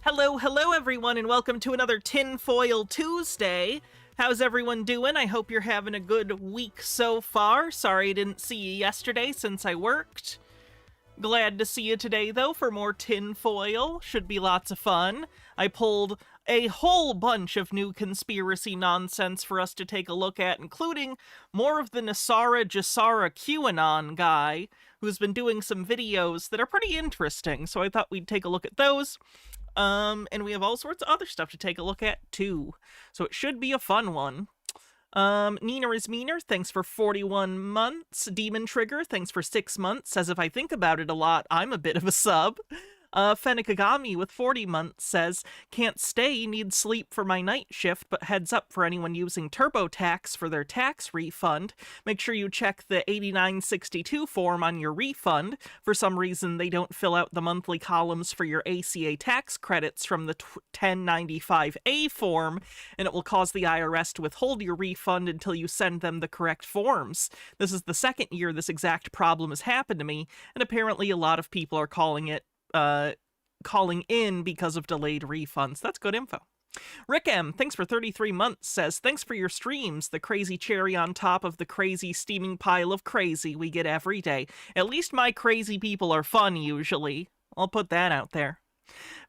Hello everyone, and welcome to another Tinfoil Tuesday. How's everyone doing? I hope you're having a good week so far. Sorry I didn't see you yesterday since I worked. Glad to see you today, though, for more tinfoil. Should be lots of fun. I pulled a whole bunch of new conspiracy nonsense for us to take a look at, including more of the Nasara Jasara QAnon guy, who's been doing some videos that are pretty interesting, so I thought we'd take a look at those. And we have all sorts of other stuff to take a look at, too. So it should be a fun one. Nina is Meaner, thanks for 41 months. Demon Trigger, thanks for 6 months. Says if I think about it a lot, I'm a bit of a sub. Fennikagami with 40 months says, can't stay, need sleep for my night shift, but heads up for anyone using TurboTax for their tax refund. Make sure you check the 8962 form on your refund. For some reason, they don't fill out the monthly columns for your ACA tax credits from the 1095A form, and it will cause the IRS to withhold your refund until you send them the correct forms. This is the second year this exact problem has happened to me, and apparently a lot of people are calling in because of delayed refunds. That's good info. Rick M, thanks for 33 months, says, thanks for your streams, the crazy cherry on top of the crazy steaming pile of crazy we get every day. At least my crazy people are fun, usually. I'll put that out there.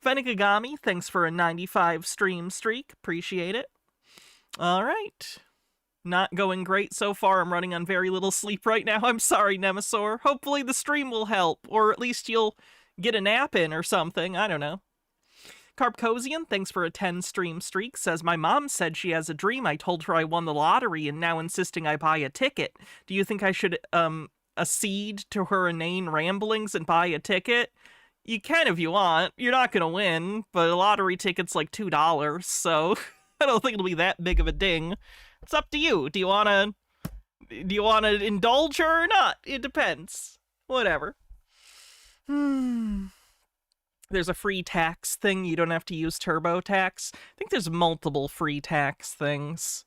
Fennikagami, thanks for a 95 stream streak. Appreciate it. All right. Not going great so far. I'm running on very little sleep right now. I'm sorry, Nemesaur. Hopefully the stream will help, or at least you'll get a nap in or something. I don't know. Carpcosian, thanks for a 10 stream streak, says, my mom said she has a dream I told her I won the lottery and now insisting I buy a ticket. Do you think I should accede to her inane ramblings and buy a ticket? You can if you want. You're not going to win, but a lottery ticket's like $2, so I don't think it'll be that big of a ding. It's up to you. Do you want to indulge her or not? It depends. Whatever. There's a free tax thing. You don't have to use TurboTax. I think there's multiple free tax things.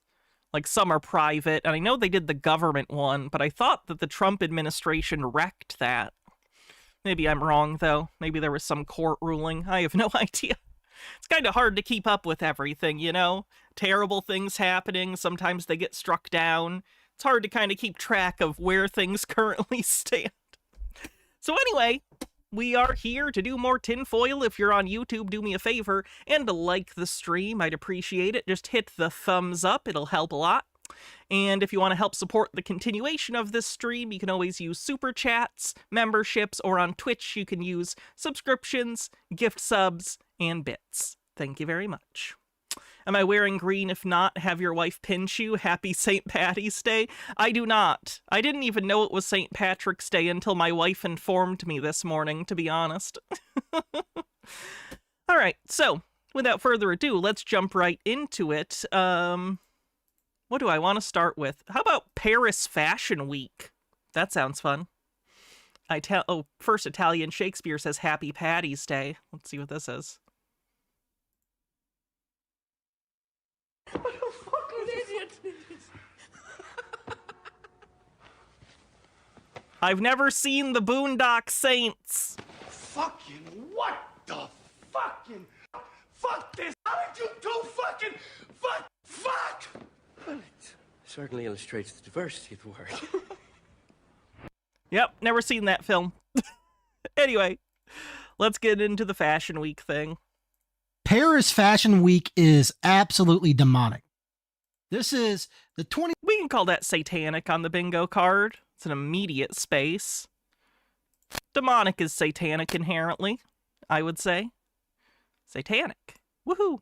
Like, some are private, and I know they did the government one, but I thought that the Trump administration wrecked that. Maybe I'm wrong, though. Maybe there was some court ruling. I have no idea. It's kind of hard to keep up with everything, you know? Terrible things happening. Sometimes they get struck down. It's hard to kind of keep track of where things currently stand. So anyway, we are here to do more tinfoil. If you're on YouTube, do me a favor and like the stream. I'd appreciate it. Just hit the thumbs up. It'll help a lot. And if you want to help support the continuation of this stream, you can always use super chats, memberships, or on Twitch, you can use subscriptions, gift subs, and bits. Thank you very much. Am I wearing green? If not, have your wife pinch you. Happy St. Patty's Day. I do not. I didn't even know it was St. Patrick's Day until my wife informed me this morning, to be honest. All right, so without further ado, let's jump right into it. What do I want to start with? How about Paris Fashion Week? That sounds fun. First Italian Shakespeare says Happy Patty's Day. Let's see what this is. What a fucking idiot! I've never seen the Boondock Saints. Fucking what the fucking fuck this? How did you do fucking fuck? Well, it certainly illustrates the diversity of the word. Yep, never seen that film. Anyway, let's get into the Fashion Week thing. Paris Fashion Week is absolutely demonic. This is the We can call that satanic on the bingo card. It's an immediate space. Demonic is satanic inherently, I would say. Satanic. Woohoo.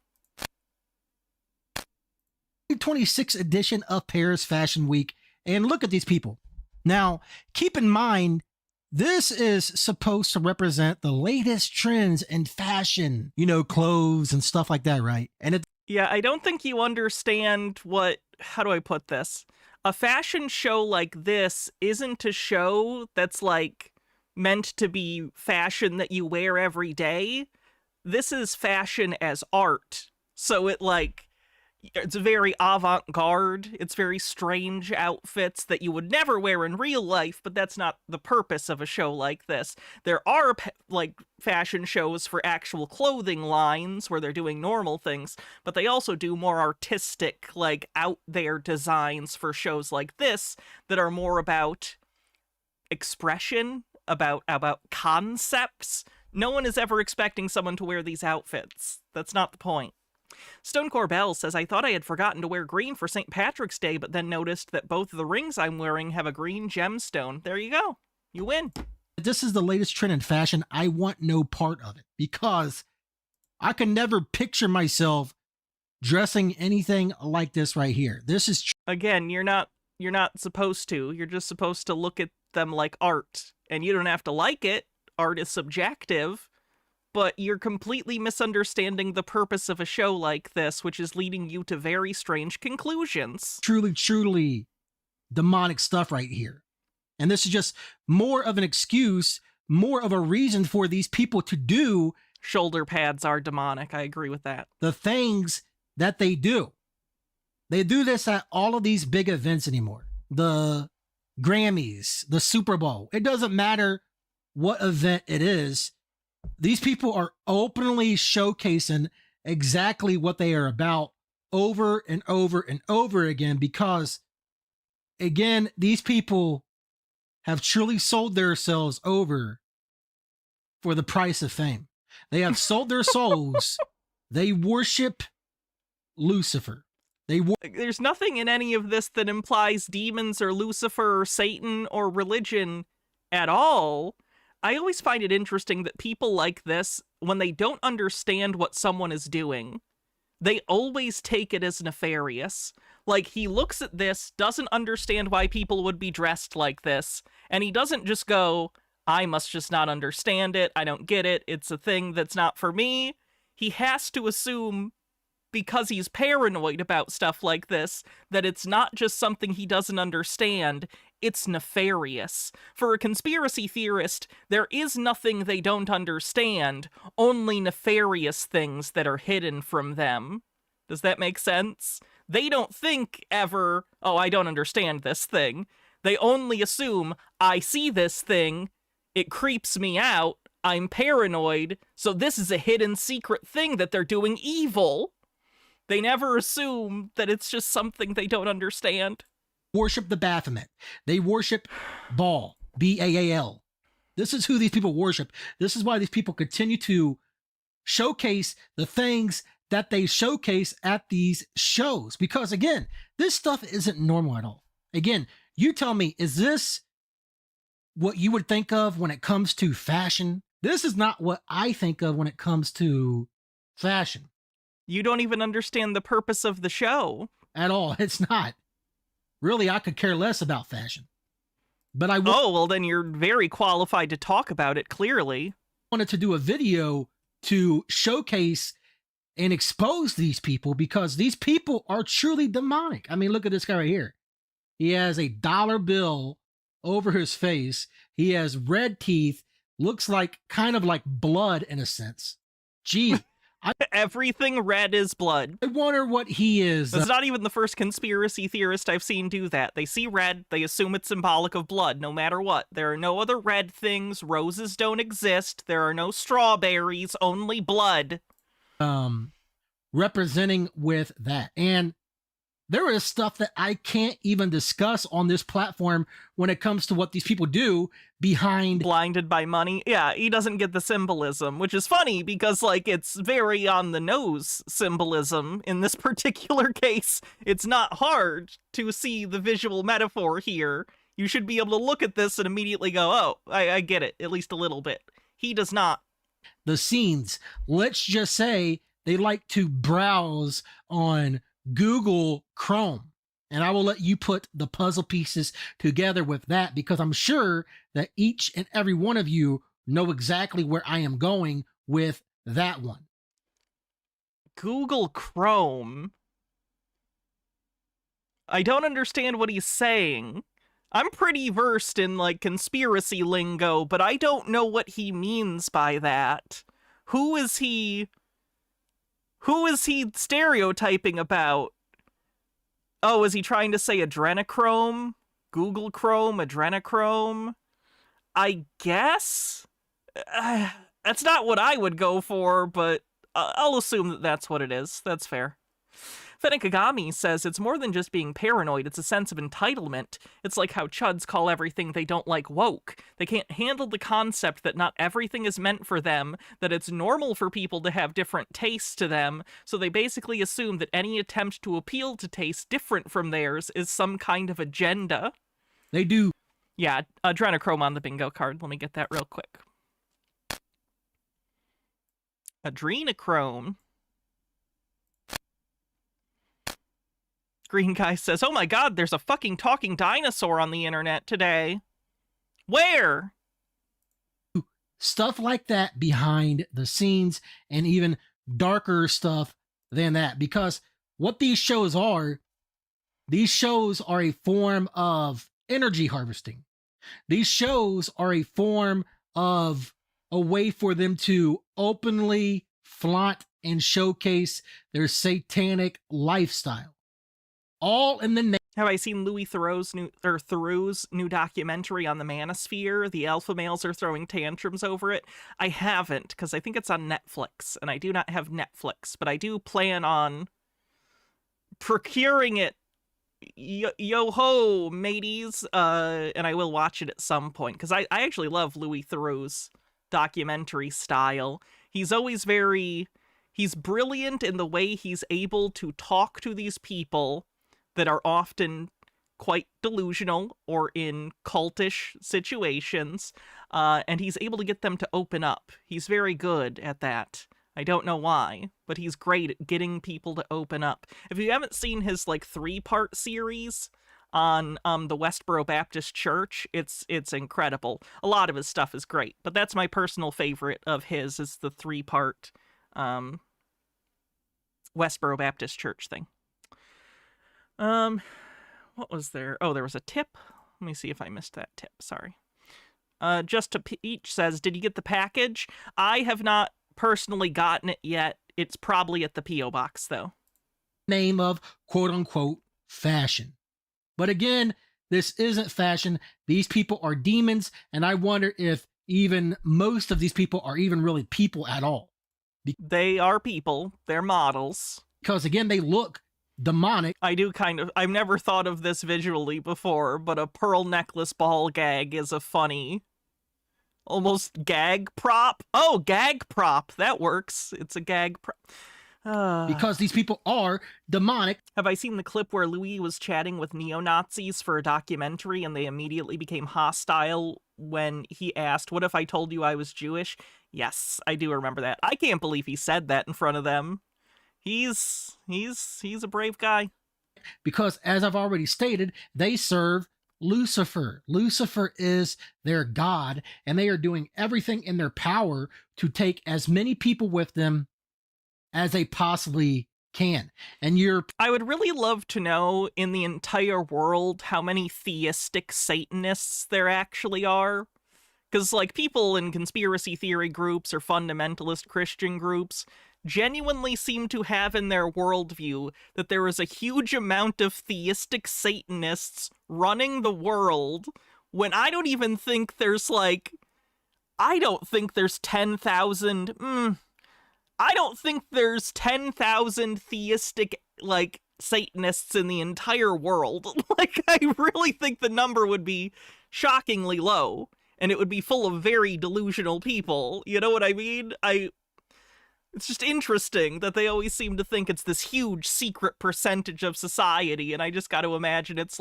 2026 edition of Paris Fashion Week. And look at these people. Now, keep in mind, this is supposed to represent the latest trends in fashion, you know, clothes and stuff like that, right? And yeah, I don't think you understand how do I put this? A fashion show like this isn't a show that's like meant to be fashion that you wear every day. This is fashion as art. So it like It's very avant-garde. It's very strange outfits that you would never wear in real life, but that's not the purpose of a show like this. There are like fashion shows for actual clothing lines where they're doing normal things, but they also do more artistic, like out there designs for shows like this that are more about expression, about concepts. No one is ever expecting someone to wear these outfits. That's not the point. Stone Corbell says, I thought I had forgotten to wear green for St. Patrick's Day, but then noticed that both of the rings I'm wearing have a green gemstone. There you go. You win. This is the latest trend in fashion. I want no part of it because I can never picture myself dressing anything like this right here. This is again, you're not supposed to. You're just supposed to look at them like art, and you don't have to like it. Art is subjective. But you're completely misunderstanding the purpose of a show like this, which is leading you to very strange conclusions. truly demonic stuff right here. And this is just more of an excuse, more of a reason for these people to do. Shoulder pads are demonic. I agree with that. The things that they do. They do this at all of these big events anymore. The Grammys, the Super Bowl. It doesn't matter what event it is. These people are openly showcasing exactly what they are about over and over and over again because, again, these people have truly sold themselves over for the price of fame. They have sold their souls. They worship Lucifer. There's nothing in any of this that implies demons or Lucifer or Satan or religion at all. I always find it interesting that people like this, when they don't understand what someone is doing, they always take it as nefarious. Like, he looks at this, doesn't understand why people would be dressed like this, and he doesn't just go, I must just not understand it, I don't get it, it's a thing that's not for me. He has to assume, because he's paranoid about stuff like this, that it's not just something he doesn't understand, it's nefarious. For a conspiracy theorist, there is nothing they don't understand, only nefarious things that are hidden from them. Does that make sense? They don't think ever, oh, I don't understand this thing. They only assume, I see this thing, it creeps me out, I'm paranoid, so this is a hidden secret thing that they're doing evil. They never assume that it's just something they don't understand. Worship the Baphomet. They worship Baal, B-A-A-L. This is who these people worship. This is why these people continue to showcase the things that they showcase at these shows. Because again, this stuff isn't normal at all. Again, you tell me, is this what you would think of when it comes to fashion? This is not what I think of when it comes to fashion. You don't even understand the purpose of the show. At all. It's not. Really, I could care less about fashion. But I oh, well, then you're very qualified to talk about it, clearly. Wanted to do a video to showcase and expose these people because these people are truly demonic. I mean, look at this guy right here. He has a dollar bill over his face. He has red teeth. Looks like kind of like blood in a sense. Gee. Everything red is blood. I wonder what he is. That's not even the first conspiracy theorist I've seen do that. They see red, they assume it's symbolic of blood, no matter what. There are no other red things. Roses don't exist. There are no strawberries, only blood. Representing with that. And there is stuff that I can't even discuss on this platform when it comes to what these people do behind. Blinded by money. Yeah, he doesn't get the symbolism, which is funny because, like, it's very on the nose symbolism. In this particular case, it's not hard to see the visual metaphor here. You should be able to look at this and immediately go, oh, I get it, at least a little bit. He does not. The scenes, let's just say they like to browse on Google Chrome. And I will let you put the puzzle pieces together with that because I'm sure that each and every one of you know exactly where I am going with that one. Google Chrome? I don't understand what he's saying. I'm pretty versed in, like, conspiracy lingo, but I don't know what he means by that. Who is he Who is he stereotyping about? Oh, is he trying to say adrenochrome? Google Chrome, adrenochrome? I guess? That's not what I would go for, but I'll assume that that's what it is. That's fair. Fenekagami says it's more than just being paranoid, it's a sense of entitlement. It's like how chuds call everything they don't like woke. They can't handle the concept that not everything is meant for them, that it's normal for people to have different tastes to them, so they basically assume that any attempt to appeal to tastes different from theirs is some kind of agenda. They do. Yeah, adrenochrome on the bingo card. Let me get that real quick. Adrenochrome. Green guy says, oh my god, there's a fucking talking dinosaur on the internet today. Where? Stuff like that behind the scenes, and even darker stuff than that. Because what these shows are a form of energy harvesting. These shows are a form of a way for them to openly flaunt and showcase their satanic lifestyle. All in the name. Have I seen Louis Theroux's new documentary on the manosphere? The alpha males are throwing tantrums over it. I haven't, because I think it's on Netflix, and I do not have Netflix, but I do plan on procuring it. Yo-ho, mateys, and I will watch it at some point, because I actually love Louis Theroux's documentary style. He's always he's brilliant in the way he's able to talk to these people that are often quite delusional or in cultish situations, and he's able to get them to open up. He's very good at that. I don't know why, but he's great at getting people to open up. If you haven't seen his 3-part series on the Westboro Baptist Church, it's incredible. A lot of his stuff is great, but that's my personal favorite of his, is the 3-part Westboro Baptist Church thing. What was there? Oh, there was a tip. Let me see if I missed that tip. Sorry. Just to Peach says, did you get the package? I have not personally gotten it yet. It's probably at the P.O. box, though. Name of quote-unquote fashion. But again, this isn't fashion. These people are demons, and I wonder if even most of these people are even really people at all. They are people. They're models. Because again, they look demonic. I've never thought of this visually before, but a pearl necklace ball gag is a funny, almost gag prop. Oh, gag prop. That works. It's a gag prop. Because these people are demonic. Have I seen the clip where Louis was chatting with neo-Nazis for a documentary and they immediately became hostile when he asked, what if I told you I was Jewish? Yes, I do remember that. I can't believe he said that in front of them. He's a brave guy. Because as I've already stated, they serve Lucifer. Lucifer is their god, and they are doing everything in their power to take as many people with them as they possibly can. And I would really love to know in the entire world how many theistic Satanists there actually are. Because, people in conspiracy theory groups or fundamentalist Christian groups genuinely seem to have in their worldview that there is a huge amount of theistic Satanists running the world, when I don't even think there's 10,000, I don't think there's 10,000 theistic, Satanists in the entire world. I really think the number would be shockingly low, and it would be full of very delusional people. You know what I mean? It's just interesting that they always seem to think it's this huge secret percentage of society, and I just got to imagine it's,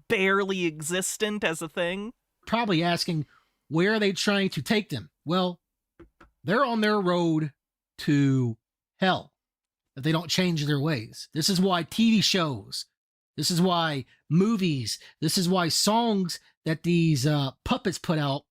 barely existent as a thing. Probably asking, where are they trying to take them? Well, they're on their road to hell if they don't change their ways. This is why TV shows, this is why movies, this is why songs that these puppets put out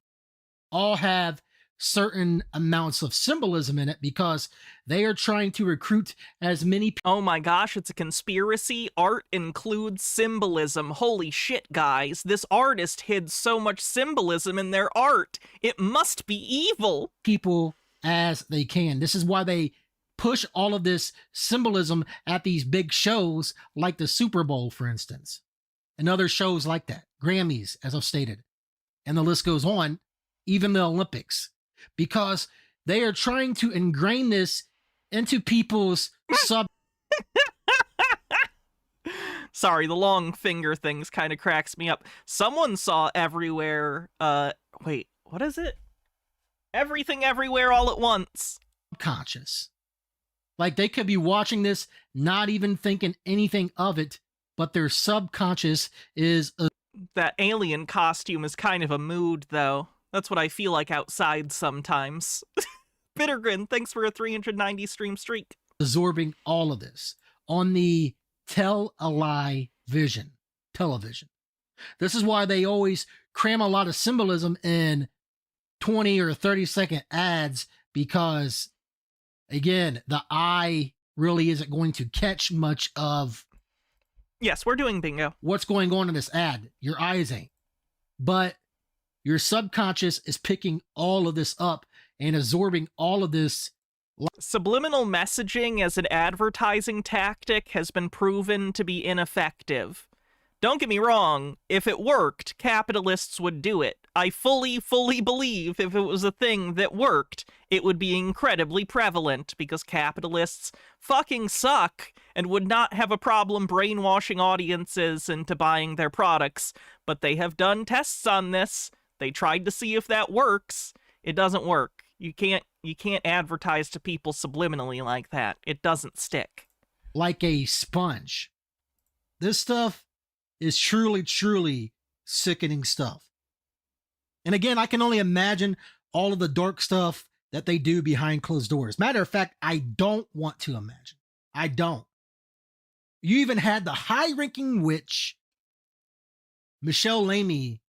all have certain amounts of symbolism in it, because they are trying to recruit as many people. Oh my gosh, it's a conspiracy. Art includes symbolism. Holy shit, guys. This artist hid so much symbolism in their art. It must be evil. People as they can. This is why they push all of this symbolism at these big shows like the Super Bowl, for instance, and other shows like that, Grammys, as I've stated, and the list goes on, even the Olympics, because they are trying to ingrain this into people's Sorry, the long finger things kind of cracks me up. Someone saw everywhere, wait, what is it? Everything Everywhere All at Once. subconscious. Like they could be watching this, not even thinking anything of it, but their subconscious is That alien costume is kind of a mood, though. That's what I feel like outside sometimes. Bittergrin, thanks for a 390 stream streak. absorbing all of this on the tell a lie vision television. This is why they always cram a lot of symbolism in 20 or 30-second ads, because again, the eye really isn't going to catch much of Yes, we're doing bingo. what's going on in this ad. Your eyes ain't. But your subconscious is picking all of this up and absorbing all of this. Subliminal messaging as an advertising tactic has been proven to be ineffective. Don't get me wrong, if it worked, capitalists would do it. I fully believe if it was a thing that worked, it would be incredibly prevalent, because capitalists fucking suck and would not have a problem brainwashing audiences into buying their products. But they have done tests on this. They tried to see if that works. It doesn't work. You can't advertise to people subliminally like that. It doesn't stick. Like a sponge. This stuff is truly sickening stuff. And again, I can only imagine all of the dark stuff that they do behind closed doors. Matter of fact, I don't want to imagine. I don't. You even had the high-ranking witch, Michelle Lamy,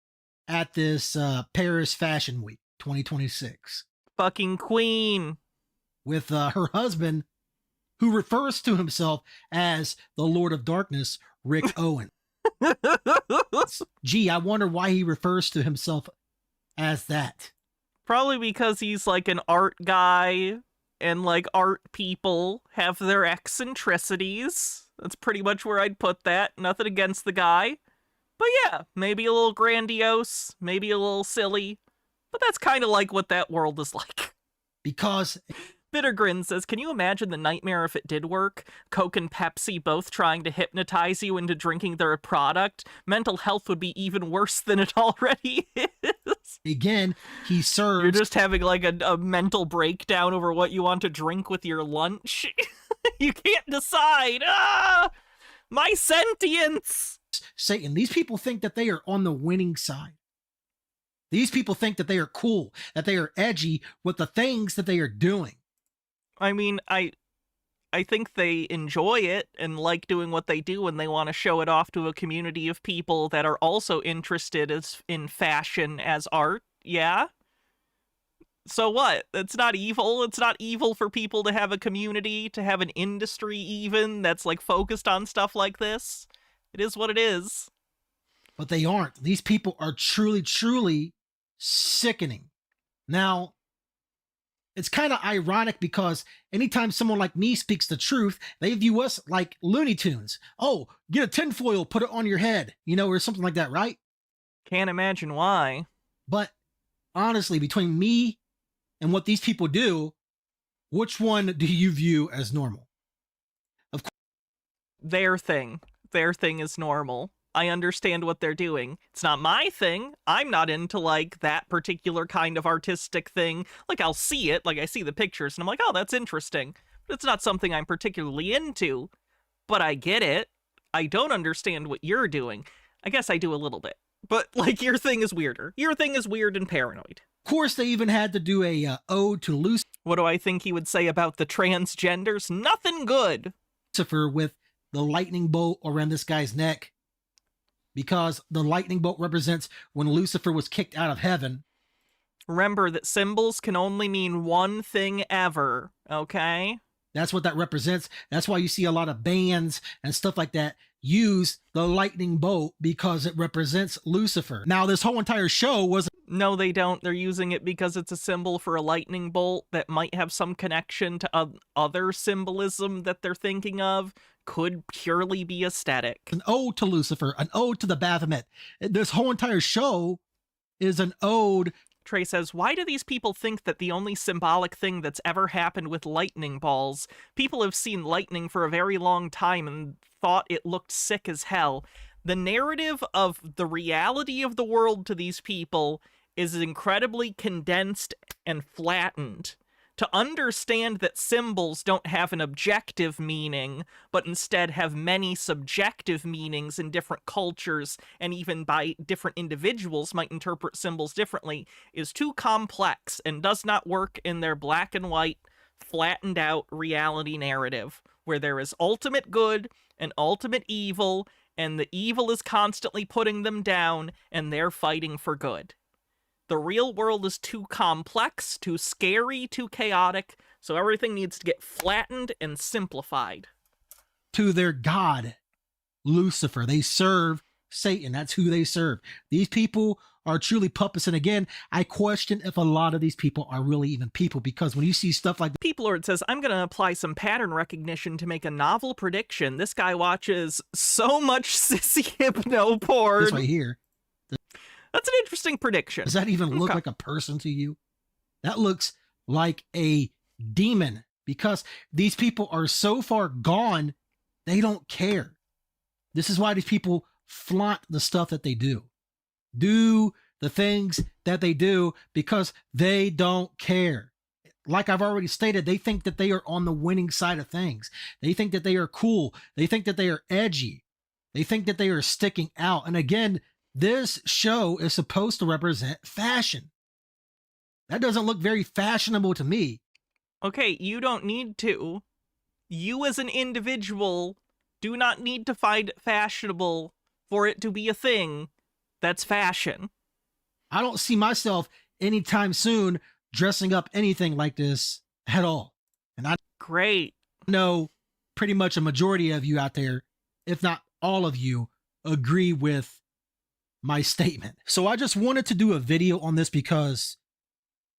at this Paris Fashion Week 2026. Fucking queen. With her husband, who refers to himself as the Lord of Darkness, Rick Owen. Gee, I wonder why he refers to himself as that. Probably because he's like an art guy, and like art people have their eccentricities. That's pretty much where I'd put that. Nothing against the guy. But yeah, maybe a little grandiose, maybe a little silly. But that's kind of like what that world is like. Because Bittergrin says, can you imagine the nightmare if it did work? Coke and Pepsi both trying to hypnotize you into drinking their product? Mental health would be even worse than it already is. again, he serves. You're just having like a mental breakdown over what you want to drink with your lunch. You can't decide. Ah! My sentience! Satan. These people think that they are on the winning side. These people think that they are cool, that they are edgy with the things that they are doing. I mean, I think they enjoy it and like doing what they do, and they want to show it off to a community of people that are also interested in fashion as art. Yeah? So what? It's not evil. It's not evil for people to have a community, to have an industry even that's like focused on stuff like this. It is what it is. But they aren't. These people are truly sickening. Now, it's kind of ironic because anytime someone like me speaks the truth, they view us like Looney Tunes. Oh, get a tinfoil, put it on your head, or something like that, right? Can't imagine why. But honestly, between me and what these people do, which one do you view as normal? Of course, Their thing. Their thing is normal. I understand what they're doing. It's not my thing. I'm not into, like, that particular kind of artistic thing. Like, I'll see it, like, I see the pictures, and I'm like, oh, that's interesting. But it's not something I'm particularly into. But I get it. I don't understand what you're doing. I guess I do a little bit. But, like, your thing is weirder. Your thing is weird and paranoid. of course, they even had to do a ode to What do I think he would say about the transgenders? Nothing good. Lucifer with the lightning bolt around this guy's neck. Because the lightning bolt represents when Lucifer was kicked out of heaven. Remember that symbols can only mean one thing ever, okay? That's what that represents. That's why you see a lot of bands and stuff like that use the lightning bolt because it represents Lucifer. Now, this whole entire show was... No, they don't. They're using it because it's a symbol for a lightning bolt that might have some connection to other symbolism that they're thinking of. Could purely be aesthetic. An ode to Lucifer, an ode to the Baphomet. This whole entire show is an ode. Trey says, why do these people think that the only symbolic thing that's ever happened with lightning balls? People have seen lightning for a very long time and thought it looked sick as hell. The narrative of the reality of the world to these people is incredibly condensed and flattened. To understand that symbols don't have an objective meaning, but instead have many subjective meanings in different cultures, and even by different individuals might interpret symbols differently, is too complex and does not work in their black and white, flattened out reality narrative, where there is ultimate good and ultimate evil, and the evil is constantly putting them down, and they're fighting for good. The real world is too complex, too scary, too chaotic, so everything needs to get flattened and simplified. To their god, Lucifer. They serve Satan. That's who they serve. These people are truly puppets. And again, I question if a lot of these people are really even people, because when you see stuff like... People Lord says, I'm going to apply some pattern recognition to make a novel prediction. This guy watches so much sissy hypno porn. This right here. That's an interesting prediction. Does that even look like a person to you? That looks like a demon, because these people are so far gone, they don't care. This is why these people flaunt the stuff that they do. Do the things that they do because they don't care. Like I've already stated, they think that they are on the winning side of things. They think that they are cool. They think that they are edgy. They think that they are sticking out. And again, this show is supposed to represent fashion. That doesn't look very fashionable to me. Okay, you don't need to. You as an individual do not need to find it fashionable for it to be a thing that's fashion. I don't see myself anytime soon dressing up anything like this at all. And I Great. know pretty much a majority of you out there, if not all of you, agree with my statement. So I just wanted to do a video on this because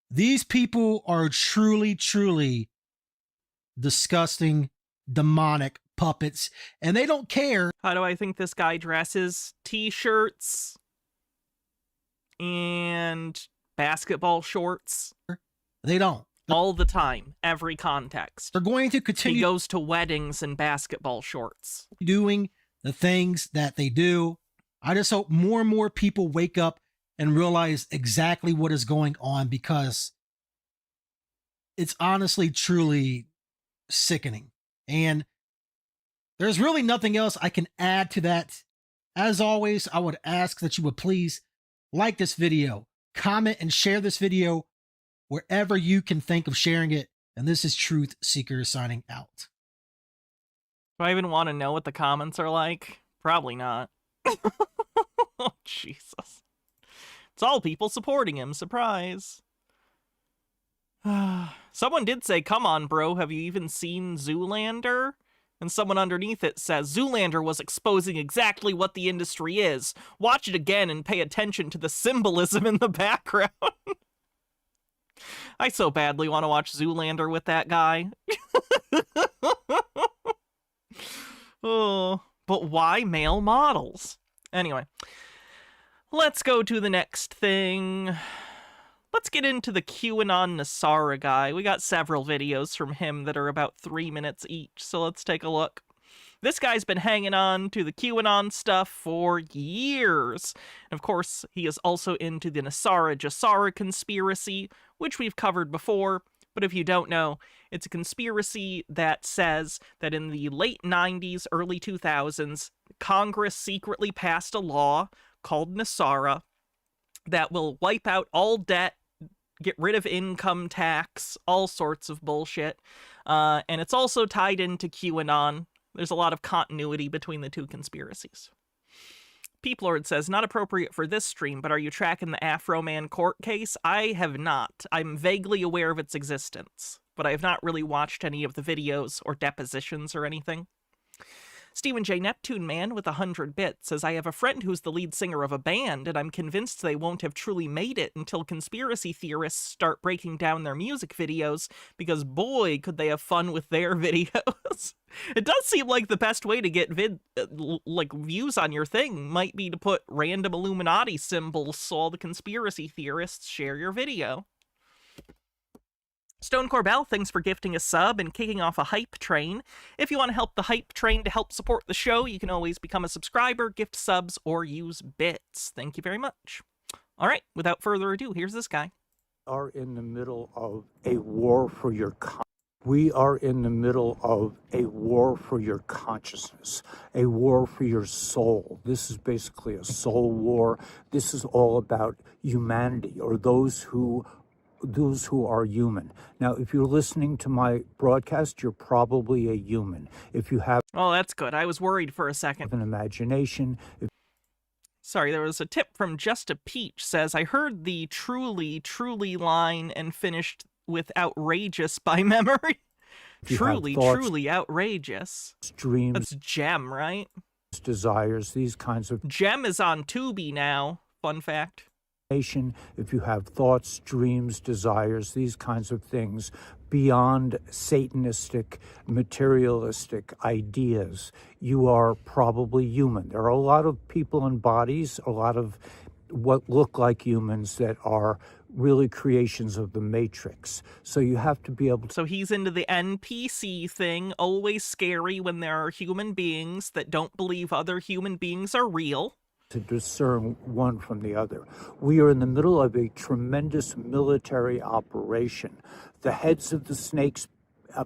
these people are truly, truly disgusting, demonic puppets, and they don't care. How do I think this guy dresses? T-shirts and basketball shorts. They don't. All the time, every context. They're going to He continue goes to weddings in basketball shorts. doing the things that they do. I just hope more and more people wake up and realize exactly what is going on, because it's honestly, truly sickening. And there's really nothing else I can add to that. As always, I would ask that you would please like this video, comment, and share this video wherever you can think of sharing it. And this is Truth Seeker signing out. Do I even want to know what the comments are like? Probably not. Oh, Jesus. It's all people supporting him. Surprise. Someone did say, come on, bro, have you even seen Zoolander? And someone underneath it says, Zoolander was exposing exactly what the industry is. Watch it again and pay attention to the symbolism in the background. I so badly want to watch Zoolander with that guy. Oh, but why male models? Anyway, let's go to the next thing. Let's get into the QAnon Nasara guy. We got several videos from him that are about 3 minutes each, so let's take a look. This guy's been hanging on to the QAnon stuff for years. And of course, he is also into the Nasara-Jasara conspiracy, which we've covered before. But if you don't know, it's a conspiracy that says that in the late 90s, early 2000s, Congress secretly passed a law called Nasara that will wipe out all debt, get rid of income tax, all sorts of bullshit. And it's also tied into QAnon. There's a lot of continuity between the two conspiracies. Peeplord says, not appropriate for this stream, but are you tracking the Afro Man court case? I have not. I'm vaguely aware of its existence, but I have not really watched any of the videos or depositions or anything. Stephen J. Neptune Man with 100 bits says, I have a friend who's the lead singer of a band, and I'm convinced they won't have truly made it until conspiracy theorists start breaking down their music videos, because boy, could they have fun with their videos. It does seem like the best way to get views on your thing might be to put random Illuminati symbols so all the conspiracy theorists share your video. Stone Corbell, thanks for gifting a sub and kicking off a hype train. If you want to help the hype train to help support the show, you can always become a subscriber, gift subs, or use bits. Thank you very much. All right, without further ado, here's this guy. Are in the middle of a war for your we are in the middle of a war for your consciousness, a war for your soul. This is basically a soul war. This is all about humanity, or those who are human. Now, if you're listening to my broadcast, you're probably a human. If you have that's good. I was worried for a second. An imagination. Sorry, there was a tip from Just a Peach. Says, I heard the truly, truly line and finished with outrageous by memory. Truly, truly outrageous. Dreams. That's Gem, right? Desires, these kinds of... Gem is on Tubi now. Fun fact. If you have thoughts, dreams, desires, these kinds of things beyond Satanistic, materialistic ideas, you are probably human. There are a lot of people in bodies, a lot of what look like humans that are really creations of the Matrix. So you have to be able to... So he's into the NPC thing, always scary when there are human beings that don't believe other human beings are real. To discern one from the other. We are in the middle of a tremendous military operation. The heads of the snakes,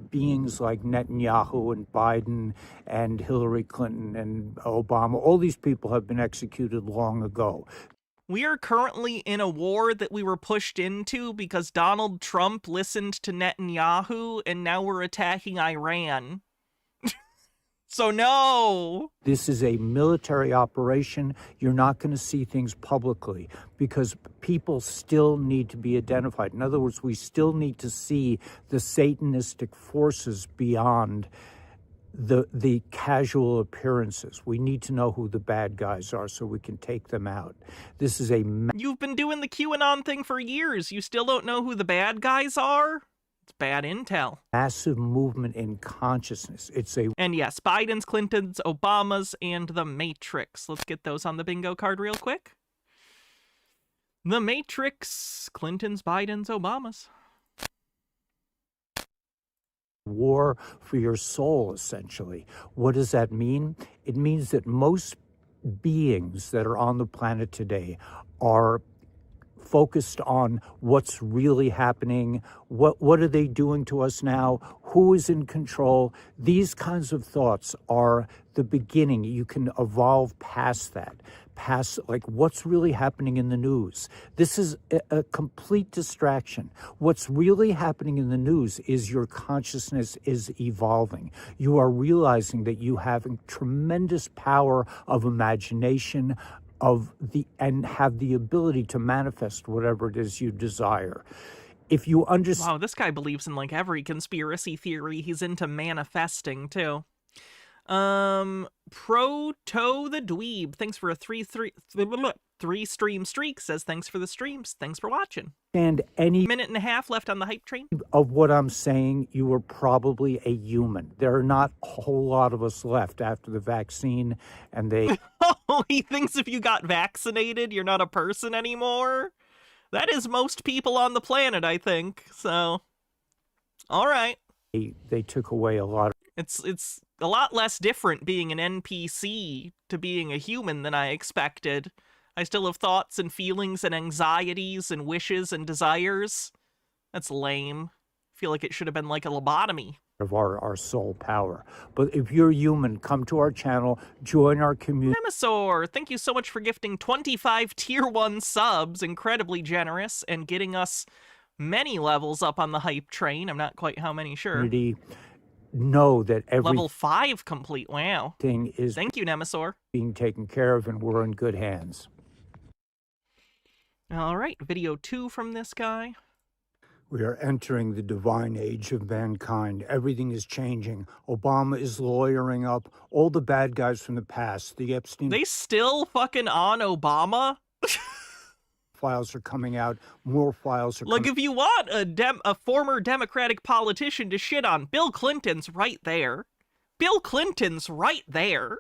beings like Netanyahu and Biden and Hillary Clinton and Obama, all these people have been executed long ago. We are currently in a war that we were pushed into because Donald Trump listened to Netanyahu, and now we're attacking Iran. So no! This is a military operation. You're not going to see things publicly because people still need to be identified. In other words, we still need to see the Satanistic forces beyond the casual appearances. We need to know who the bad guys are so we can take them out. This is a... You've been doing the QAnon thing for years. You still don't know who the bad guys are? It's bad intel. Massive movement in consciousness. And yes, Biden's, Clinton's, Obama's, and the Matrix. Let's get those on the bingo card real quick. The Matrix, Clinton's, Biden's, Obama's. War for your soul, essentially. What does that mean? It means that most beings that are on the planet today are focused on what's really happening, what are they doing to us now, who is in control. These kinds of thoughts are the beginning. You can evolve past that, past like what's really happening in the news. This is a complete distraction. What's really happening in the news is your consciousness is evolving. You are realizing that you have a tremendous power of imagination, and have the ability to manifest whatever it is you desire. If you understand... Wow, this guy believes in like every conspiracy theory. He's into manifesting too. Proto the Dweeb, thanks for a three stream streak, says thanks for the streams. Thanks for watching. And any minute and a half left on the hype train. Of what I'm saying, you are probably a human. There are not a whole lot of us left after the vaccine, and they... Oh, he thinks if you got vaccinated, you're not a person anymore? That is most people on the planet, I think, so... All right. They took away a lot of... It's a lot less different being an NPC to being a human than I expected. I still have thoughts and feelings and anxieties and wishes and desires. That's lame. I feel like it should have been like a lobotomy. Of our soul power. But if you're human, come to our channel, join our community. Nemesaur, thank you so much for gifting 25 tier 1 subs, incredibly generous, and getting us many levels up on the hype train. I'm not quite how many, sure. Know that every level 5 complete. Wow. Thing is thank you, Nemesaur. Being taken care of, and we're in good hands. All right, video 2 from this guy. We are entering the divine age of mankind. Everything is changing. Obama is lawyering up all the bad guys from the past. The Epstein They still fucking on Obama? files are coming out. More files are Like, coming. if you want a former Democratic politician to shit on, Bill Clinton's right there. Bill Clinton's right there.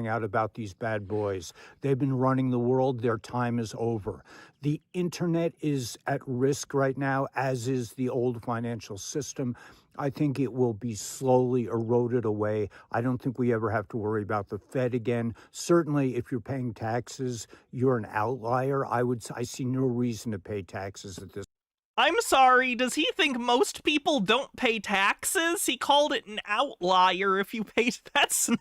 Out about these bad boys. They've been running the world. Their time is over. The internet is at risk right now, as is the old financial system. I think it will be slowly eroded away. I don't think we ever have to worry about the Fed again. Certainly, if you're paying taxes, you're an outlier. I see no reason to pay taxes at this. I'm sorry, does he think most people don't pay taxes? He called it an outlier if you pay... That's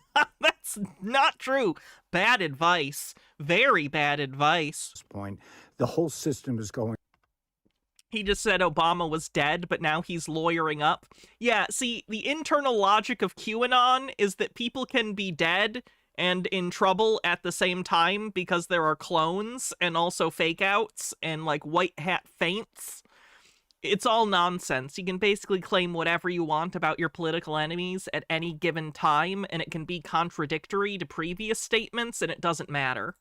not true. Bad advice. Very bad advice. Point. The whole system is going. He just said Obama was dead, but now he's lawyering up. Yeah, see, the internal logic of QAnon is that people can be dead and in trouble at the same time because there are clones and also fake outs and, like, white hat feints. It's all nonsense. You can basically claim whatever you want about your political enemies at any given time, and it can be contradictory to previous statements, and it doesn't matter.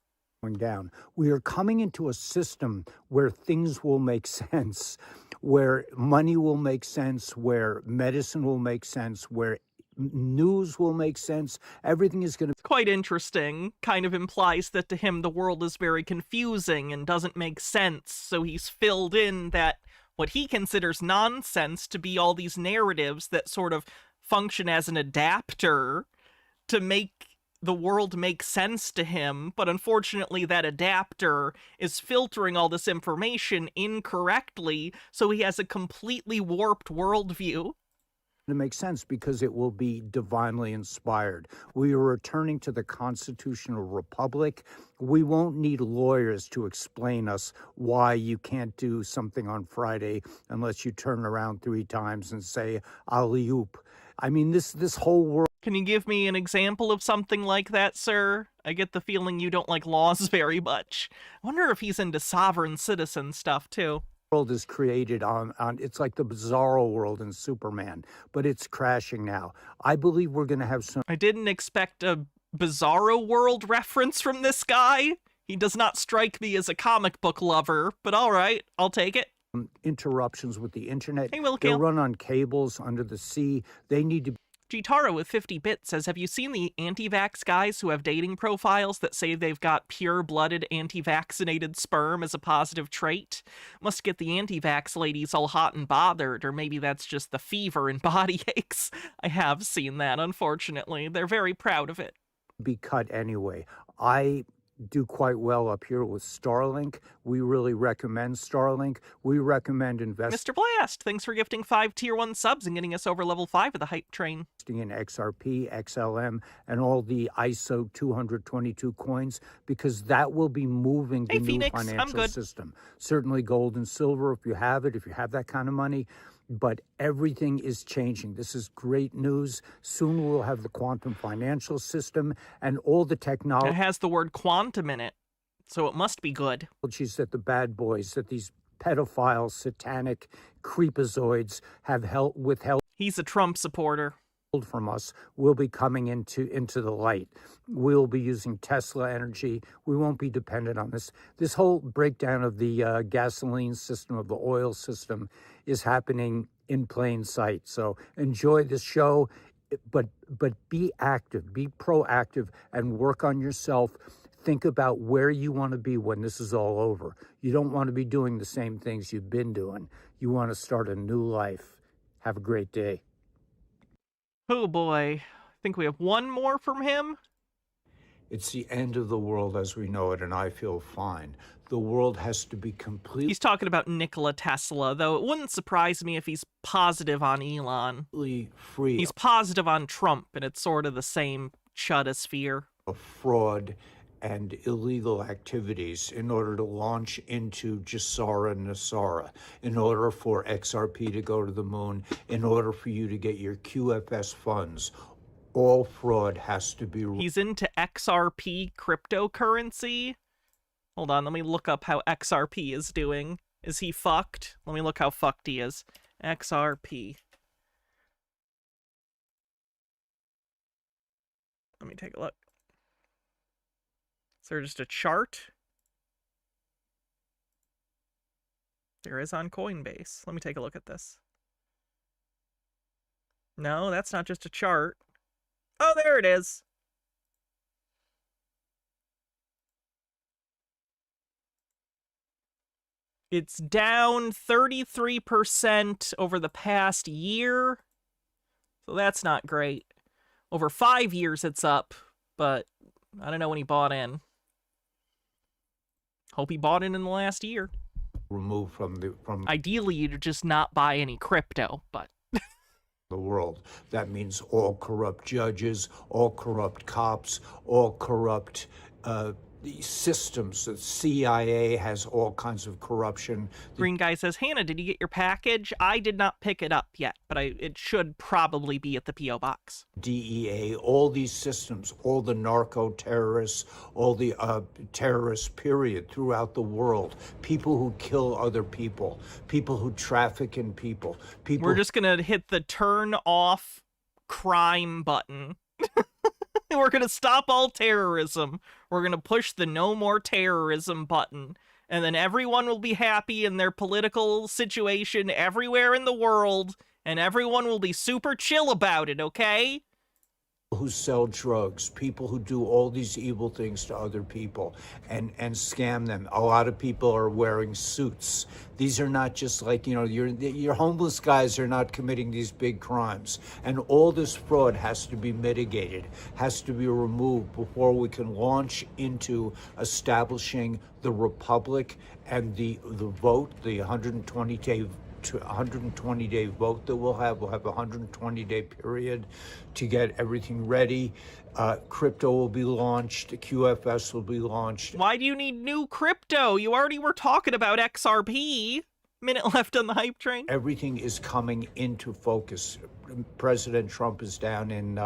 Down. We are coming into a system where things will make sense, where money will make sense, where medicine will make sense, where news will make sense. Everything is going to... Quite interesting. Kind of implies that to him the world is very confusing and doesn't make sense, so he's filled in that what he considers nonsense to be all these narratives that sort of function as an adapter to make the world make sense to him, but unfortunately that adapter is filtering all this information incorrectly, so he has a completely warped worldview. To make sense because it will be divinely inspired. We are returning to the constitutional republic. We won't need lawyers to explain us why you can't do something on Friday unless you turn around 3 times and say alley-oop. I mean, this whole world... Can you give me an example of something like that, sir? I get the feeling you don't like laws very much. I wonder if he's into sovereign citizen stuff, too. World is created on it's like the bizarro world in Superman, but it's crashing now. I believe we're going to have some... I didn't expect a bizarro world reference from this guy. He does not strike me as a comic book lover, but all right, I'll take it. Interruptions with the internet. Hey, Will They Kill. run on cables under the sea. They need to... Gitara with 50 bits says, have you seen the anti-vax guys who have dating profiles that say they've got pure-blooded anti-vaccinated sperm as a positive trait? Must get the anti-vax ladies all hot and bothered, or maybe that's just the fever and body aches. I have seen that, unfortunately. They're very proud of it. Be cut anyway. I do quite well up here with Starlink. We really recommend Starlink. We recommend investing Mr. Blast, thanks for gifting 5 Tier 1 subs and getting us over level 5 of the hype train. in XRP, XLM, and all the ISO 222 coins, because that will be moving the Hey, new Phoenix, I'm financial good. system. Certainly gold and silver, if you have it, if you have that kind of money. But everything is changing. This is great news. Soon we'll have the quantum financial system and all the It technology. has the word quantum in it, so it must be good. That the bad boys, that these pedophile, satanic creepazoids have withheld He's a Trump supporter. from us will be coming into the light. We'll be using Tesla energy. We won't be dependent on this whole breakdown of the gasoline system, of the oil system, is happening in plain sight. So enjoy this show, but be active, be proactive, and work on yourself. Think about where you want to be when this is all over. You don't want to be doing the same things you've been doing. You want to start a new life. Have a great day. Oh boy. I think we have one more from him. It's the end of the world as we know it, and I feel fine. The world has to be completely He's talking about Nikola Tesla, though it wouldn't surprise me if he's positive on Elon. free He's positive on Trump, and it's sort of the same chudosphere. of fraud and illegal activities in order to launch into Jasara Nasara, in order for XRP to go to the moon, in order for you to get your QFS funds. All fraud has to be... He's into XRP cryptocurrency. Hold on, let me look up how XRP is doing. Is he fucked? Let me look how fucked he is. XRP. Let me take a look. Is there just a chart? There is on Coinbase. Let me take a look at this. No, that's not just a chart. Oh, there it is. It's down 33% over the past year. So that's not great. Over 5 years it's up, but I don't know when he bought in. Hope he bought in the last year. Removed from Ideally, you'd just not buy any crypto, but the world. That means all corrupt judges, all corrupt cops, all corrupt the systems. The CIA has all kinds of corruption. Green Guy says, Hannah, did you get your package? I did not pick it up yet, but it should probably be at the P.O. Box. DEA, all these systems, all the narco-terrorists, all the terrorists, period, throughout the world. People who kill other people, people who traffic in people. We're just going to hit the turn off crime button. We're going to stop all terrorism. We're going to push the no more terrorism button. And then everyone will be happy in their political situation everywhere in the world. And everyone will be super chill about it, okay? Who sell drugs, people who do all these evil things to other people and scam them. A lot of people are wearing suits. These are not just like, your homeless guys are not committing these big crimes. And all this fraud has to be mitigated, has to be removed before we can launch into establishing the republic and the vote, the 120-day vote that we'll have. We'll have a 120-day period to get everything ready. Crypto will be launched. QFS will be launched. Why do you need new crypto? You already were talking about XRP. Minute left on the hype train. Everything is coming into focus. President Trump is down in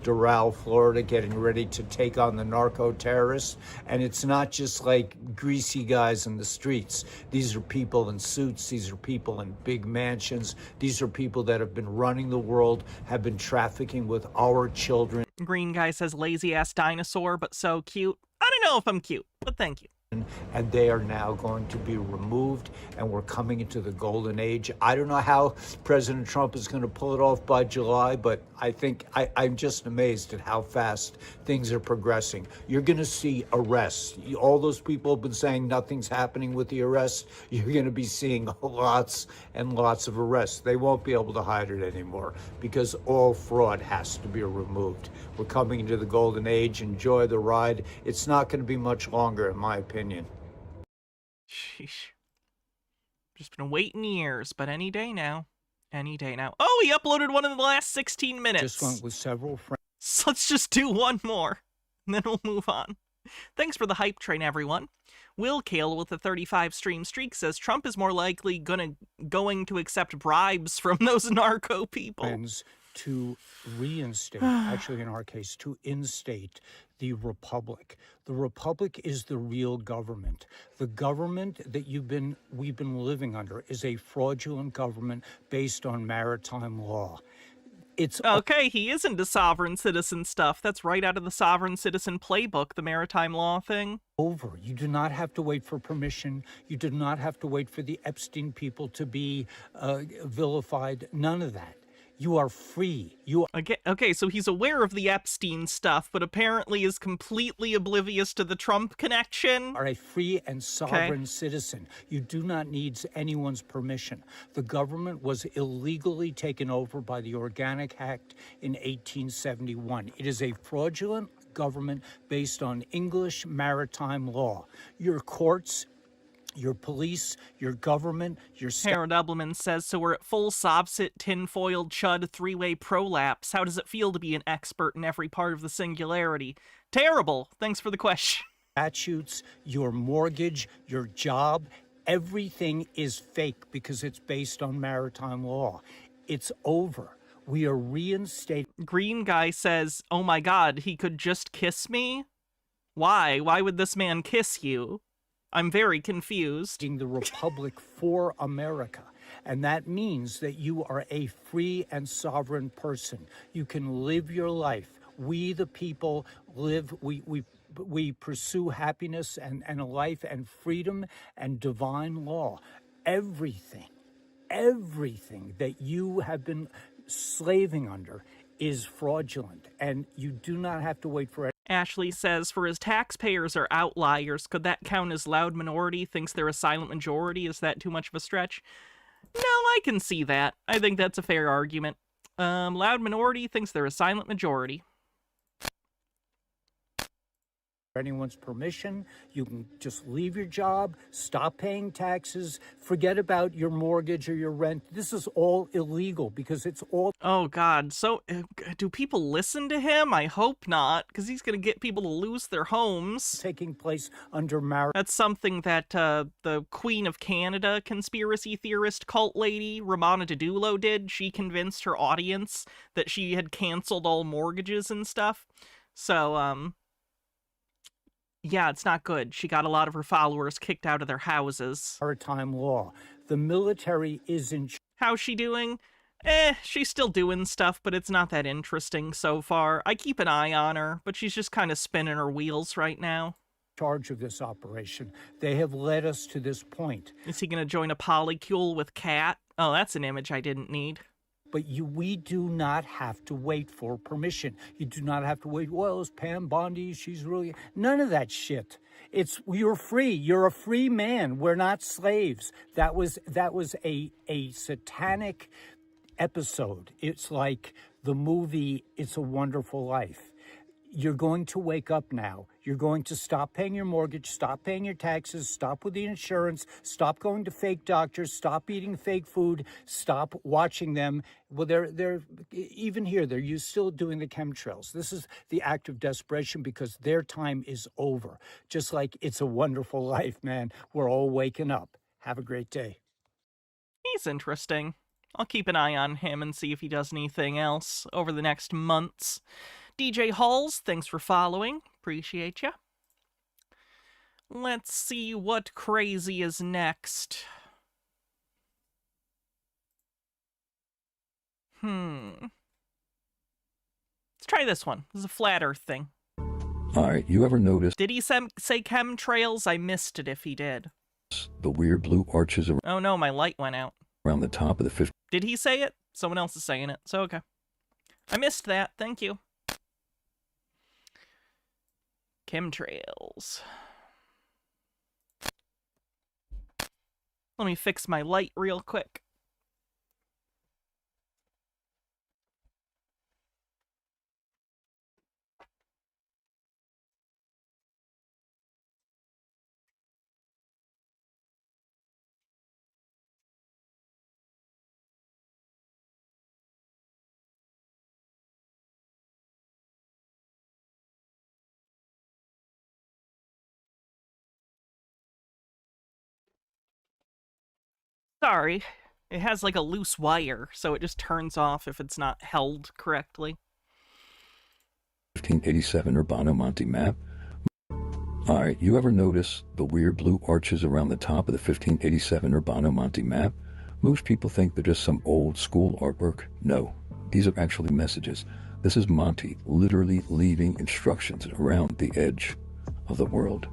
Doral, Florida, getting ready to take on the narco-terrorists. And it's not just like greasy guys in the streets. These are people in suits. These are people in big mansions. These are people that have been running the world, have been trafficking with our children. Green Guy says lazy-ass dinosaur, but so cute. I don't know if I'm cute, but thank you. And they are now going to be removed, and we're coming into the golden age. I don't know how President Trump is going to pull it off by July, but I think I'm just amazed at how fast things are progressing. You're going to see arrests. All those people have been saying nothing's happening with the arrests. You're going to be seeing lots and lots of arrests. They won't be able to hide it anymore because all fraud has to be removed. We're coming into the golden age. Enjoy the ride. It's not going to be much longer, in my opinion. Sheesh. Just been waiting years, but any day now. Any day now. Oh, he uploaded one in the last 16 minutes. Just went with several friends. So let's just do one more, and then we'll move on. Thanks for the hype train, everyone. Will Kale with the 35 stream streak says Trump is more likely going to accept bribes from those narco people. To reinstate, actually in our case, to instate the republic. The republic is the real government. The government that we've been living under is a fraudulent government based on maritime law. It's okay, he is into sovereign citizen stuff. That's right out of the sovereign citizen playbook, the maritime law thing. Over. You do not have to wait for permission. You do not have to wait for the Epstein people to be vilified. None of that. You are free. Okay, so he's aware of the Epstein stuff, but apparently is completely oblivious to the Trump connection. Are a free and sovereign citizen. You do not need anyone's permission. The government was illegally taken over by the Organic Act in 1871. It is a fraudulent government based on English maritime law. Your courts, your police, your government, your... Harold Ebbleman says, so we're at full Sobsit, tinfoil, chud, three-way prolapse. How does it feel to be an expert in every part of the singularity? Terrible. Thanks for the question. Statutes, your mortgage, your job, everything is fake because it's based on maritime law. It's over. We are reinstating... Green Guy says, oh my god, he could just kiss me? Why? Why would this man kiss you? I'm very confused. The Republic for America. And that means that you are a free and sovereign person. You can live your life. We, the people, we pursue happiness and a life and freedom and divine law. Everything that you have been slaving under is fraudulent, and you do not have to wait for it. Ashley says, for his taxpayers are outliers. Could that count as loud minority? Thinks they're a silent majority? Is that too much of a stretch? No, I can see that. I think that's a fair argument. Loud minority thinks they're a silent majority. Anyone's permission, you can just leave your job, stop paying taxes, forget about your mortgage or your rent. This is all illegal because it's all... Oh, God. So, do people listen to him? I hope not, because he's going to get people to lose their homes. Taking place under marriage. That's something that the Queen of Canada conspiracy theorist cult lady, Ramana Didulo, did. She convinced her audience that she had canceled all mortgages and stuff. So, yeah, it's not good. She got a lot of her followers kicked out of their houses. Maritime law. The military is in How's she doing? She's still doing stuff, but it's not that interesting so far. I keep an eye on her, but she's just kind of spinning her wheels right now. Charge of this operation. They have led us to this point. Is he going to join a polycule with Kat? Oh, that's an image I didn't need. But we do not have to wait for permission. You do not have to wait. Well, is Pam Bondi? She's really... None of that shit. You're free. You're a free man. We're not slaves. That was a satanic episode. It's like the movie It's a Wonderful Life. You're going to wake up now. You're going to stop paying your mortgage, stop paying your taxes, stop with the insurance, stop going to fake doctors, stop eating fake food, stop watching them. Well, they're even here, they're still doing the chemtrails. This is the act of desperation because their time is over. Just like It's a Wonderful Life, man. We're all waking up. Have a great day. He's interesting. I'll keep an eye on him and see if he does anything else over the next months. DJ Halls, thanks for following. Appreciate ya. Let's see what crazy is next. Let's try this one. This is a flat earth thing. Alright, you ever notice... Did he say chemtrails? I missed it if he did. ...the weird blue arches Oh no, my light went out. ...around the top of the 50... Did he say it? Someone else is saying it, so okay. I missed that, thank you. Chemtrails. Let me fix my light real quick. Sorry, it has like a loose wire, so it just turns off if it's not held correctly. 1587 Urbano Monte map. Alright, you ever notice the weird blue arches around the top of the 1587 Urbano Monte map? Most people think they're just some old school artwork. No, these are actually messages. This is Monty literally leaving instructions around the edge of the world.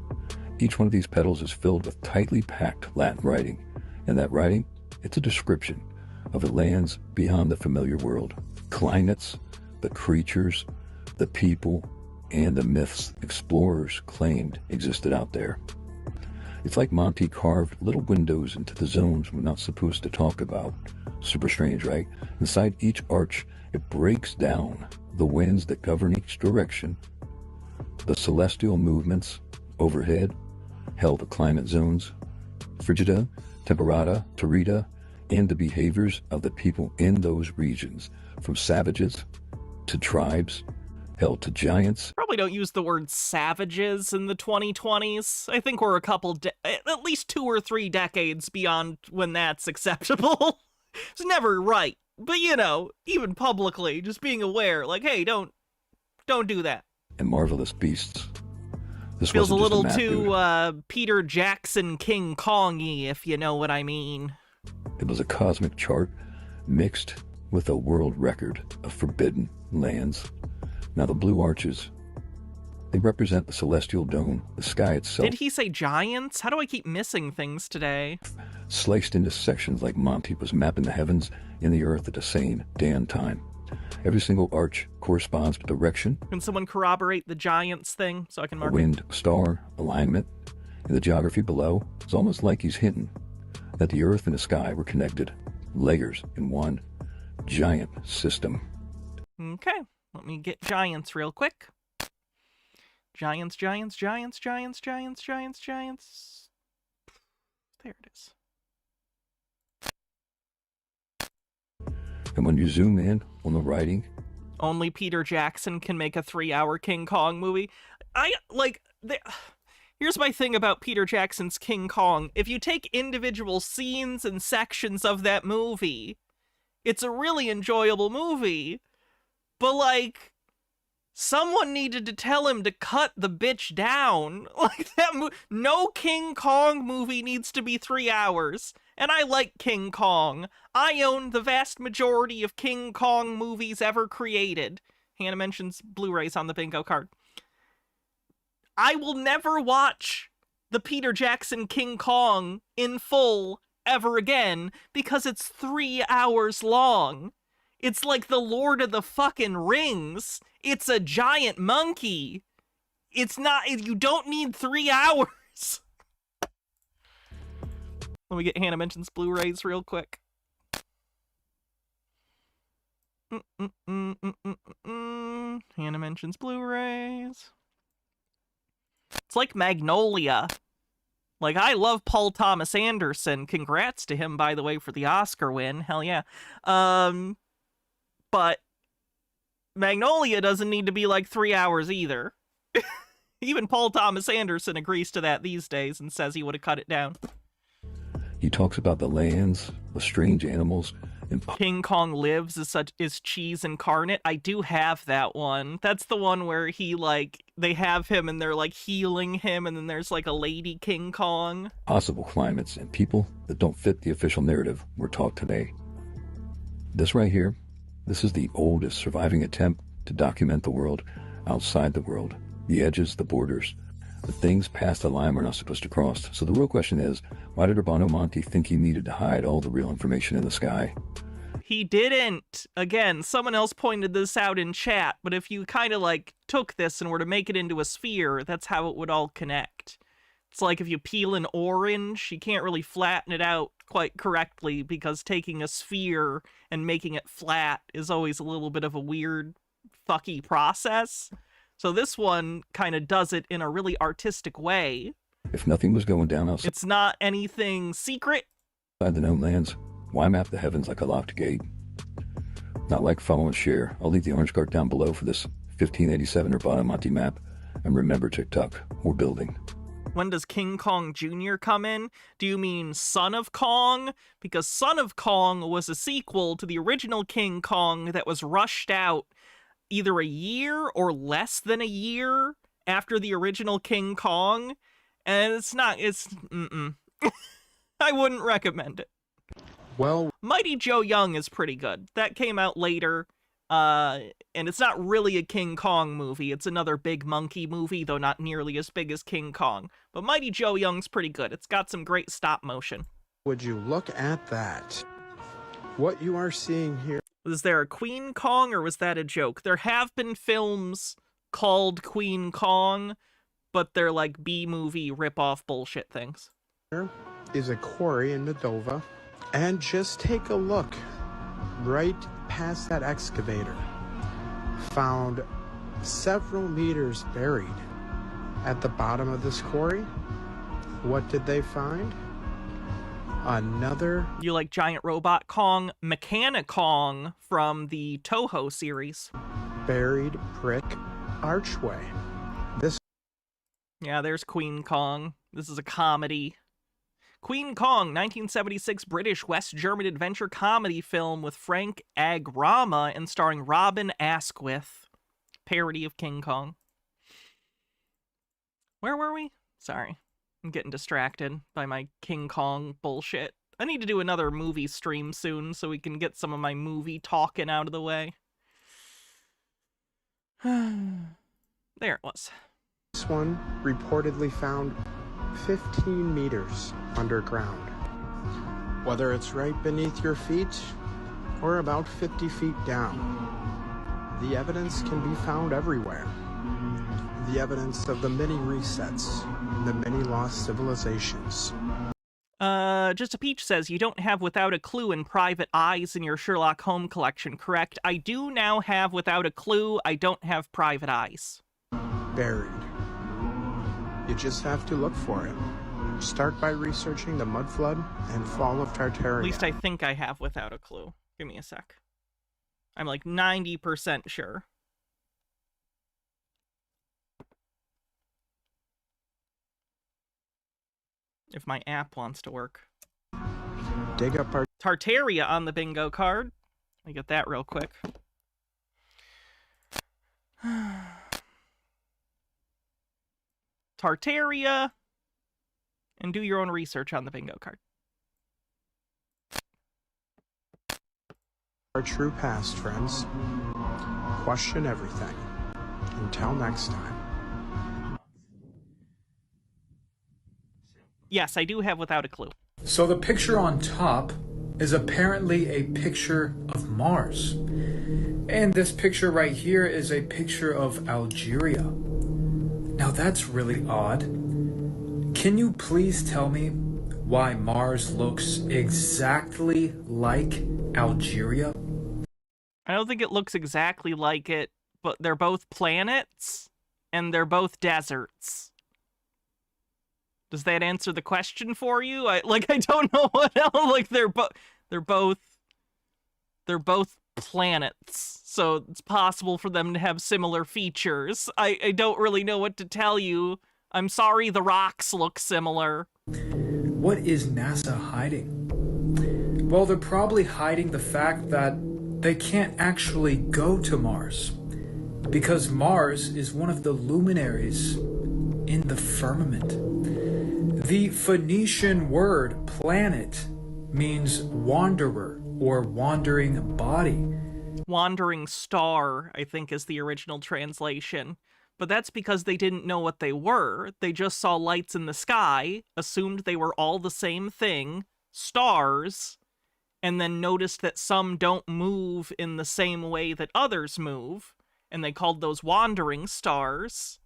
Each one of these petals is filled with tightly packed Latin writing. And that writing, it's a description of the lands beyond the familiar world. Climates, the creatures, the people, and the myths explorers claimed existed out there. It's like Monty carved little windows into the zones we're not supposed to talk about. Super strange, right? Inside each arch, it breaks down the winds that govern each direction, the celestial movements overhead, hell, the climate zones, frigida, temperata, torrida, and the behaviors of the people in those regions, from savages to tribes, hell, to giants. Probably don't use the word savages in the 2020s. I think we're a couple, at least 2 or 3 decades beyond when that's acceptable. It's never right. But, you know, even publicly, just being aware, like, hey, don't do that. And marvelous beasts. This Feels a wasn't just little map, too dude. Peter Jackson King Kong-y, if you know what I mean. It was a cosmic chart mixed with a world record of forbidden lands. Now, the blue arches, they represent the celestial dome, the sky itself. Did he say giants? How do I keep missing things today? Sliced into sections like Monty was mapping the heavens and the earth at the same damn time. Every single arch corresponds to direction, Can someone corroborate the giants thing so I can a mark it? wind, star, alignment, and the geography below. It's almost like he's hinting that the earth and the sky were connected, layers in one giant system. Okay, let me get giants real quick. Giants, giants, giants, giants, giants, giants, giants. There it is. And when you zoom in on the writing, Only Peter Jackson can make a 3-hour King Kong movie. Here's my thing about Peter Jackson's King Kong. If you take individual scenes and sections of that movie, it's a really enjoyable movie. But, like, someone needed to tell him to cut the bitch down. Like, no King Kong movie needs to be 3 hours. And I like King Kong. I own the vast majority of King Kong movies ever created. Hannah mentions Blu-rays on the bingo card. I will never watch the Peter Jackson King Kong in full ever again because it's 3 hours long. It's like the Lord of the fucking Rings. It's a giant monkey. It's not, you don't need 3 hours. Let me get Hannah mentions Blu-rays real quick. Hannah mentions Blu-rays. It's like Magnolia. Like, I love Paul Thomas Anderson. Congrats to him, by the way, for the Oscar win. Hell yeah. But Magnolia doesn't need to be like 3 hours either. Even Paul Thomas Anderson agrees to that these days and says he would have cut it down. he talks about the lands, the strange animals, and King Kong Lives is cheese incarnate. I do have that one. That's the one where they have him and they're like healing him, and then there's like a lady King Kong. possible climates and people that don't fit the official narrative we're taught today. This right here, this is the oldest surviving attempt to document the world outside the world, the edges, the borders, the things past the line we're not supposed to cross. So the real question is, why did Urbano Monti think he needed to hide all the real information in the sky? He didn't. Again, someone else pointed this out in chat, but if you kind of like took this and were to make it into a sphere, that's how it would all connect. It's like if you peel an orange, you can't really flatten it out quite correctly because taking a sphere and making it flat is always a little bit of a weird, fucky process. So this one kind of does it in a really artistic way. If nothing was going down outside It's not anything secret. the known lands, why map the heavens like a locked gate? Not like follow and share. I'll leave the orange card down below for this 1587 Urbano Monti map. And remember, TikTok, we're building. When does King Kong Jr. come in? Do you mean Son of Kong? Because Son of Kong was a sequel to the original King Kong that was rushed out either a year or less than a year after the original King Kong. And I wouldn't recommend it. Well, Mighty Joe Young is pretty good. That came out later. And it's not really a King Kong movie. It's another big monkey movie, though not nearly as big as King Kong. But Mighty Joe Young's pretty good. It's got some great stop motion. would you look at that? What you are seeing here Was there a Queen Kong, or was that a joke? There have been films called Queen Kong, but they're like B-movie rip-off bullshit things. is a quarry in Moldova. And just take a look right past that excavator. Found several meters buried at the bottom of this quarry. What did they find? Another You like Giant Robot Kong? Mechanic Kong from the Toho series. buried brick archway. This Yeah, there's Queen Kong. This is a comedy. Queen Kong, 1976 British West German adventure comedy film with Frank Agrama and starring Robin Asquith. Parody of King Kong. Where were we? Sorry. I'm getting distracted by my King Kong bullshit. I need to do another movie stream soon so we can get some of my movie talking out of the way. There it was. This one reportedly found 15 meters underground. Whether it's right beneath your feet or about 50 feet down, the evidence can be found everywhere. The evidence of the many resets, the many lost civilizations. Just a Peach says, you don't have Without a Clue and Private Eyes in your Sherlock Holmes collection, correct? I do now have Without a Clue. I don't have Private Eyes. Buried. You just have to look for it. Start by researching the mud flood and fall of Tartaria. At least I think I have Without a Clue. Give me a sec. I'm like 90% sure. If my app wants to work. Dig up our Tartaria on the bingo card. Let me get that real quick. Tartaria. And do your own research on the bingo card. true past, friends. Question everything. Until next time. Yes, I do have Without a Clue. So the picture on top is apparently a picture of Mars. And this picture right here is a picture of Algeria. Now that's really odd. Can you please tell me why Mars looks exactly like Algeria? I don't think it looks exactly like it, but they're both planets, and they're both deserts. Does that answer the question for you? I don't know what else. Like they're both planets, so it's possible for them to have similar features. I don't really know what to tell you. I'm sorry, the rocks look similar. What is NASA hiding? Well, they're probably hiding the fact that they can't actually go to Mars, because Mars is one of the luminaries in the firmament. The Phoenician word planet means wanderer or wandering body. Wandering star, I think, is the original translation. But that's because they didn't know what they were. They just saw lights in the sky, assumed they were all the same thing, stars, and then noticed that some don't move in the same way that others move, and they called those wandering stars,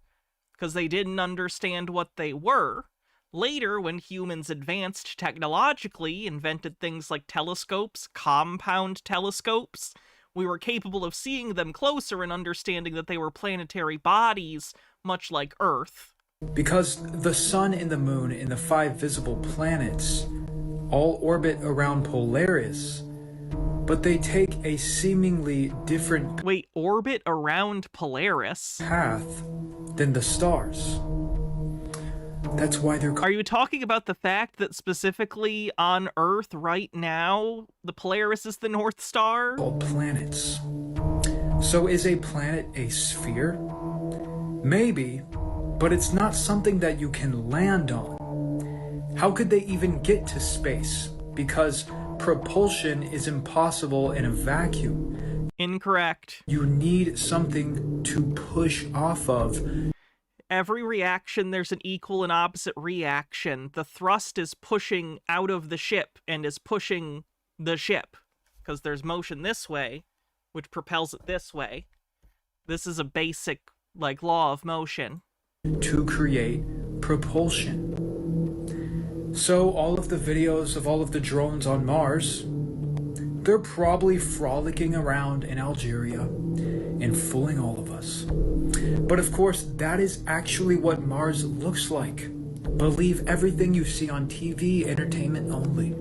because they didn't understand what they were. Later, when humans advanced technologically, invented things like telescopes, compound telescopes, we were capable of seeing them closer and understanding that they were planetary bodies, much like Earth. Because the sun and the moon and the 5 visible planets all orbit around Polaris, but they take a seemingly different Wait, orbit around Polaris? path than the stars. That's why they're Are you talking about the fact that specifically on Earth right now, the Polaris is the North Star? called planets. So is a planet a sphere? Maybe, but it's not something that you can land on. How could they even get to space? Because propulsion is impossible in a vacuum. Incorrect. You need something to push off of. Every reaction, there's an equal and opposite reaction. The thrust is pushing out of the ship and is pushing the ship, because there's motion this way, which propels it this way. This is a basic, law of motion. To create propulsion. So all of the videos of all of the drones on Mars, they're probably frolicking around in Algeria and fooling all of us. But of course, that is actually what Mars looks like. Believe everything you see on TV, entertainment only.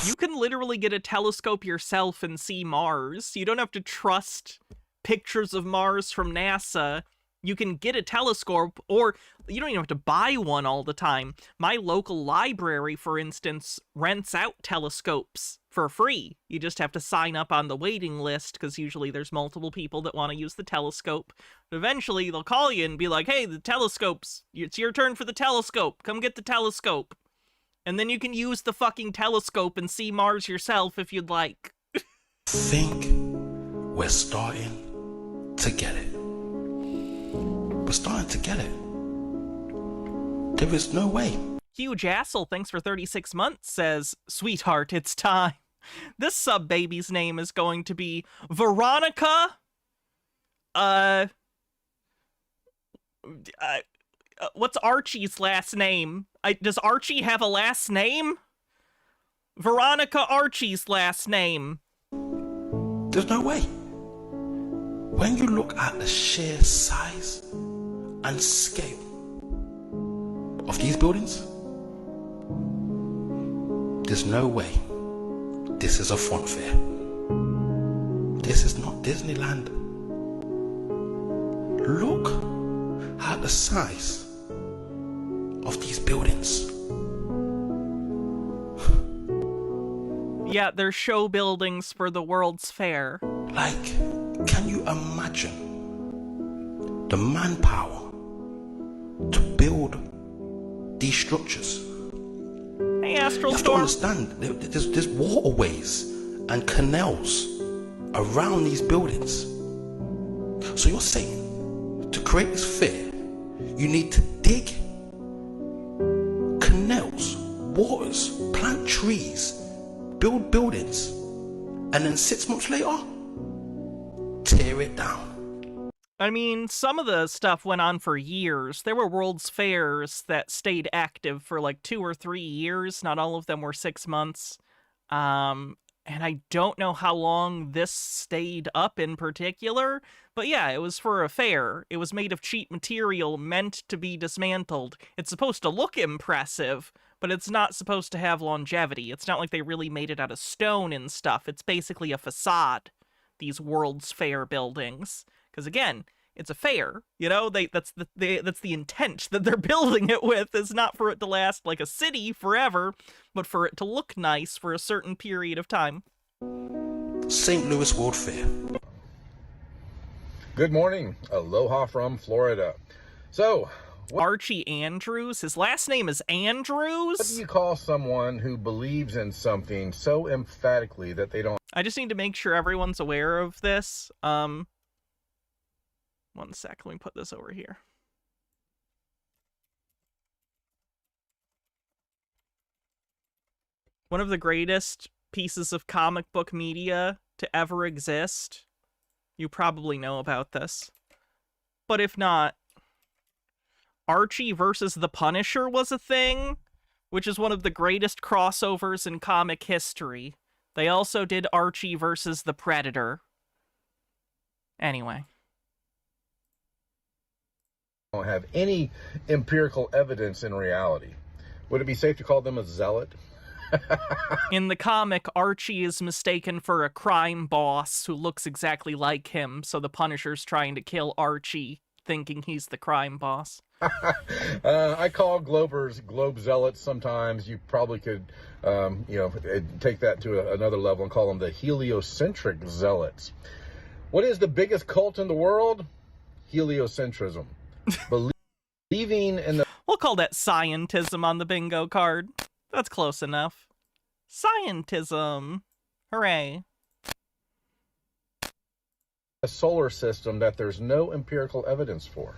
You can literally get a telescope yourself and see Mars. You don't have to trust pictures of Mars from NASA You can get a telescope, or you don't even have to buy one all the time. My local library, for instance, rents out telescopes for free. You just have to sign up on the waiting list, because usually there's multiple people that want to use the telescope. But eventually, they'll call you and be like, hey, the telescope's, it's your turn for the telescope. Come get the telescope. And then you can use the fucking telescope and see Mars yourself if you'd like. Think we're starting to get it. We're starting to get it. There is no way. Huge Assel, thanks for 36 months, says, sweetheart, it's time. This sub-baby's name is going to be Veronica. What's Archie's last name? Does Archie have a last name? Veronica Archie's last name. There's no way. When you look at the sheer size and scale of these buildings, there's no way this is a front fair. This is not Disneyland. Look at the size of these buildings. Yeah, they're show buildings for the World's Fair. Like, can you imagine the manpower to build these structures? Hey, Astral You have to Storm. understand, there's waterways and canals around these buildings. So you're saying, to create this fair, you need to dig canals, waters, plant trees, build buildings, and then 6 months later, tear it down. I mean, some of the stuff went on for years. There were World's Fairs that stayed active for like 2 or 3 years. Not all of them were 6 months. And I don't know how long this stayed up in particular. But yeah, it was for a fair. It was made of cheap material meant to be dismantled. It's supposed to look impressive, but it's not supposed to have longevity. It's not like they really made it out of stone and stuff. It's basically a facade, these World's Fair buildings. Because again, it's a fair, you know, that's the intent that they're building it with, is not for it to last like a city forever, but for it to look nice for a certain period of time. St. Louis World Fair. Good morning. Aloha from Florida. So, Archie Andrews, his last name is Andrews? what do you call someone who believes in something so emphatically that they don't... I just need to make sure everyone's aware of this. One sec, let me put this over here. One of the greatest pieces of comic book media to ever exist. You probably know about this. But if not, Archie versus the Punisher was a thing, which is one of the greatest crossovers in comic history. They also did Archie versus the Predator. Anyway. don't have any empirical evidence in reality. Would it be safe to call them a zealot? In the comic, Archie is mistaken for a crime boss who looks exactly like him, so the Punisher's trying to kill Archie, thinking he's the crime boss. I call Globers globe zealots sometimes. You probably could, take that to another level and call them the heliocentric zealots. What is the biggest cult in the world? Heliocentrism. Believing in the... We'll call that scientism on the bingo card. That's close enough. Scientism. Hooray. a solar system that there's no empirical evidence for.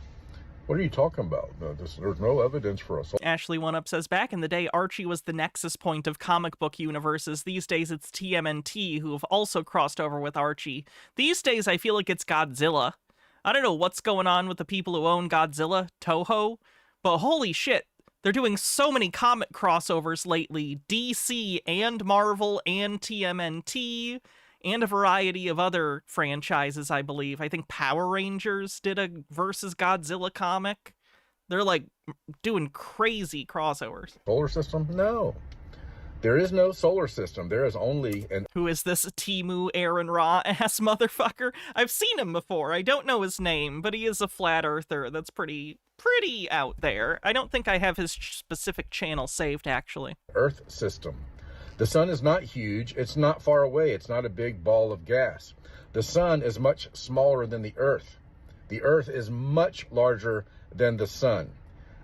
What are you talking about? There's no evidence for a solar... Ashley One Up says, back in the day, Archie was the nexus point of comic book universes. These days, it's TMNT, who have also crossed over with Archie. These days, I feel like it's Godzilla. I don't know what's going on with the people who own Godzilla, Toho, but holy shit, they're doing so many comic crossovers lately. DC and Marvel and TMNT and a variety of other franchises, I believe. I think Power Rangers did a versus Godzilla comic. They're like doing crazy crossovers. Solar system? No. There is no solar system. There is only an... Who is this Timu Aaron Ra ass motherfucker? I've seen him before. I don't know his name, but he is a flat earther that's pretty out there. I don't think I have his specific channel saved, actually. Earth system. The sun is not huge. It's not far away. It's not a big ball of gas. The sun is much smaller than the earth. The earth is much larger than the sun.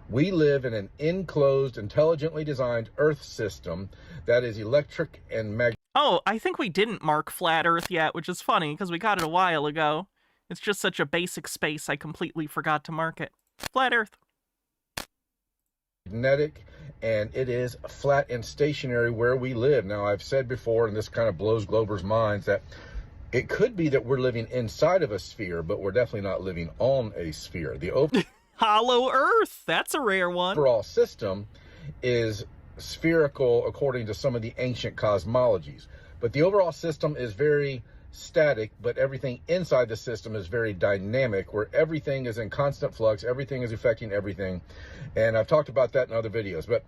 We live in an enclosed, intelligently designed earth system that is electric and magnetic. Oh, I think we didn't mark flat earth yet, which is funny because we got it a while ago. It's just such a basic space I completely forgot to mark it. Flat earth. Magnetic, and it is flat and stationary where we live. Now, I've said before, and this kind of blows Glober's minds, that it could be that we're living inside of a sphere, but we're definitely not living on a sphere. The hollow earth, that's a rare one. Overall system is spherical according to some of the ancient cosmologies, but the overall system is very static, but everything inside the system is very dynamic, where everything is in constant flux, everything is affecting everything, and I've talked about that in other videos. But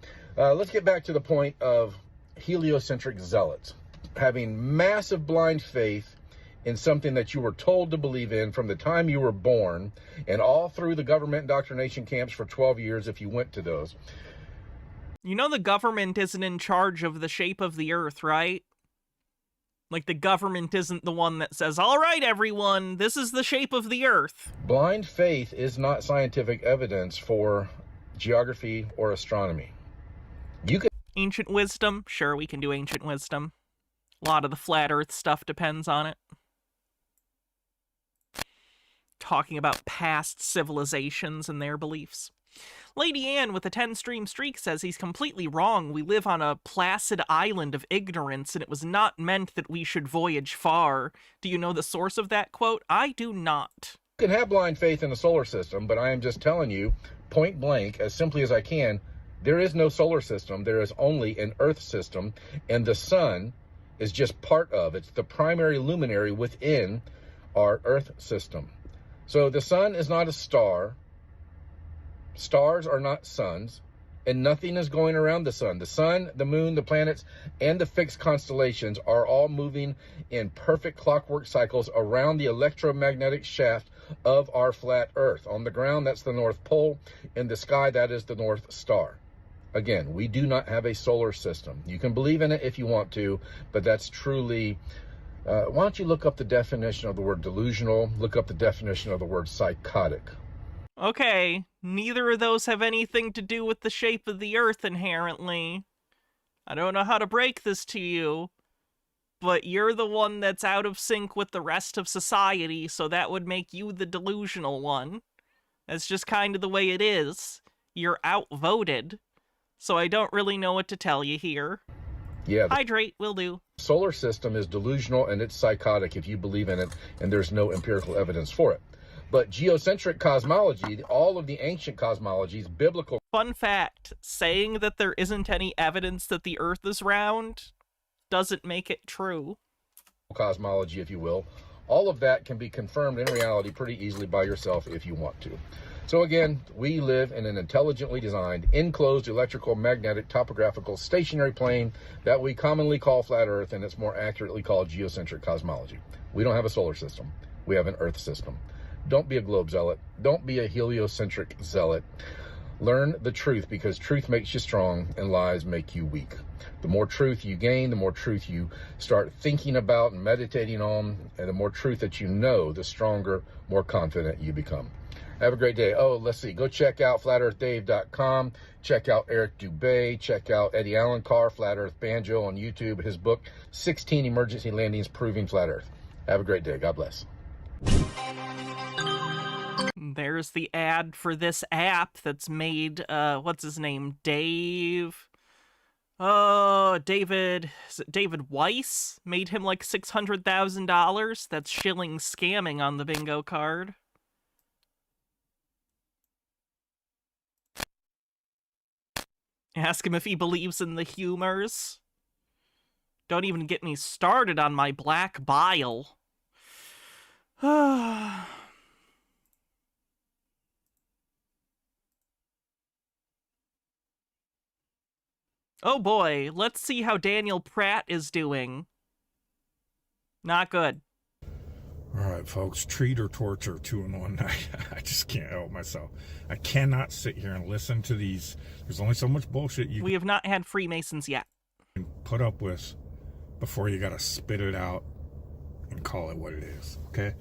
let's get back to the point of heliocentric zealots having massive blind faith in something that you were told to believe in from the time you were born, and all through the government indoctrination camps for 12 years if you went to those. You know the government isn't in charge of the shape of the earth, right? Like, the government isn't the one that says, all right, everyone, this is the shape of the earth. Blind faith is not scientific evidence for geography or astronomy. You can... Ancient wisdom? Sure, we can do ancient wisdom. A lot of the flat earth stuff depends on it. Talking about past civilizations and their beliefs. Lady Anne with a 10-stream streak says he's completely wrong. We live on a placid island of ignorance, and it was not meant that we should voyage far. Do you know the source of that quote? I do not. You can have blind faith in the solar system, but I am just telling you, point blank, as simply as I can, there is no solar system. There is only an Earth system, and the sun is just part of. It's the primary luminary within our Earth system. So the sun is not a star. Stars are not suns, and nothing is going around the sun. The sun, the moon, the planets, and the fixed constellations are all moving in perfect clockwork cycles around the electromagnetic shaft of our flat Earth. On the ground, that's the North Pole. In the sky, that is the North Star. Again, we do not have a solar system. You can believe in it if you want to, but that's truly... why don't you look up the definition of the word delusional, look up the definition of the word psychotic. Okay, neither of those have anything to do with the shape of the earth inherently. I don't know how to break this to you, but you're the one that's out of sync with the rest of society, so that would make you the delusional one. That's just kind of the way it is. You're outvoted, so I don't really know what to tell you here. Yeah. Hydrate, will do. Solar system is delusional and it's psychotic if you believe in it, and there's no empirical evidence for it. But geocentric cosmology, all of the ancient cosmologies, biblical... Fun fact, saying that there isn't any evidence that the Earth is round doesn't make it true. Cosmology, if you will. All of that can be confirmed in reality pretty easily by yourself if you want to. So again, we live in an intelligently designed, enclosed electrical, magnetic, topographical, stationary plane that we commonly call flat Earth, and it's more accurately called geocentric cosmology. We don't have a solar system. We have an Earth system. Don't be a globe zealot. Don't be a heliocentric zealot. Learn the truth, because truth makes you strong and lies make you weak. The more truth you gain, the more truth you start thinking about and meditating on, and the more truth that you know, the stronger, more confident you become. Have a great day. Oh, let's see. Go check out flatearthdave.com. Check out Eric Dubay. Check out Eddie Allen Carr, Flat Earth Banjo on YouTube. His book, 16 Emergency Landings Proving Flat Earth. Have a great day. God bless. There's the ad for this app that's made, what's his name? Dave? Oh, David, is it David Weiss? Made him like $600,000? That's shilling scamming on the bingo card. Ask him if he believes in the humors. Don't even get me started on my black bile. Oh boy, let's see how Daniel Pratt is doing. Not good. All right, folks, treat or torture 2 in 1 night. I just can't help myself. I cannot sit here and listen to these. There's only so much bullshit We have not had Freemasons yet. can put up with before you gotta spit it out and call it what it is, okay?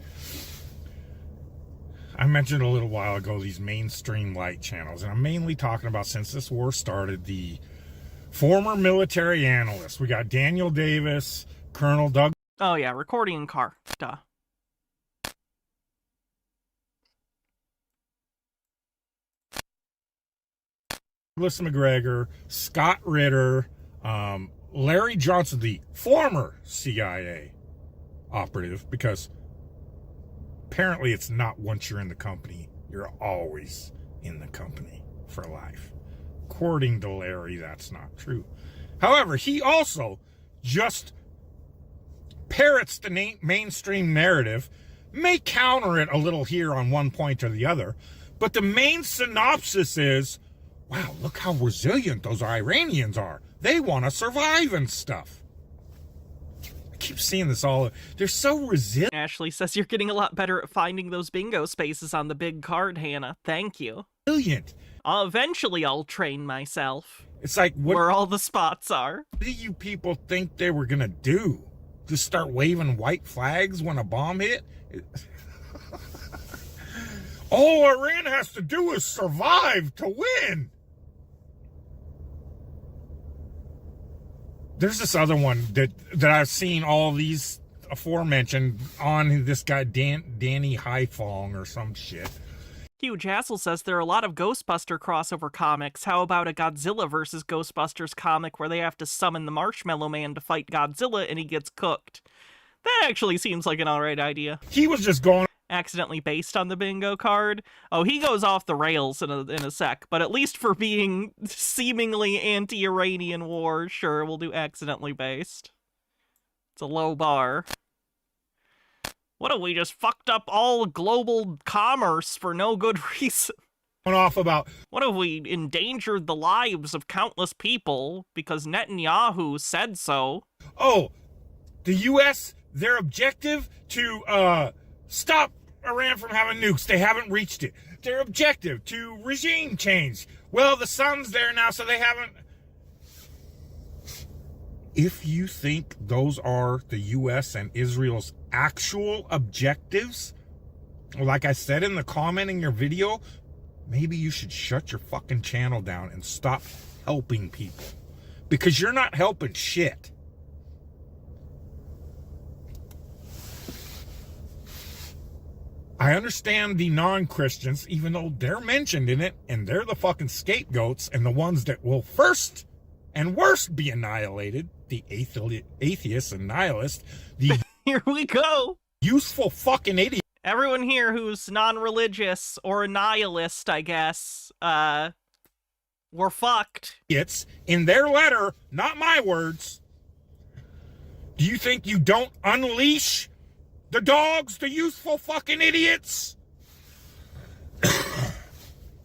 I mentioned a little while ago these mainstream light channels, and I'm mainly talking about, since this war started, the former military analysts. We got Daniel Davis, Colonel Doug. Oh yeah, recording in car. Duh. Douglas McGregor, Scott Ritter, Larry Johnson, the former CIA operative, because apparently it's not once you're in the company, you're always in the company for life. According to Larry, that's not true. However, he also just parrots the mainstream narrative, may counter it a little here on one point or the other, but the main synopsis is, wow, look how resilient those Iranians are. They want to survive and stuff. I keep seeing this all. They're so resilient. Ashley says you're getting a lot better at finding those bingo spaces on the big card, Hannah. Thank you. Eventually I'll train myself. It's like, where all the spots are. What do you people think they were going to do? Just start waving white flags when a bomb hit? All Iran has to do is survive to win. There's this other one that I've seen all these aforementioned on this guy, Danny Haifong or some shit. Huge Hassel says there are a lot of Ghostbuster crossover comics. How about a Godzilla versus Ghostbusters comic where they have to summon the Marshmallow Man to fight Godzilla and he gets cooked? That actually seems like an alright idea. He was just going... Accidentally based on the bingo card. Oh, he goes off the rails in a sec, but at least for being seemingly anti-Iranian war, sure, we'll do accidentally based. It's a low bar. What if we just fucked up all global commerce for no good reason? Off about... What if we endangered the lives of countless people because Netanyahu said so? Oh, the U.S., their objective to stop Iran from having nukes. They haven't reached it. Their objective to regime change. Well, the sun's there now, so they haven't... If you think those are the U.S. and Israel's actual objectives, like I said in the comment in your video, maybe you should shut your fucking channel down and stop helping people. Because you're not helping shit. I understand the non-Christians, even though they're mentioned in it, and they're the fucking scapegoats and the ones that will first and worst be annihilated. The atheists and nihilists. The Here we go. Useful fucking idiot. Everyone here who's non-religious or a nihilist, I guess, we're fucked. It's in their letter, not my words. Do you think you don't unleash the dogs, the useful fucking idiots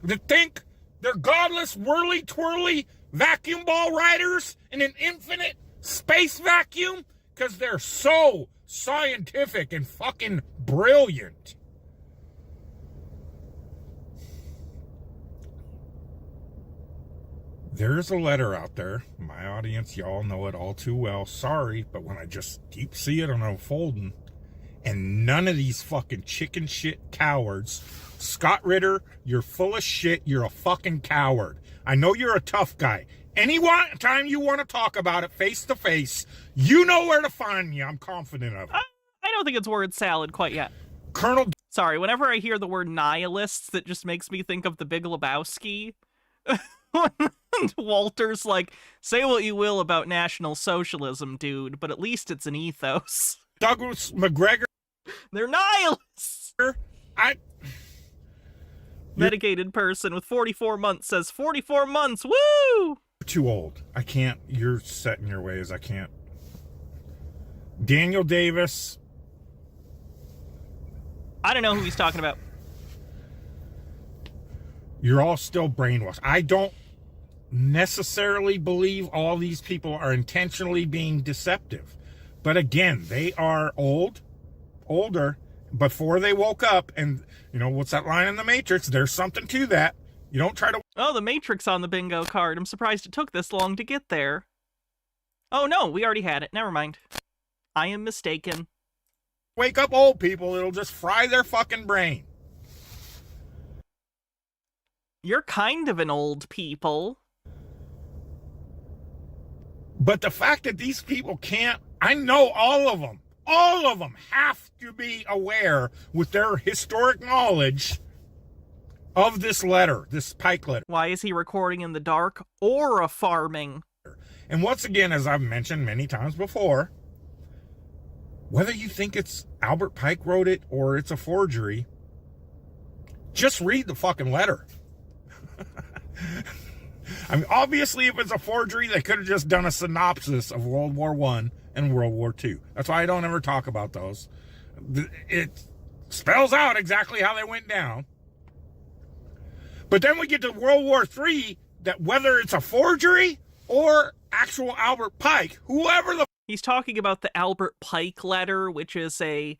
that think they're godless, whirly-twirly vacuum ball riders in an infinite space vacuum? Because they're so scientific and fucking brilliant. There's a letter out there. My audience, y'all know it all too well. Sorry, but when I just deep see it on unfolding, and none of these fucking chicken shit cowards. Scott Ritter, you're full of shit. You're a fucking coward. I know you're a tough guy. Any time you want to talk about it face to face, you know where to find me. I'm confident of it. I don't think it's word salad quite yet. Colonel... Sorry, whenever I hear the word nihilists, that just makes me think of the Big Lebowski. Walter's like, say what you will about National Socialism, dude, but at least it's an ethos. Douglas McGregor. They're nihilists! Medicated person with 44 months says 44 months, woo! Too old. I can't. You're set in your ways. I can't. Daniel Davis. I don't know who he's talking about. You're all still brainwashed. I don't necessarily believe all these people are intentionally being deceptive. But again, they are older, before they woke up. And, you know, what's that line in the Matrix? There's something to that. You don't try to... Oh, the Matrix on the bingo card. I'm surprised it took this long to get there. Oh, no, we already had it. Never mind. I am mistaken. Wake up old people. It'll just fry their fucking brain. You're kind of an old people. But the fact that these people can't... I know all of them have to be aware with their historic knowledge of this letter, this Pike letter. Why is he recording in the dark or a farming? And once again, as I've mentioned many times before, whether you think it's Albert Pike wrote it or it's a forgery, just read the fucking letter. I mean, obviously, if it's a forgery, they could have just done a synopsis of World War I and World War II. That's why I don't ever talk about those. It spells out exactly how they went down. But then we get to World War III, that whether it's a forgery or actual Albert Pike, whoever the... He's talking about the Albert Pike letter, which is a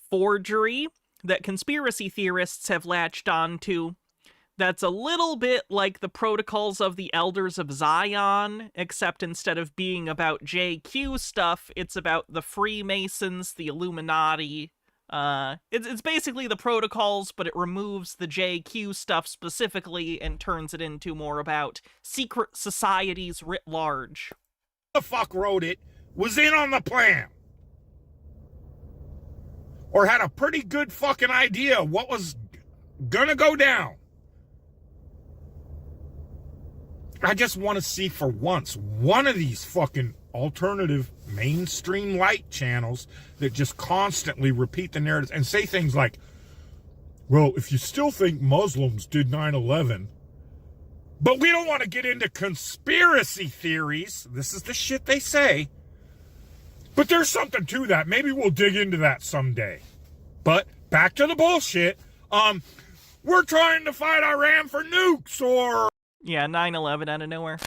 forgery that conspiracy theorists have latched onto. That's a little bit like the Protocols of the Elders of Zion, except instead of being about JQ stuff, it's about the Freemasons, the Illuminati. It's basically the Protocols, but it removes the JQ stuff specifically and turns it into more about secret societies writ large. The fuck wrote it was in on the plan. Or had a pretty good fucking idea what was gonna go down. I just want to see for once one of these fucking alternative mainstream light channels that just constantly repeat the narratives and say things like, well, if you still think Muslims did 9/11, but we don't want to get into conspiracy theories. This is the shit they say. But there's something to that. Maybe we'll dig into that someday. But back to the bullshit. We're trying to fight Iran for nukes or... Yeah, 9/11 out of nowhere.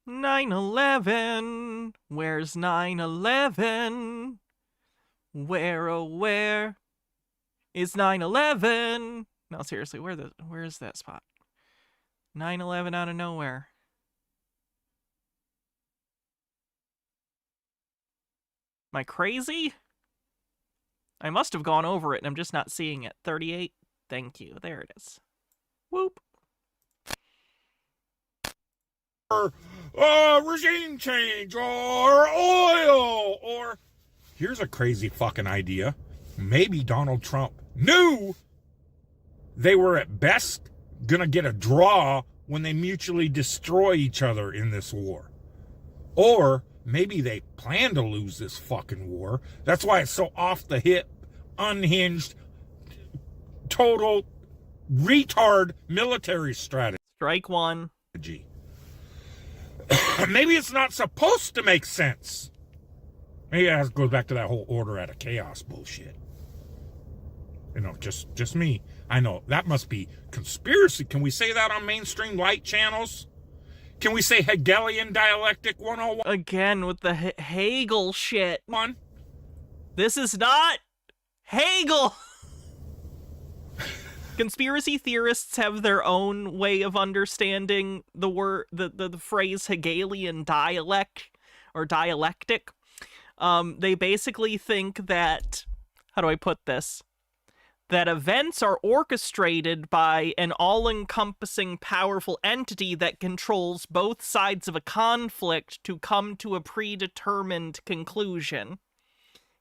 9/11, where's 9/11? Where, oh, where is 9/11? No, seriously, where is that spot? 9/11 out of nowhere. Am I crazy? I must have gone over it and I'm just not seeing it. 38, thank you, there it is. Whoop. Regime change, or oil, or... Here's a crazy fucking idea. Maybe Donald Trump knew they were at best gonna get a draw when they mutually destroy each other in this war. Or maybe they plan to lose this fucking war. That's why it's so off the hip, unhinged, total retard military strategy. Strike one. Maybe it's not supposed to make sense. Maybe it goes back to that whole order out of chaos bullshit. You know, just me. I know, that must be conspiracy. Can we say that on mainstream light channels? Can we say Hegelian dialectic 101? Again with the Hegel shit. One. This is not Hegel. Conspiracy theorists have their own way of understanding the word, the phrase Hegelian dialect or dialectic. They basically think that, how do I put this? That events are orchestrated by an all-encompassing powerful entity that controls both sides of a conflict to come to a predetermined conclusion.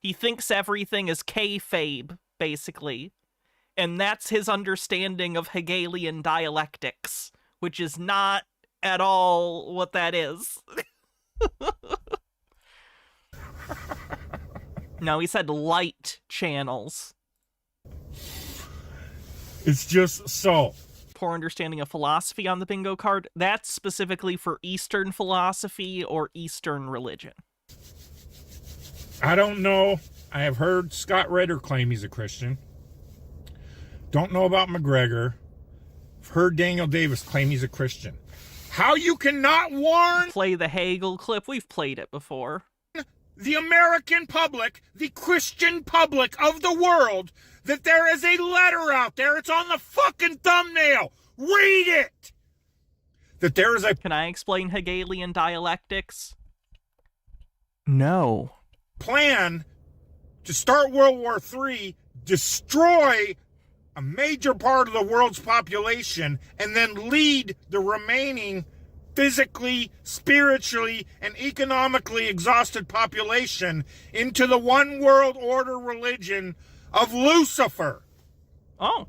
He thinks everything is kayfabe, basically. And that's his understanding of Hegelian dialectics, which is not at all what that is. No, he said light channels. It's just so. Poor understanding of philosophy on the bingo card. That's specifically for Eastern philosophy or Eastern religion. I don't know. I have heard Scott Ritter claim he's a Christian. Don't know about McGregor. I've heard Daniel Davis claim he's a Christian. How you cannot warn Play the Hagel clip. We've played it before. the American public, the Christian public of the world, that there is a letter out there. It's on the fucking thumbnail. Read it. That there is a Can I explain Hegelian dialectics? No. plan to start World War III, destroy a major part of the world's population, and then lead the remaining physically, spiritually, and economically exhausted population into the one world order religion of Lucifer. Oh.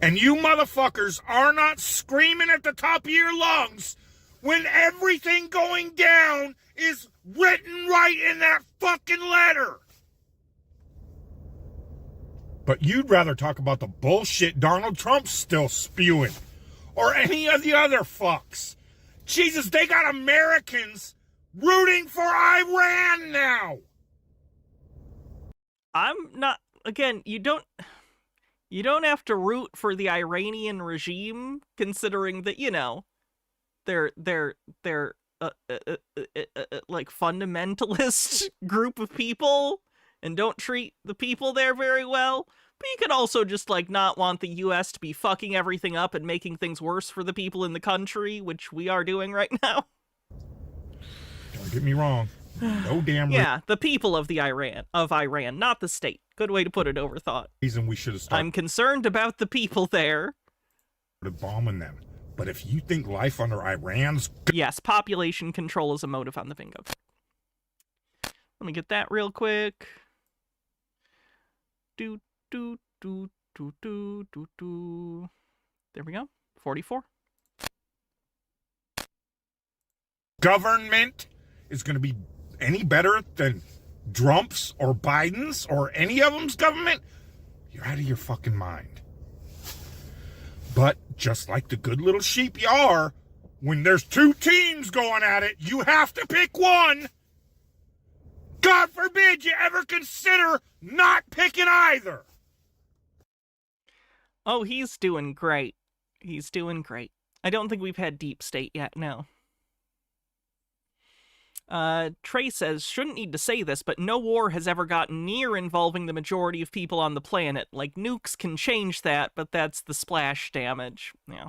And you motherfuckers are not screaming at the top of your lungs when everything going down is written right in that fucking letter. But you'd rather talk about the bullshit Donald Trump's still spewing, or any of the other fucks. Jesus, they got Americans rooting for Iran now. I'm not, again, you don't have to root for the Iranian regime, considering that, you know, they're like fundamentalist group of people and don't treat the people there very well. But you could also just, like, not want the U.S. to be fucking everything up and making things worse for the people in the country, which we are doing right now. Don't get me wrong. No damn Yeah, the people of Iran, not the state. Good way to put it, Overthought. reason we should have started I'm concerned about the people there. bombing them. But if you think life under Iran's... Yes, population control is a motive on the bingo card. Let me get that real quick. Do. There we go. 44. government is going to be any better than Trump's or Biden's or any of them's government, you're out of your fucking mind. But just like the good little sheep you are, when there's two teams going at it, you have to pick one. God forbid you ever consider not picking either. Oh, he's doing great. He's doing great. I don't think we've had Deep State yet, no. Trey says, shouldn't need to say this, but no war has ever gotten near involving the majority of people on the planet. Like, nukes can change that, but that's the splash damage. Yeah.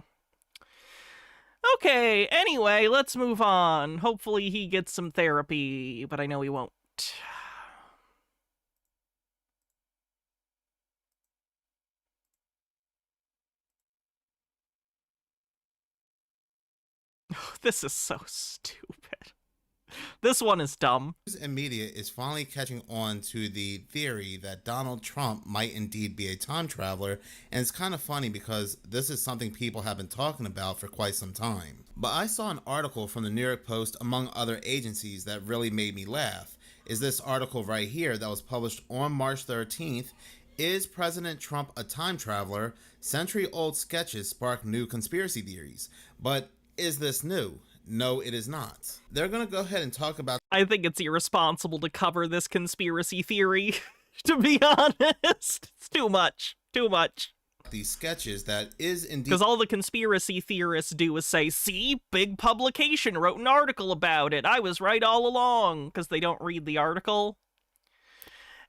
Okay, anyway, let's move on. Hopefully he gets some therapy, but I know he won't. This is so stupid. This one is dumb. News and media is finally catching on to the theory that Donald Trump might indeed be a time traveler, and it's kind of funny because this is something people have been talking about for quite some time. But I saw an article from the New York Post, among other agencies, that really made me laugh. Is this article right here that was published on March 13th, Is President Trump a Time Traveler? Century-old sketches spark new conspiracy theories. But is this new? No, it is not. They're going to go ahead and talk about... I think it's irresponsible to cover this conspiracy theory, to be honest. It's too much. Too much. These sketches that is indeed... Because all the conspiracy theorists do is say, see, big publication wrote an article about it. I was right all along. Because they don't read the article.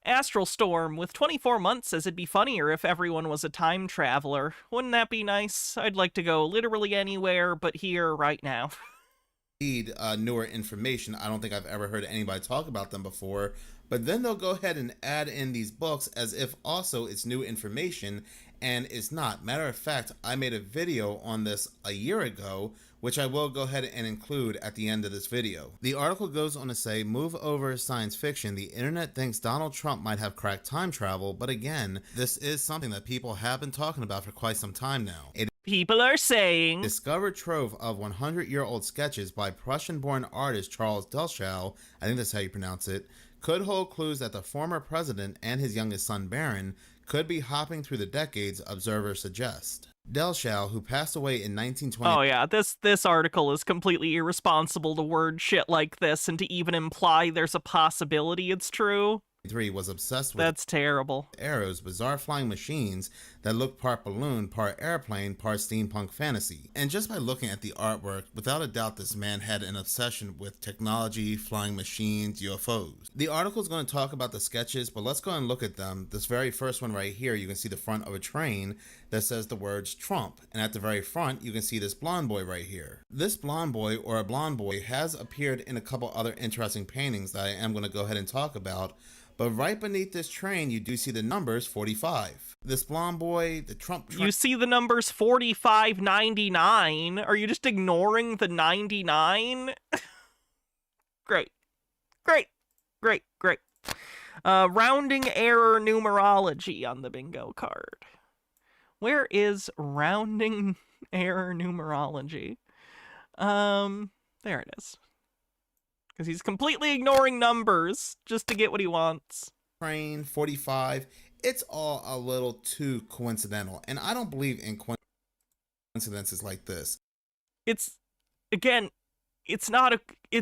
Astral Storm, with 24 months, says it'd be funnier if everyone was a time traveler. Wouldn't that be nice? I'd like to go literally anywhere but here right now. Need newer information. I don't think I've ever heard anybody talk about them before, but then they'll go ahead and add in these books as if also it's new information, and it's not. Matter of fact, I made a video on this a year ago, which I will go ahead and include at the end of this video. The article goes on to say, move over science fiction. The internet thinks Donald Trump might have cracked time travel, but again, this is something that people have been talking about for quite some time now. People are saying... Discovered trove of 100-year-old sketches by Prussian-born artist Charles Delschau, I think that's how you pronounce it, could hold clues that the former president and his youngest son Barron could be hopping through the decades, observers suggest. Delschau, who passed away in 1920... Oh yeah, this article is completely irresponsible to word shit like this and to even imply there's a possibility it's true. was obsessed with That's terrible. arrows, bizarre flying machines that look part balloon, part airplane, part steampunk fantasy. And just by looking at the artwork, without a doubt this man had an obsession with technology, flying machines, UFOs. The article is going to talk about the sketches, but let's go and look at them. This very first one right here, you can see the front of a train that says the words Trump. And at the very front, you can see this blonde boy right here. This blonde boy, or a blonde boy, has appeared in a couple other interesting paintings that I am going to go ahead and talk about. But right beneath this train, you do see the numbers 45. This blonde boy, the Trump train. You see the numbers 45, 99. Are you just ignoring the 99? Great. Rounding error numerology on the bingo card. Where is rounding error numerology? There it is. Because he's completely ignoring numbers just to get what he wants. Train, 45. It's all a little too coincidental. And I don't believe in coincidences like this. It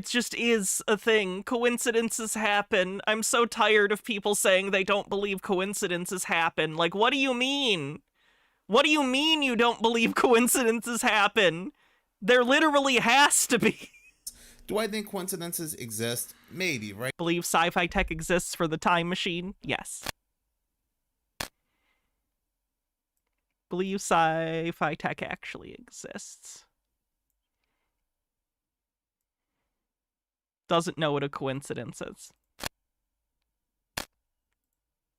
just is a thing. Coincidences happen. I'm so tired of people saying they don't believe coincidences happen. Like, what do you mean? What do you mean you don't believe coincidences happen? There literally has to be. Do I think coincidences exist? Maybe, right? Believe sci-fi tech exists for the time machine? Yes. Believe sci-fi tech actually exists. Doesn't know what a coincidence is.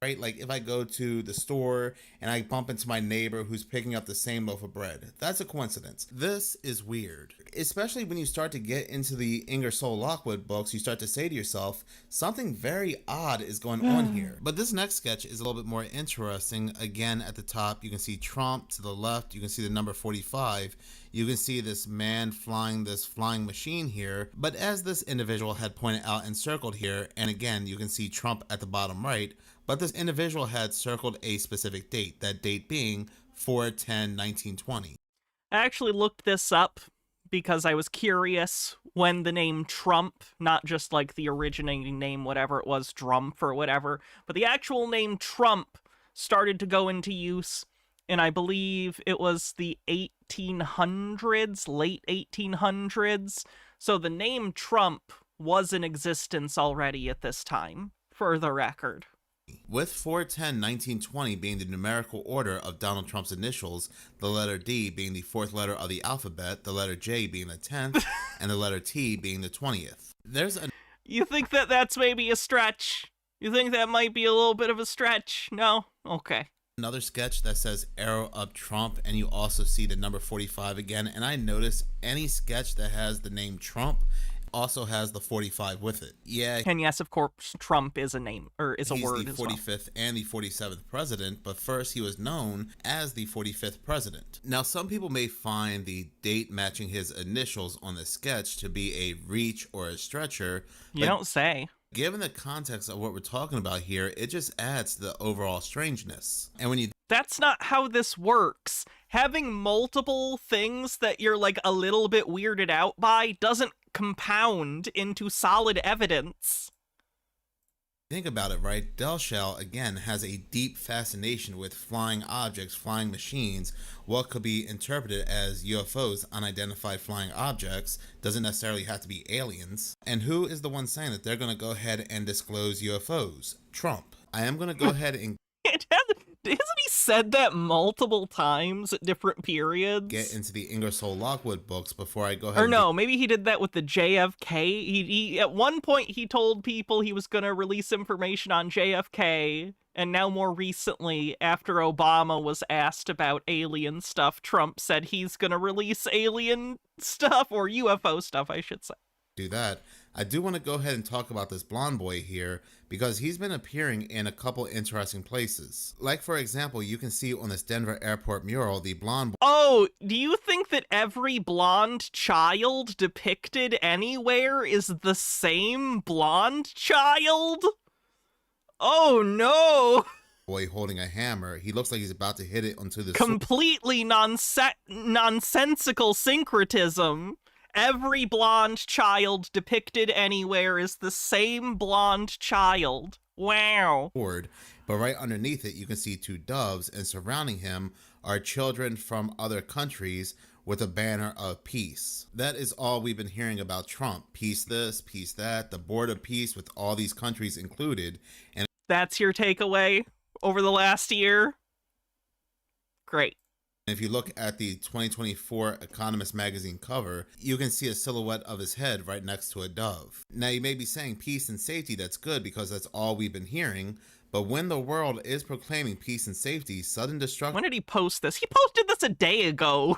Right? Like if I go to the store and I bump into my neighbor who's picking up the same loaf of bread, that's a coincidence. This is weird, especially when you start to get into the Ingersoll Lockwood books. You start to say to yourself, something very odd is going on here. But this next sketch is a little bit more interesting. Again, at the top, you can see Trump. To the left, you can see the number 45. You can see this man flying this flying machine here. But as this individual had pointed out and circled here, and again, you can see Trump at the bottom right, but this individual had circled a specific date, that date being 4/10/1920. I actually looked this up because I was curious when the name Trump, not just like the originating name, whatever it was, Trump or whatever, but the actual name Trump started to go into use, and I believe it was the 1800s, late 1800s. So the name Trump was in existence already at this time, for the record. With 4/10/1920 being the numerical order of Donald Trump's initials, the letter D being the fourth letter of the alphabet, the letter J being the 10th, and the letter T being the 20th. You think that that's maybe a stretch? You think that might be a little bit of a stretch? No? Okay. Another sketch that says arrow up Trump, and you also see the number 45 again. And I noticed any sketch that has the name Trump also has the 45 with it. Yeah. And yes, of course, Trump is a name, or is a word as well. He's the 45th and the 47th president, but first he was known as the 45th president. Now, some people may find the date matching his initials on the sketch to be a reach or a stretcher. You don't say. Given the context of what we're talking about here, it just adds to the overall strangeness. And when you... That's not how this works. Having multiple things that you're like a little bit weirded out by doesn't compound into solid evidence. Think about it, right? Delshell, again, has a deep fascination with flying objects, flying machines. What could be interpreted as UFOs, unidentified flying objects, doesn't necessarily have to be aliens. And who is the one saying that they're going to go ahead and disclose UFOs? Trump. I am going to go ahead and... Hasn't he said that multiple times at different periods? Get into the Ingersoll Lockwood books before I go ahead. Or no, maybe he did that with the JFK. He at one point he told people he was going to release information on JFK, and now more recently, after Obama was asked about alien stuff, Trump said he's going to release alien stuff, or UFO stuff, I should say. Do that. I do want to go ahead and talk about this blonde boy here because he's been appearing in a couple interesting places. Like, for example, you can see on this Denver airport mural, the blonde boy. Oh, do you think that every blonde child depicted anywhere is the same blonde child? Oh, no! Boy holding a hammer. He looks like he's about to hit it onto the... Completely nonsensical syncretism. Every blonde child depicted anywhere is the same blonde child. Wow. But right underneath it, you can see two doves, and surrounding him are children from other countries with a banner of peace. That is all we've been hearing about Trump. Peace this, peace that, the board of peace with all these countries included. And that's your takeaway over the last year? Great. if you look at the 2024 Economist magazine cover, you can see a silhouette of his head right next to a dove. Now, you may be saying peace and safety, that's good because that's all we've been hearing. But when the world is proclaiming peace and safety, sudden destruction... When did he post this? He posted this a day ago.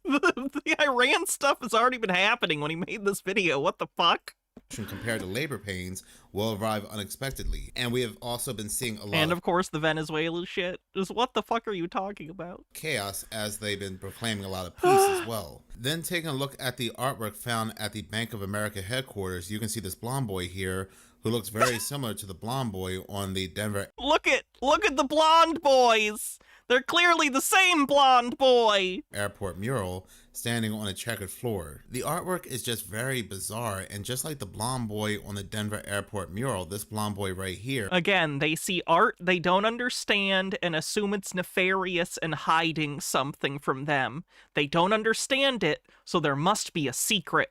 The Iran stuff has already been happening when he made this video. What the fuck? Compared to labor pains will arrive unexpectedly. And we have also been seeing a lot of course the Venezuela shit. Just what the fuck are you talking about? Chaos, as they've been proclaiming a lot of peace as well. Then taking a look at the artwork found at the Bank of America headquarters, you can see this blonde boy here who looks very similar to the blonde boy on the Denver... Look at the blonde boys! They're clearly the same blonde boy! Airport mural standing on a checkered floor. The artwork is just very bizarre, and just like the blonde boy on the Denver airport mural, this blonde boy right here... Again, they see art they don't understand and assume it's nefarious and hiding something from them. They don't understand it, so there must be a secret.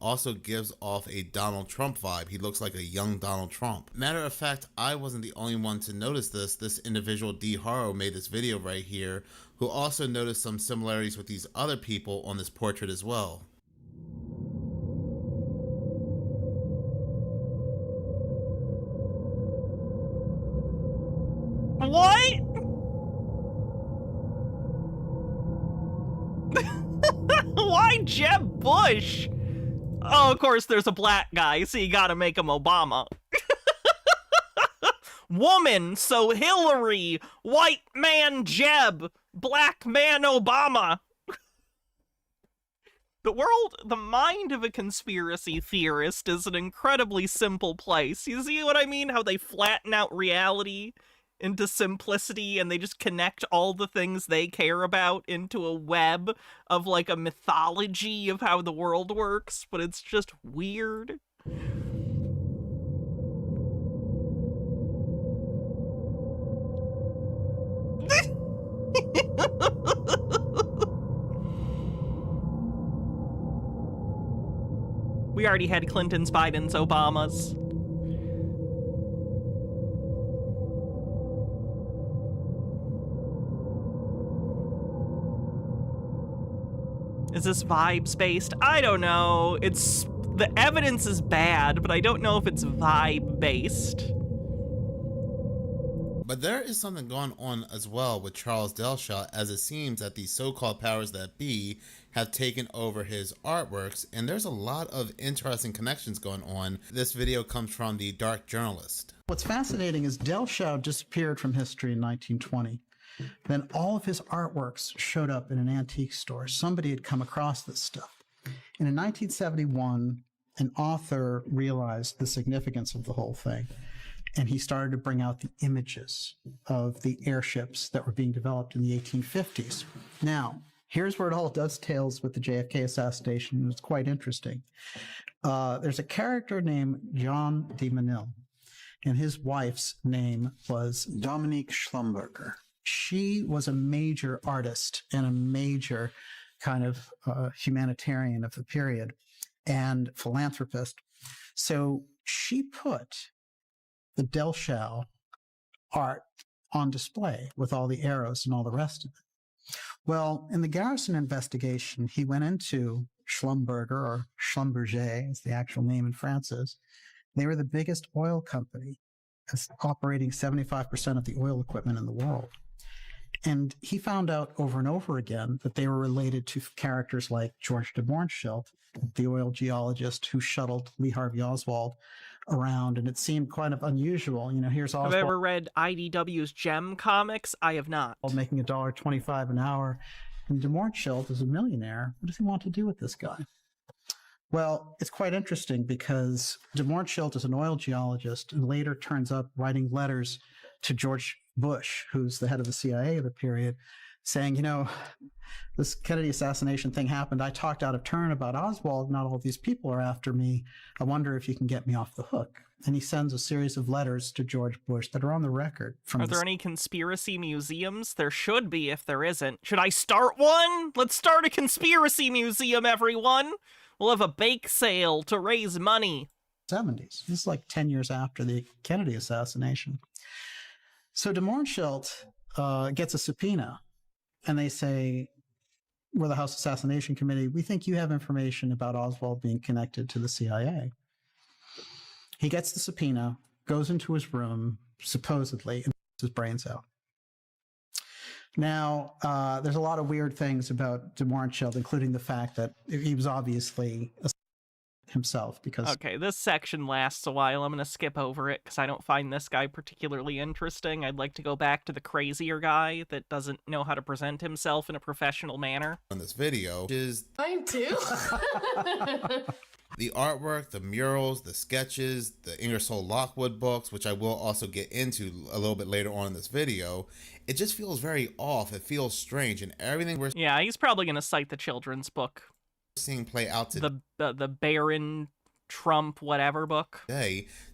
Also gives off a Donald Trump vibe. He looks like a young Donald Trump. Matter of fact, I wasn't the only one to notice this. This individual, D. Haro, made this video right here, who also noticed some similarities with these other people on this portrait as well. What? Why Jeb Bush? Oh, of course, there's a black guy, so you gotta make him Obama. Woman, so Hillary. White man, Jeb. Black man, Obama. The mind of a conspiracy theorist is an incredibly simple place. You see what I mean? How they flatten out reality into simplicity and they just connect all the things they care about into a web of like a mythology of how the world works, but it's just weird. We already had Clinton's, Biden's, Obama's. Is this vibes based? I don't know. The evidence is bad, but I don't know if it's vibe based. But there is something going on as well with Charles Delshaw, as it seems that the so-called powers that be have taken over his artworks, and there's a lot of interesting connections going on. This video comes from the Dark Journalist. What's fascinating is Delshaw disappeared from history in 1920. Then all of his artworks showed up in an antique store. Somebody had come across this stuff. And in 1971, an author realized the significance of the whole thing. And he started to bring out the images of the airships that were being developed in the 1850s. Now, here's where it all dovetails with the JFK assassination. It's quite interesting. There's a character named John de Menil, and his wife's name was Dominique Schlumberger. She was a major artist and a major kind of humanitarian of the period and philanthropist. So she put the Delshaw art on display with all the arrows and all the rest of it. Well, in the Garrison investigation, he went into Schlumberger, or Schlumberger is the actual name in France is. They were the biggest oil company, operating 75% of the oil equipment in the world. And he found out over and over again that they were related to characters like George de Mohrenschildt, the oil geologist who shuttled Lee Harvey Oswald around, and it seemed kind of unusual. You know, here's Oswald. Have I ever read IDW's Gem comics? I have not. Making $1.25 an hour, and de Mohrenschildt is a millionaire. What does he want to do with this guy? Well, it's quite interesting because de Mohrenschildt is an oil geologist and later turns up writing letters to George Bush, who's the head of the CIA of the period, saying, you know, this Kennedy assassination thing happened. I talked out of turn about Oswald. Not all these people are after me. I wonder if you can get me off the hook. And he sends a series of letters to George Bush that are on the record. Are there any conspiracy museums? There should be if there isn't. Should I start one? Let's start a conspiracy museum, everyone! We'll have a bake sale to raise money. 70s. This is like 10 years after the Kennedy assassination. So de Mohrenschildt gets a subpoena, and they say, we're the House Assassination Committee. We think you have information about Oswald being connected to the CIA. He gets the subpoena, goes into his room, supposedly, and his brains out. Now, there's a lot of weird things about de Mohrenschildt, including the fact that he was obviously himself because... Okay, this section lasts a while. I'm going to skip over it because I don't find this guy particularly interesting. I'd like to go back to the crazier guy that doesn't know how to present himself in a professional manner. On this video is... Mine too. The artwork, the murals, the sketches, the Ingersoll Lockwood books, which I will also get into a little bit later on in this video, it just feels very off. It feels strange, and everything we're Yeah, he's probably going to cite the children's book. Seeing play out today, the Baron Trump whatever book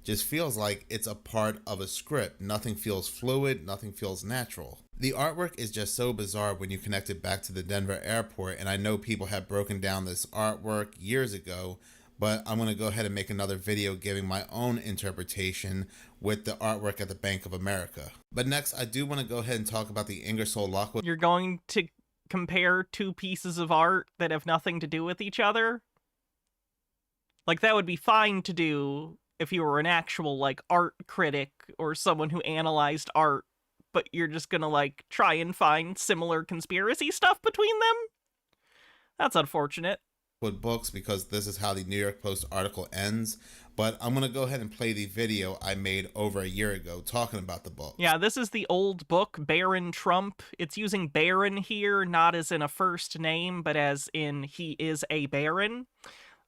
just feels like it's a part of a script. Nothing feels fluid, nothing feels natural. The artwork is just so bizarre when you connect it back to the Denver airport, and I know people have broken down this artwork years ago, but I'm going to go ahead and make another video giving my own interpretation with the artwork at the Bank of America. But next, I do want to go ahead and talk about the Ingersoll Lockwood. You're going to compare two pieces of art that have nothing to do with each other? Like, that would be fine to do if you were an actual, like, art critic or someone who analyzed art, but you're just gonna, like, try and find similar conspiracy stuff between them? That's unfortunate. Books, because this is how the New York Post article ends, but I'm going to go ahead and play the video I made over a year ago talking about the book. Yeah, this is the old book, Baron Trump. It's using Baron here, not as in a first name, but as in he is a baron.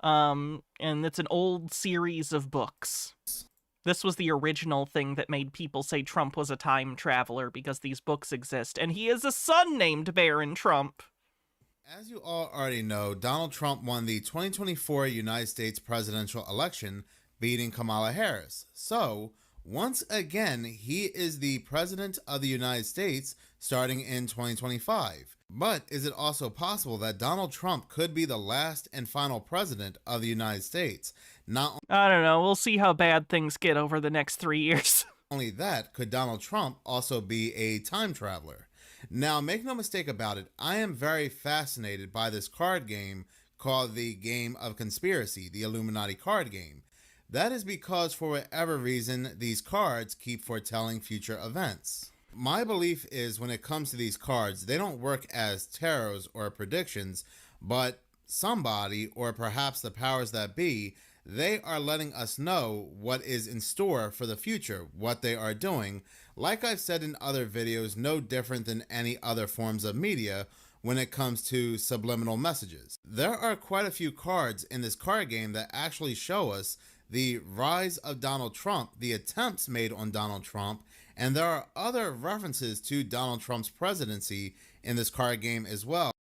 And it's an old series of books. This was the original thing that made people say Trump was a time traveler, because these books exist, and he is a son named Baron Trump. As you all already know, Donald Trump won the 2024 United States presidential election, beating Kamala Harris. So, once again, he is the president of the United States starting in 2025. But is it also possible that Donald Trump could be the last and final president of the United States? I don't know. We'll see how bad things get over the next 3 years. Only that, could Donald Trump also be a time traveler? Now, make no mistake about it, I am very fascinated by this card game called the Game of Conspiracy, the Illuminati card game. That is because, for whatever reason, these cards keep foretelling future events. My belief is, when it comes to these cards, they don't work as tarots or predictions, but somebody, or perhaps the powers that be, they are letting us know what is in store for the future, what they are doing. Like I've said in other videos, no different than any other forms of media when it comes to subliminal messages. There are quite a few cards in this card game that actually show us the rise of Donald Trump, the attempts made on Donald Trump, and there are other references to Donald Trump's presidency in this card game as well.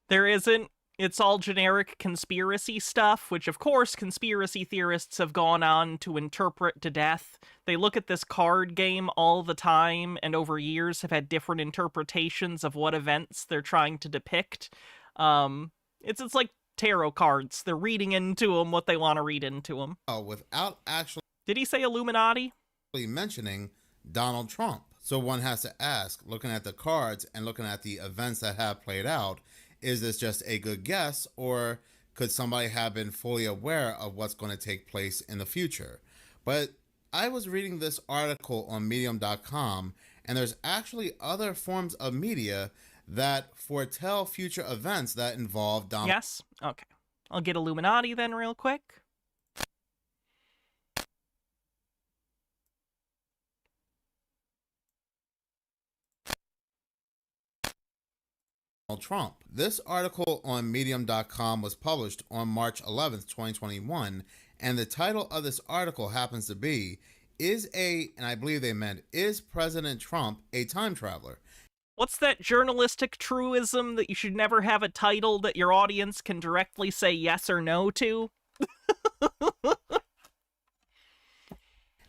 There isn't. It's all generic conspiracy stuff, which of course conspiracy theorists have gone on to interpret to death. They look at this card game all the time and over years have had different interpretations of what events they're trying to depict. It's like tarot cards. They're reading into them what they want to read into them. Without actually... Did he say Illuminati? ...mentioning Donald Trump. So one has to ask, looking at the cards and looking at the events that have played out, is this just a good guess, or could somebody have been fully aware of what's going to take place in the future? But I was reading this article on medium.com, and there's actually other forms of media that foretell future events that involve Donald. Yes? Okay. I'll get Illuminati then real quick. Trump. This article on medium.com was published on March 11th, 2021, and the title of this article happens to be, and I believe they meant, is President Trump a time traveler? What's that journalistic truism that you should never have a title that your audience can directly say yes or no to?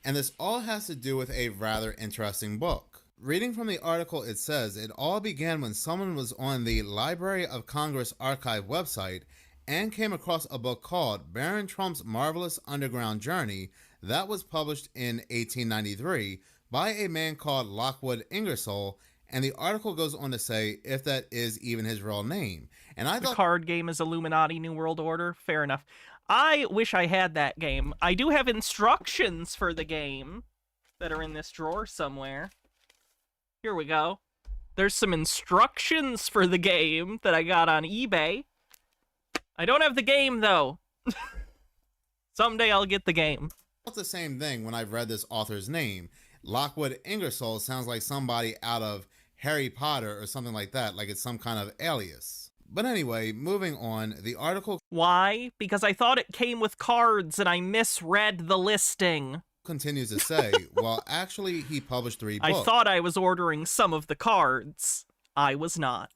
And this all has to do with a rather interesting book. Reading from the article, it says, it all began when someone was on the Library of Congress archive website and came across a book called Baron Trump's Marvelous Underground Journey that was published in 1893 by a man called Lockwood Ingersoll, and the article goes on to say if that is even his real name. And I thought the card game is Illuminati New World Order. Fair enough. I wish I had that game. I do have instructions for the game that are in this drawer somewhere. Here we go. There's some instructions for the game that I got on eBay. I don't have the game, though. Someday I'll get the game. It's the same thing when I read this author's name. Lockwood Ingersoll sounds like somebody out of Harry Potter or something like that, like it's some kind of alias. But anyway, moving on, the article... Why? Because I thought it came with cards and I misread the listing. Continues to say, well, actually, he published 3 books. I thought I was ordering some of the cards. I was not.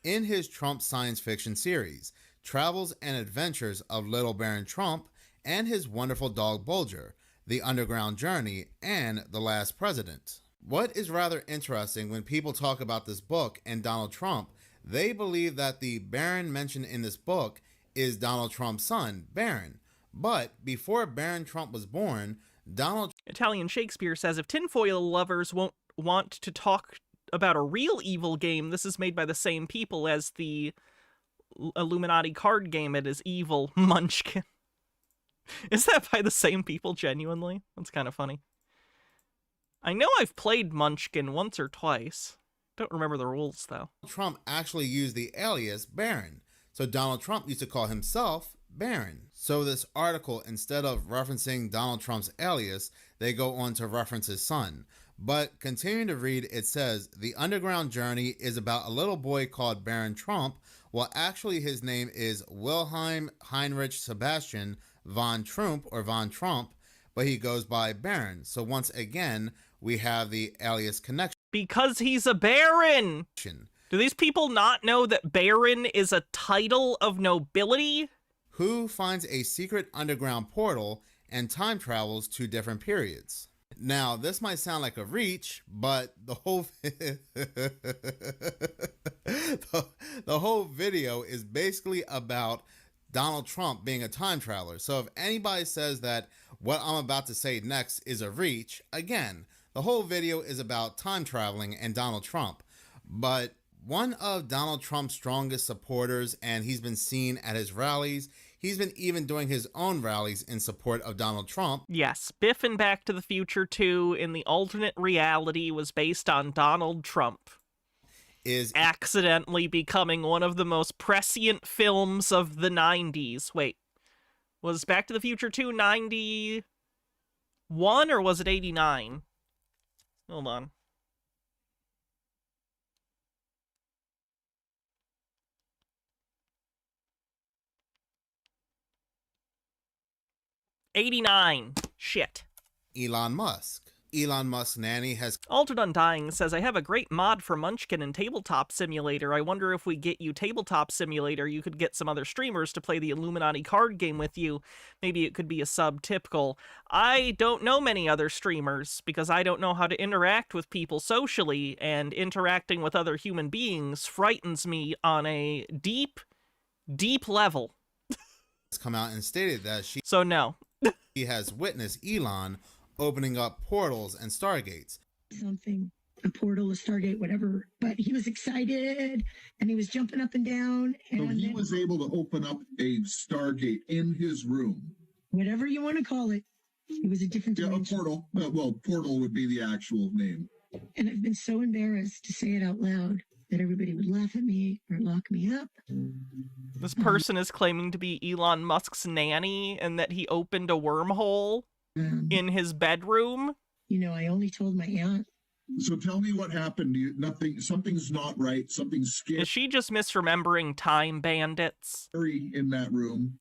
In his Trump science fiction series, Travels and Adventures of Little Baron Trump and His Wonderful Dog Bulger, The Underground Journey, and The Last President. What is rather interesting when people talk about this book and Donald Trump, they believe that the Baron mentioned in this book is Donald Trump's son, Baron. But before Baron Trump was born, Italian Shakespeare says if tinfoil lovers won't want to talk about a real evil game, this is made by the same people as the Illuminati card game. It is evil, Munchkin. Is that by the same people, genuinely? That's kind of funny. I know I've played Munchkin once or twice. Don't remember the rules, though. Trump actually used the alias Baron. So Donald Trump used to call himself Baron. So this article, instead of referencing Donald Trump's alias, they go on to reference his son. But continuing to read, it says, the Underground Journey is about a little boy called Baron Trump. Well, actually his name is Wilhelm Heinrich Sebastian von Trump, or von Trump, but he goes by Baron. So once again, we have the alias connection. Because he's a baron! Do these people not know that baron is a title of nobility? Who finds a secret underground portal and time travels to different periods. Now, this might sound like a reach, but the whole the whole video is basically about Donald Trump being a time traveler. So if anybody says that what I'm about to say next is a reach, again, the whole video is about time traveling and Donald Trump. But one of Donald Trump's strongest supporters, and he's been seen at his rallies, he's been even doing his own rallies in support of Donald Trump. Yes, Biff and Back to the Future 2 in the alternate reality was based on Donald Trump. Is accidentally becoming one of the most prescient films of the 90s. Wait, was Back to the Future 2 91 or was it 89? Hold on. '89. Shit. Elon Musk. Elon Musk's nanny has... Altered Undying says, I have a great mod for Munchkin and Tabletop Simulator. I wonder if we get you Tabletop Simulator, you could get some other streamers to play the Illuminati card game with you. Maybe it could be a sub-typical. I don't know many other streamers, because I don't know how to interact with people socially, and interacting with other human beings frightens me on a deep, deep level. ...come out and stated that So no. He has witnessed Elon opening up portals and stargates. Something, a portal, a stargate, whatever. But he was excited and he was jumping up and down. And so he was able to open up a stargate in his room. Whatever you want to call it. It was a different dimension. A portal. Well, portal would be the actual name. And I've been so embarrassed to say it out loud that everybody would laugh at me or lock me up. This person is claiming to be Elon Musk's nanny and that he opened a wormhole in his bedroom. You know, I only told my aunt. So tell me what happened. Something's not right. Something's scary. Is she just misremembering Time Bandits? In that room.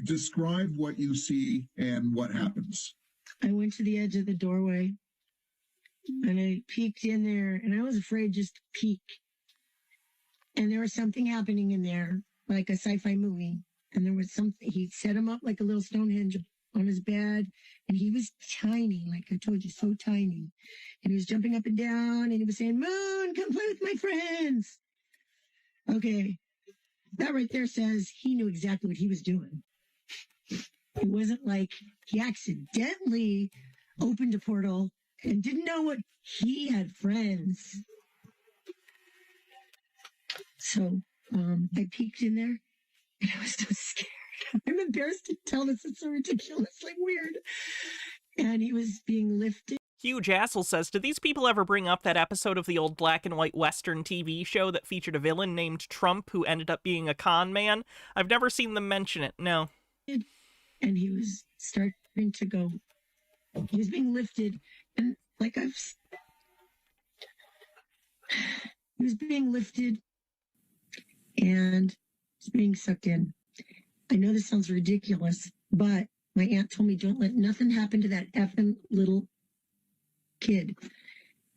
Describe what you see and what happens. I went to the edge of the doorway and I peeked in there and I was afraid just to peek. And there was something happening in there, like a sci-fi movie. And there was something, he set him up like a little Stonehenge on his bed, and he was tiny, like I told you, so tiny. And he was jumping up and down, and he was saying, Moon, come play with my friends. Okay, that right there says he knew exactly what he was doing. It wasn't like he accidentally opened a portal and didn't know what he had friends. So I peeked in there, and I was so scared. I'm embarrassed to tell this. It's so ridiculously weird. And he was being lifted. Huge Assel says, do these people ever bring up that episode of the old black and white Western TV show that featured a villain named Trump who ended up being a con man? I've never seen them mention it, no. And he was starting to go. He was being lifted. And like he was being lifted and was being sucked in. I know this sounds ridiculous, but my aunt told me don't let nothing happen to that effing little kid.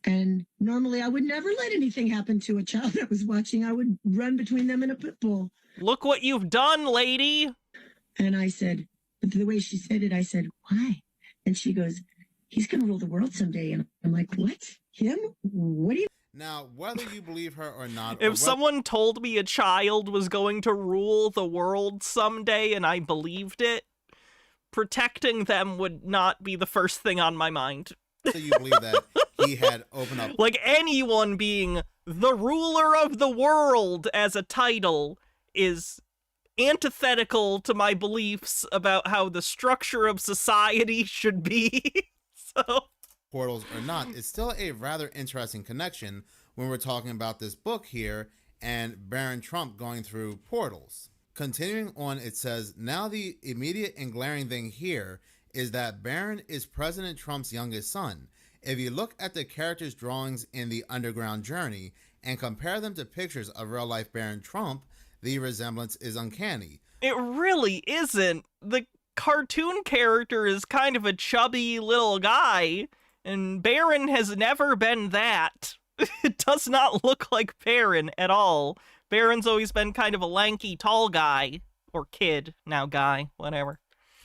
And normally I would never let anything happen to a child that was watching. I would run between them and a pit bull. Look what you've done, lady. And I said, but the way she said it, I said, why? And she goes, he's going to rule the world someday. And I'm like, what? Him? What do you? Now, whether you believe her or not... If someone told me a child was going to rule the world someday and I believed it, protecting them would not be the first thing on my mind. So you believe that he had opened up... Like, anyone being the ruler of the world as a title is antithetical to my beliefs about how the structure of society should be. So... portals or not, it's still a rather interesting connection when we're talking about this book here and Baron Trump going through portals. Continuing on, it says, now the immediate and glaring thing here is that Baron is President Trump's youngest son. If you look at the characters' drawings in The Underground Journey and compare them to pictures of real-life Baron Trump, the resemblance is uncanny. It really isn't. The cartoon character is kind of a chubby little guy, and Baron has never been that. It does not look like Baron at all. Baron's always been kind of a lanky, tall guy. Or kid, now guy, whatever.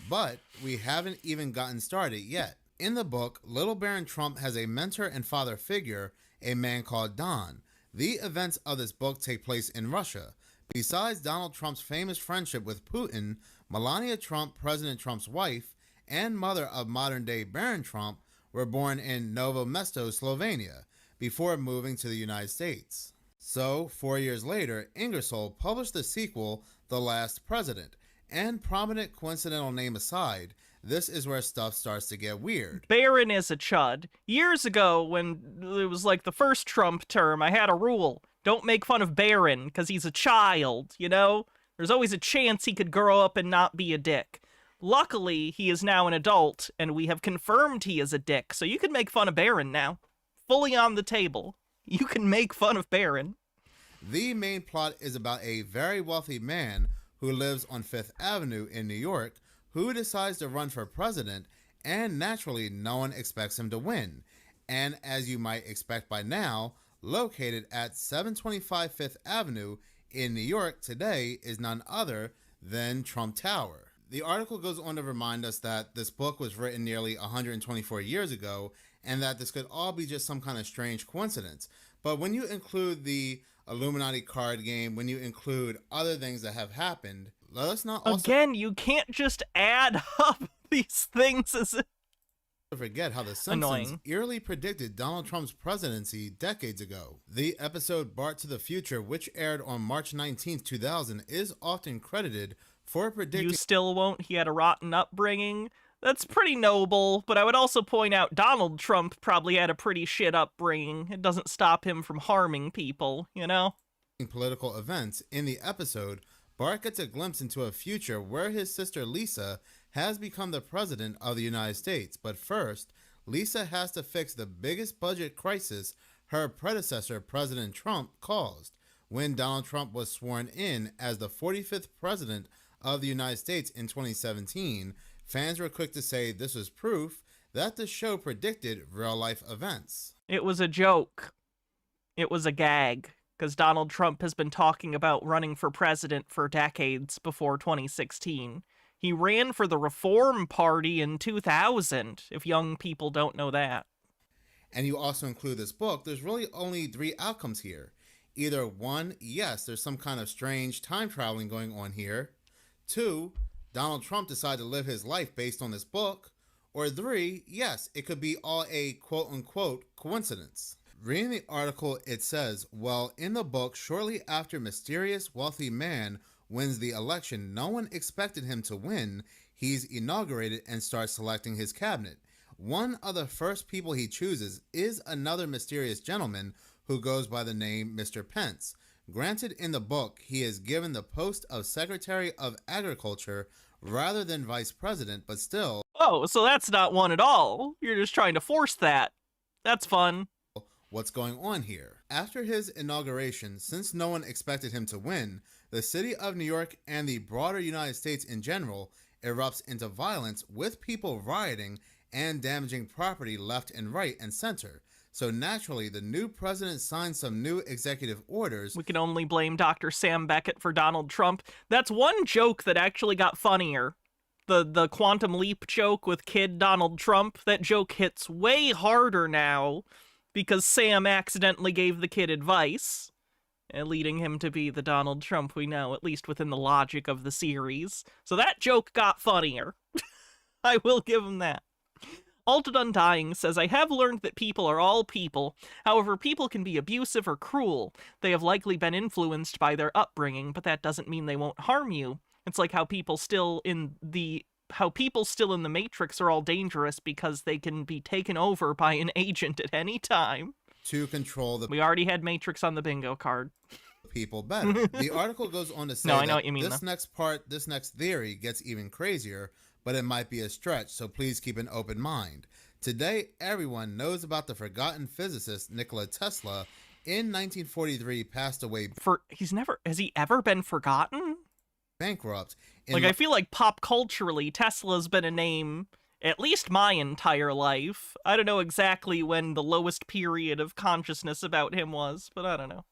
But we haven't even gotten started yet. In the book, little Baron Trump has a mentor and father figure, a man called Don. The events of this book take place in Russia. Besides Donald Trump's famous friendship with Putin, Melania Trump, President Trump's wife, and mother of modern-day Baron Trump, were born in Novo Mesto, Slovenia, before moving to the United States. So, 4 years later, Ingersoll published the sequel, The Last President, and prominent coincidental name aside, this is where stuff starts to get weird. Baron is a chud. Years ago, when it was like the first Trump term, I had a rule. Don't make fun of Baron, because he's a child, you know? There's always a chance he could grow up and not be a dick. Luckily, he is now an adult, and we have confirmed he is a dick, so you can make fun of Baron now. Fully on the table. You can make fun of Baron. The main plot is about a very wealthy man who lives on Fifth Avenue in New York, who decides to run for president, and naturally, no one expects him to win. And as you might expect by now, located at 725 Fifth Avenue in New York today is none other than Trump Tower. The article goes on to remind us that this book was written nearly 124 years ago and that this could all be just some kind of strange coincidence. But when you include the Illuminati card game, when you include other things that have happened, let us not also... Again, you can't just add up these things as... forget how The Simpsons eerily predicted Donald Trump's presidency decades ago. The episode Bart to the Future, which aired on March 19, 2000, is often credited for predicting... You still won't? He had a rotten upbringing? That's pretty noble, but I would also point out Donald Trump probably had a pretty shit upbringing. It doesn't stop him from harming people, you know? Political events. In the episode, Bart gets a glimpse into a future where his sister Lisa has become the president of the United States. But first, Lisa has to fix the biggest budget crisis her predecessor, President Trump, caused. When Donald Trump was sworn in as the 45th president of the United States in 2017, fans were quick to say this was proof that the show predicted real-life events. It was a joke. It was a gag, because Donald Trump has been talking about running for president for decades before 2016. He ran for the Reform Party in 2000, if young people don't know that. And you also include this book, there's really only three outcomes here. Either one, yes, there's some kind of strange time traveling going on here. Two, Donald Trump decided to live his life based on this book. Or three, yes, it could be all a quote-unquote coincidence. Reading the article, it says, well, in the book, shortly after mysterious wealthy man wins the election no one expected him to win, he's inaugurated and starts selecting his cabinet. One of the first people he chooses is another mysterious gentleman who goes by the name Mr. Pence. Granted, in the book, he is given the post of Secretary of Agriculture rather than Vice President, but still... Oh, so that's not one at all. You're just trying to force that. That's fun. What's going on here? After his inauguration, since no one expected him to win, the city of New York and the broader United States in general erupts into violence with people rioting and damaging property left and right and center. So naturally, the new president signed some new executive orders. We can only blame Dr. Sam Beckett for Donald Trump. That's one joke that actually got funnier. The quantum leap joke with kid Donald Trump, that joke hits way harder now because Sam accidentally gave the kid advice, leading him to be the Donald Trump we know, at least within the logic of the series. So that joke got funnier. I will give him that. Altered Undying says, I have learned that people are all people. However, people can be abusive or cruel. They have likely been influenced by their upbringing, but that doesn't mean they won't harm you. It's like how people still in the Matrix are all dangerous because they can be taken over by an agent at any time. To control the... We already had Matrix on the bingo card. People better. The article goes on to say I know what you mean, this next theory gets even crazier, but it might be a stretch, so please keep an open mind. Today, everyone knows about the forgotten physicist Nikola Tesla. In 1943, passed away. Has he ever been forgotten? Bankrupt. I feel like pop culturally, Tesla's been a name at least my entire life. I don't know exactly when the lowest period of consciousness about him was, but I don't know.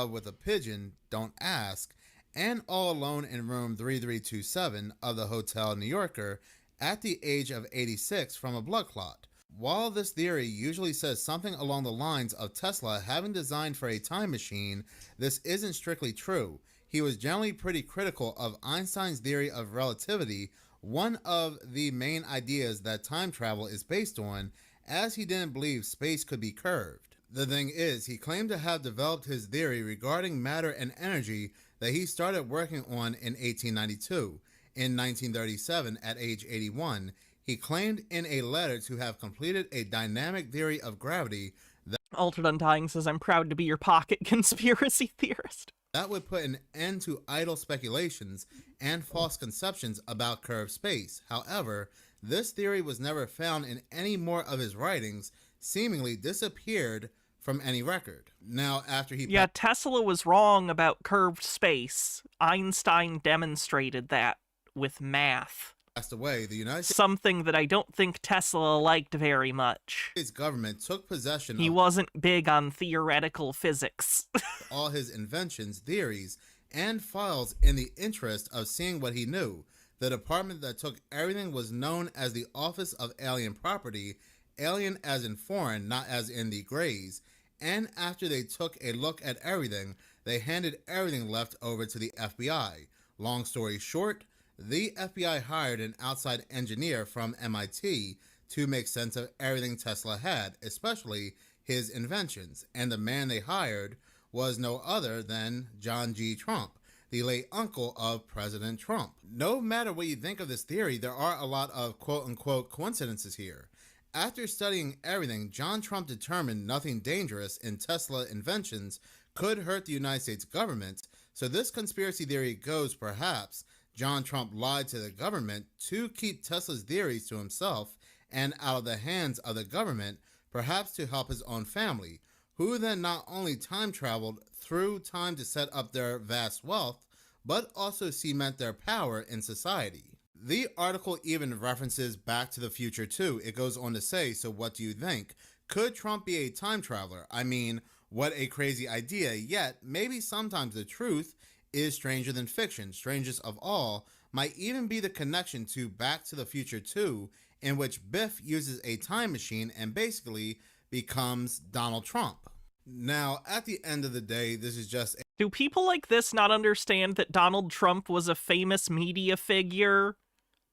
With a pigeon, don't ask, and all alone in room 3327 of the Hotel New Yorker at the age of 86 from a blood clot. While this theory usually says something along the lines of Tesla having designed for a time machine, this isn't strictly true. He was generally pretty critical of Einstein's theory of relativity, one of the main ideas that time travel is based on, as he didn't believe space could be curved. The thing is, he claimed to have developed his theory regarding matter and energy that he started working on in 1892. In 1937, at age 81, he claimed in a letter to have completed a dynamic theory of gravity that... Altered Undying says, I'm proud to be your pocket conspiracy theorist. That would put an end to idle speculations and false conceptions about curved space. However, this theory was never found in any more of his writings, seemingly disappeared from any record. Now, after he... Yeah, Tesla was wrong about curved space. Einstein demonstrated that with math. Passed away, the United States... Something that I don't think Tesla liked very much. His government took possession He wasn't big on theoretical physics. all his inventions, theories, and files in the interest of seeing what he knew. The department that took everything was known as the Office of Alien Property, alien as in foreign, not as in the Greys, and after they took a look at everything, they handed everything left over to the FBI. Long story short, the FBI hired an outside engineer from MIT to make sense of everything Tesla had, especially his inventions, and the man they hired was no other than John G. Trump, the late uncle of President Trump. No matter what you think of this theory, there are a lot of quote-unquote coincidences here. After studying everything, John Trump determined nothing dangerous in Tesla inventions could hurt the United States government, so this conspiracy theory goes perhaps John Trump lied to the government to keep Tesla's theories to himself and out of the hands of the government, perhaps to help his own family, who then not only time traveled through time to set up their vast wealth, but also cement their power in society. The article even references Back to the Future too. It goes on to say, so what do you think? Could Trump be a time traveler? I mean, what a crazy idea, yet maybe sometimes the truth is stranger than fiction, strangest of all, might even be the connection to Back to the Future 2, in which Biff uses a time machine and basically becomes Donald Trump. Now, at the end of the day, this is just a... Do people like this not understand that Donald Trump was a famous media figure,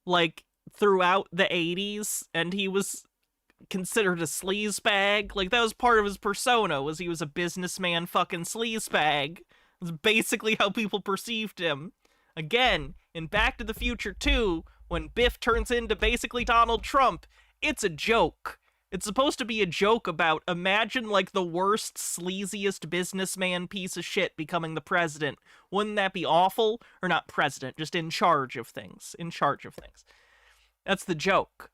like, throughout the 80s, and he was considered a sleazebag? Like, that was part of his persona, was he was a businessman fucking sleazebag. It was basically how people perceived him. Again, in Back to the Future 2, when Biff turns into basically Donald Trump, it's a joke. It's supposed to be a joke about, imagine like the worst, sleaziest businessman piece of shit becoming the president. Wouldn't that be awful? Or not president, just in charge of things. In charge of things. That's the joke.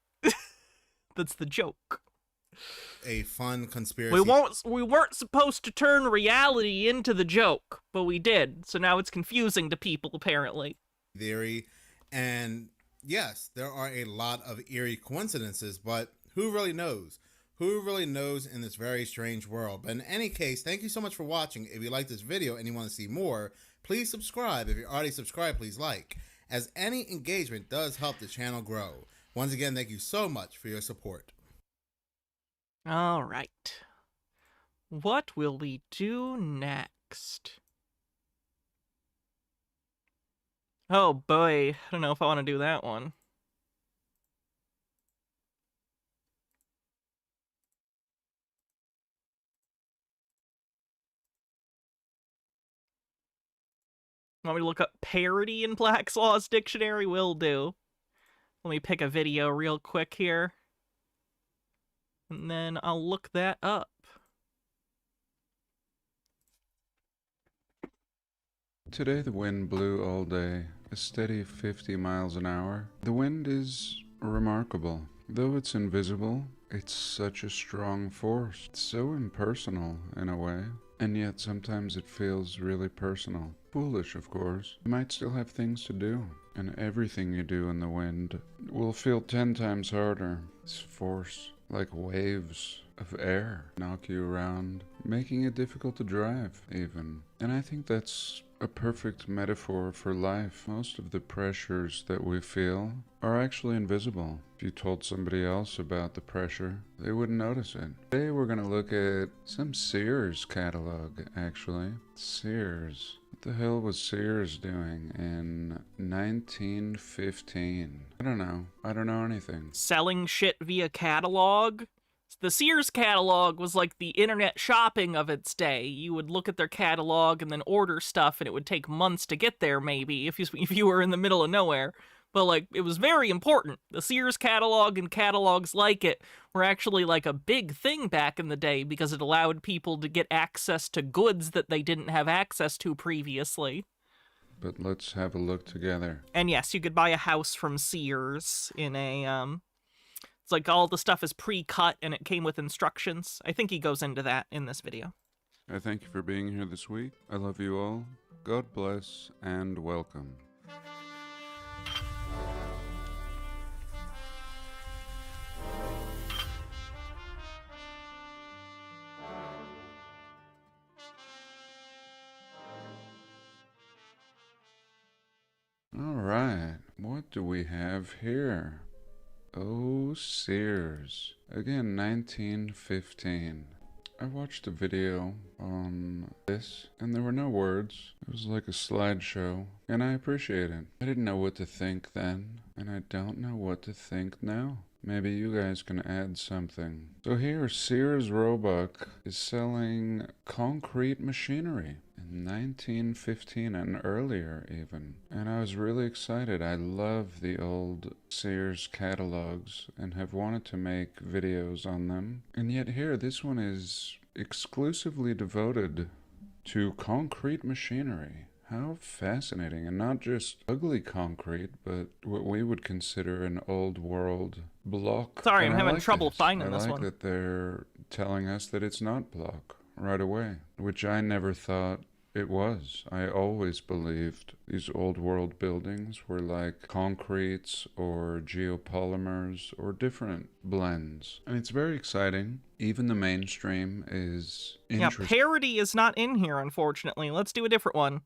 That's the joke. A fun conspiracy. We weren't supposed to turn reality into the joke, but we did. So now it's confusing to people, apparently. Theory. And yes, there are a lot of eerie coincidences, but who really knows? Who really knows in this very strange world? But in any case, thank you so much for watching. If you like this video and you want to see more, please subscribe. If you're already subscribed, please like, as any engagement does help the channel grow. Once again, thank you so much for your support. All right. What will we do next? Oh boy, I don't know if I want to do that one. Want me to look up parody in Black's Law's dictionary? Will do. Let me pick a video real quick here. And then I'll look that up. Today the wind blew all day, a steady 50 miles an hour. The wind is remarkable. Though it's invisible, it's such a strong force. It's so impersonal in a way. And yet sometimes it feels really personal. Foolish, of course. You might still have things to do, and everything you do in the wind will feel 10 times harder. It's force, like waves of air, knock you around, making it difficult to drive, even. And I think that's a perfect metaphor for life. Most of the pressures that we feel are actually invisible. If you told somebody else about the pressure, they wouldn't notice it. Today we're going to look at some Sears catalog, actually. Sears. What the hell was Sears doing in 1915? I don't know. I don't know anything. Selling shit via catalog? The Sears catalog was like the internet shopping of its day. You would look at their catalog and then order stuff, and it would take months to get there, maybe, if you were in the middle of nowhere. But, like, it was very important. The Sears catalog and catalogs like it were actually, like, a big thing back in the day because it allowed people to get access to goods that they didn't have access to previously. But let's have a look together. And yes, you could buy a house from Sears in a, it's like all the stuff is pre-cut and it came with instructions. I think he goes into that in this video. I thank you for being here this week. I love you all. God bless and welcome. All right, what do we have here? Oh, Sears. Again, 1915. I watched a video on this, and there were no words. It was like a slideshow, and I appreciate it. I didn't know what to think then, and I don't know what to think now. Maybe you guys can add something. So here, Sears Roebuck is selling concrete machinery in 1915 and earlier even. And I was really excited. I love the old Sears catalogs and have wanted to make videos on them. And yet here, this one is exclusively devoted to concrete machinery. How fascinating, and not just ugly concrete, but what we would consider an old world block. Sorry, I'm having trouble finding this one. I like that they're telling us that it's not block right away, which I never thought it was. I always believed these old world buildings were like concretes or geopolymers or different blends. And it's very exciting. Even the mainstream is interesting. Yeah, parody is not in here, unfortunately. Let's do a different one.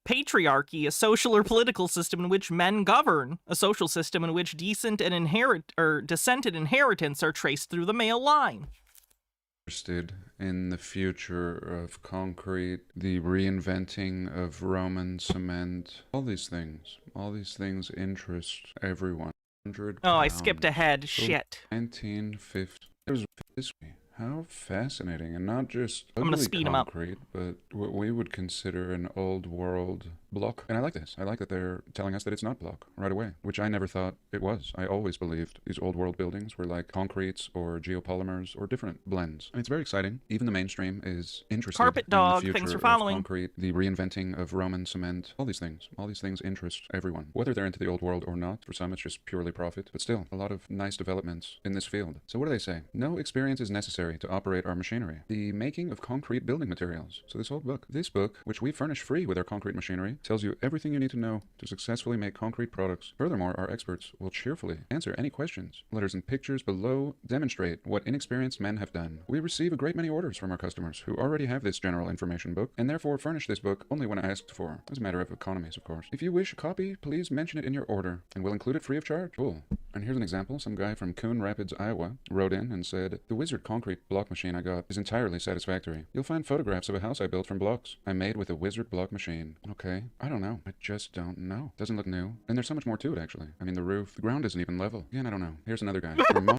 Patriarchy, a social or political system in which men govern. A social system in which descent and inheritance are traced through the male line. Interested in the future of concrete, the reinventing of Roman cement, all these things interest everyone. Oh, I skipped ahead. So Shit. 1950. There's this. How fascinating, and not just I'm gonna ugly speed 'em up. concrete, but what we would consider an old world block. And I like this. I like that they're telling us that it's not block right away, which I never thought it was. I always believed these old world buildings were like concretes or geopolymers or different blends. I mean, it's very exciting. Even the mainstream is interested Carpet in dog, the future thanks for of following. concrete, the reinventing of Roman cement, all these things interest everyone, whether they're into the old world or not. For some, it's just purely profit, but still, a lot of nice developments in this field. So what do they say? No experience is necessary to operate our machinery. The making of concrete building materials. So this book, which we furnish free with our concrete machinery, tells you everything you need to know to successfully make concrete products. Furthermore, our experts will cheerfully answer any questions. Letters and pictures below demonstrate what inexperienced men have done. We receive a great many orders from our customers who already have this general information book, and therefore furnish this book only when asked for. As a matter of economies, of course. If you wish a copy, please mention it in your order, and we'll include it free of charge. Cool. And here's an example. Some guy from Coon Rapids, Iowa, wrote in and said, "The Wizard concrete block machine I got is entirely satisfactory. You'll find photographs of a house I built from blocks. I made with a Wizard block machine." Okay, I don't know. I just don't know. Doesn't look new. And there's so much more to it, actually. I mean, the roof, the ground isn't even level. Again, I don't know. Here's another guy. From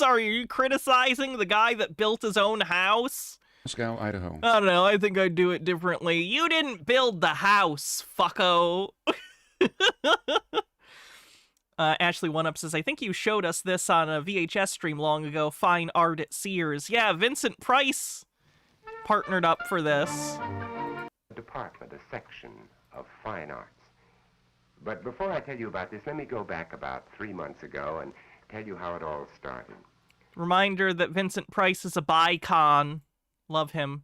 Are you criticizing the guy that built his own house? Moscow, Idaho. I don't know. I think I'd do it differently. You didn't build the house, fucko. Ashley One Up says, I think you showed us this on a VHS stream long ago. Fine art at Sears. Yeah, Vincent Price partnered up for this. Department, a section of fine arts. But before I tell you about this, let me go back about 3 months ago and tell you how it all started. Reminder that Vincent Price is a bicon. Love him.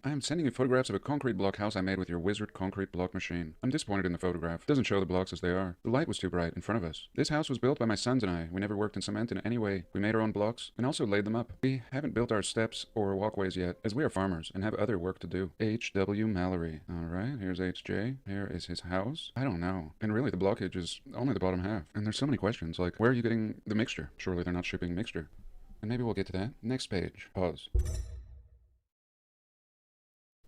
I am sending you photographs of a concrete block house I made with your Wizard concrete block machine. I'm disappointed in the photograph. It doesn't show the blocks as they are. The light was too bright in front of us. This house was built by my sons and I. We never worked in cement in any way. We made our own blocks and also laid them up. We haven't built our steps or walkways yet, as we are farmers and have other work to do. H.W. Mallory. Alright, here's H.J. Here is his house. I don't know. And really, the blockage is only the bottom half. And there's so many questions, like, where are you getting the mixture? Surely they're not shipping mixture. And maybe we'll get to that. Next page. Pause.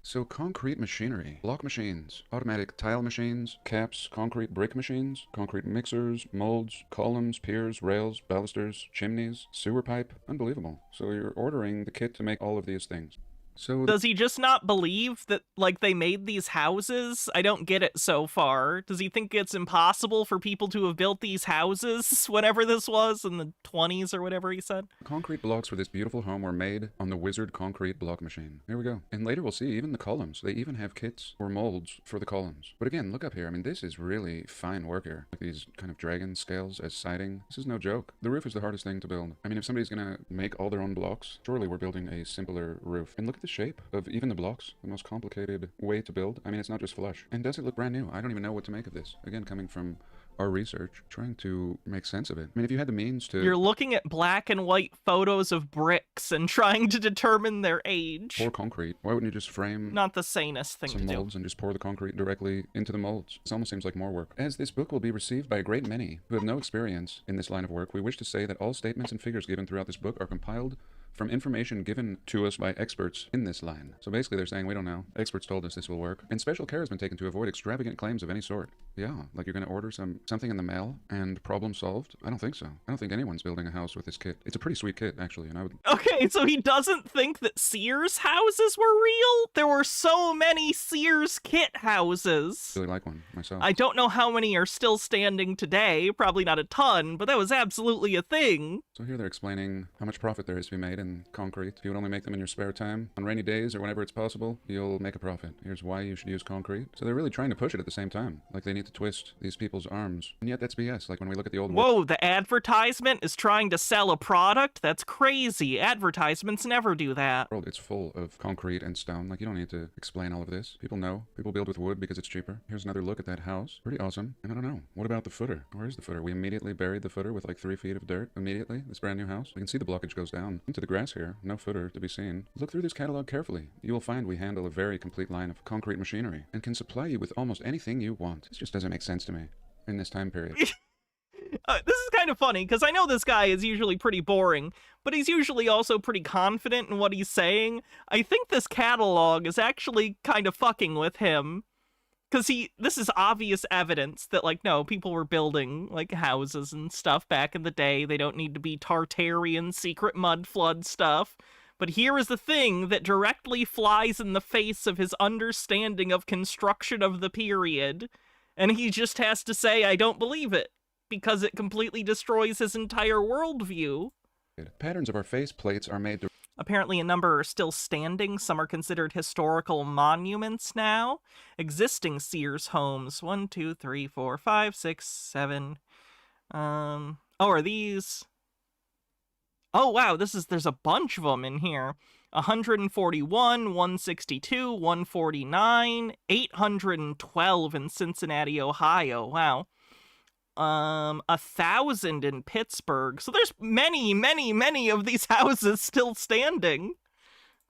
So concrete machinery, block machines, automatic tile machines, caps, concrete brick machines, concrete mixers, molds, columns, piers, rails, balusters, chimneys, sewer pipe. Unbelievable. So you're ordering the kit to make all of these things. So does he just not believe that, like, they made these houses? I don't get it so far. Does he think it's impossible for people to have built these houses whenever this was, in the 20s or whatever he said? Concrete blocks for this beautiful home were made on the Wizard concrete block machine. Here we go. And later we'll see even the columns. They even have kits or molds for the columns. But again, look up here. I mean, this is really fine work here. Like these kind of dragon scales as siding. This is no joke. The roof is the hardest thing to build. I mean, if somebody's gonna make all their own blocks, surely we're building a simpler roof. And look at the shape of even the blocks. The most complicated way to build. I mean, it's not just flush. And does it look brand new? I don't even know what to make of this. Again, coming from our research, trying to make sense of it. I mean, if you had the means to... You're looking at black and white photos of bricks and trying to determine their age. Pour concrete. Why wouldn't you just frame... Not the sanest thing to do. Some molds and just pour the concrete directly into the molds. This almost seems like more work. As this book will be received by a great many who have no experience in this line of work, we wish to say that all statements and figures given throughout this book are compiled from information given to us by experts in this line. So basically they're saying, we don't know. Experts told us this will work. And special care has been taken to avoid extravagant claims of any sort. Yeah, like you're going to order something in the mail and problem solved? I don't think so. I don't think anyone's building a house with this kit. It's a pretty sweet kit, actually, and I would... Okay, so he doesn't think that Sears houses were real? There were so many Sears kit houses. I really like one, myself. I don't know how many are still standing today. Probably not a ton, but that was absolutely a thing. So here they're explaining how much profit there is to be made in concrete. You would only make them in your spare time. On rainy days or whenever it's possible, you'll make a profit. Here's why you should use concrete. So they're really trying to push it at the same time. Like they need to twist these people's arms. And yet that's BS. Like when we look at the old... Whoa, the advertisement is trying to sell a product? That's crazy. Advertisements never do that. It's full of concrete and stone. Like you don't need to explain all of this. People know. People build with wood because it's cheaper. Here's another look at that house. Pretty awesome. And I don't know. What about the footer? Where is the footer? We immediately buried the footer with like 3 feet of dirt. Immediately. This brand new house. We can see the blockage goes down into the grass here, no footer to be seen. Look through this catalog carefully. You will find we handle a very complete line of concrete machinery and can supply you with almost anything you want. This just doesn't make sense to me in this time period. This is kind of funny, because I know this guy is usually pretty boring, but he's usually also pretty confident in what he's saying. I think this catalog is actually kind of fucking with him. Because this is obvious evidence that, like, no, people were building, like, houses and stuff back in the day. They don't need to be Tartarian secret mud flood stuff. But here is the thing that directly flies in the face of his understanding of construction of the period. And he just has to say, I don't believe it, because it completely destroys his entire worldview. Patterns of our face plates are made to... Apparently a number are still standing. Some are considered historical monuments now. Existing Sears homes. 1, 2, 3, 4, 5, 6, 7. Oh, are these... Oh, wow, there's a bunch of them in here. 141, 162, 149, 812 in Cincinnati, Ohio. Wow. 1,000 in Pittsburgh. So there's many, many, many of these houses still standing.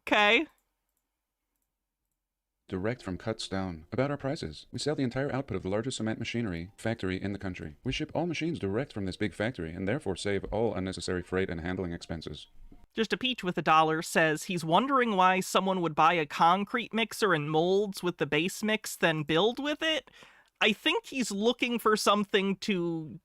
Okay. Direct from cut stone. About our prices. We sell the entire output of the largest cement machinery factory in the country. We ship all machines direct from this big factory and therefore save all unnecessary freight and handling expenses. Just a Peach with $1 says he's wondering why someone would buy a concrete mixer and molds with the base mix, then build with it. I think he's looking for something to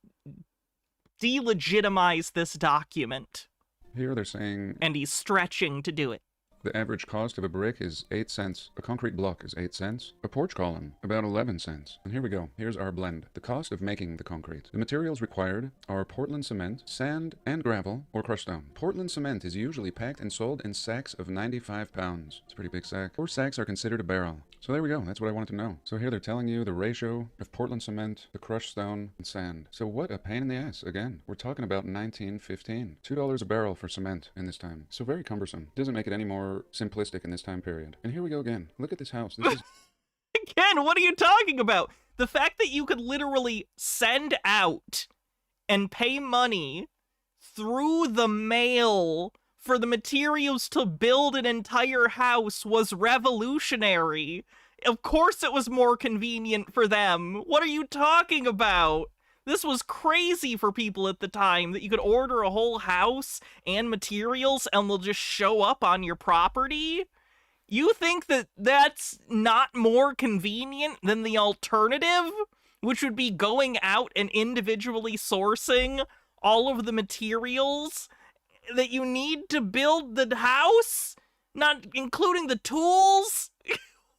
delegitimize this document. Here they're saying... And he's stretching to do it. The average cost of a brick is 8 cents. A concrete block is 8 cents. A porch column, about 11 cents. And here we go. Here's our blend. The cost of making the concrete. The materials required are Portland cement, sand, and gravel, or crushed stone. Portland cement is usually packed and sold in sacks of 95 pounds. It's a pretty big sack. 4 sacks are considered a barrel. So there we go. That's what I wanted to know. So here they're telling you the ratio of Portland cement, the crushed stone, and sand. So what a pain in the ass. Again, we're talking about 1915. $2 a barrel for cement in this time. So very cumbersome. Doesn't make it any more simplistic in this time period. And here we go again. Look at this house. This is... Again, what are you talking about? The fact that you could literally send out and pay money through the mail for the materials to build an entire house was revolutionary. Of course it was more convenient for them. What are you talking about? This was crazy for people at the time, that you could order a whole house and materials and they'll just show up on your property? You think that that's not more convenient than the alternative, which would be going out and individually sourcing all of the materials that you need to build the house, not including the tools?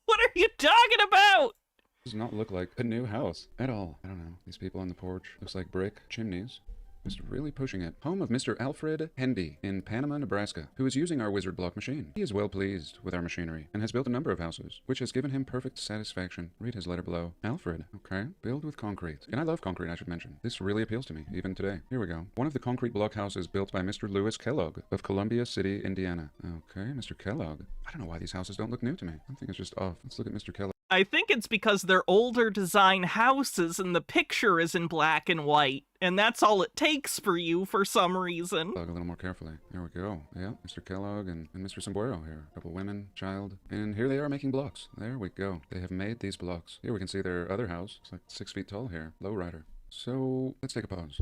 What are you talking about? Does not look like a new house at all. I don't know. These people on the porch. Looks like brick, chimneys. Just really pushing it. Home of Mr. Alfred Hendy in Panama, Nebraska, who is using our wizard block machine. He is well pleased with our machinery and has built a number of houses, which has given him perfect satisfaction. Read his letter below. Alfred, okay, build with concrete. And I love concrete, I should mention. This really appeals to me, even today. Here we go. One of the concrete block houses built by Mr. Lewis Kellogg of Columbia City, Indiana. Okay, Mr. Kellogg. I don't know why these houses don't look new to me. I think it's just off. Let's look at Mr. Kellogg. I think it's because they're older design houses and the picture is in black and white, and that's all it takes for you for some reason. Look a little more carefully. There we go. Yeah, Mr. Kellogg and Mr. Sombrero here. A couple women, child, and here they are making blocks. There we go. They have made these blocks. Here we can see their other house. It's like 6 feet tall here. Lowrider. So let's take a pause.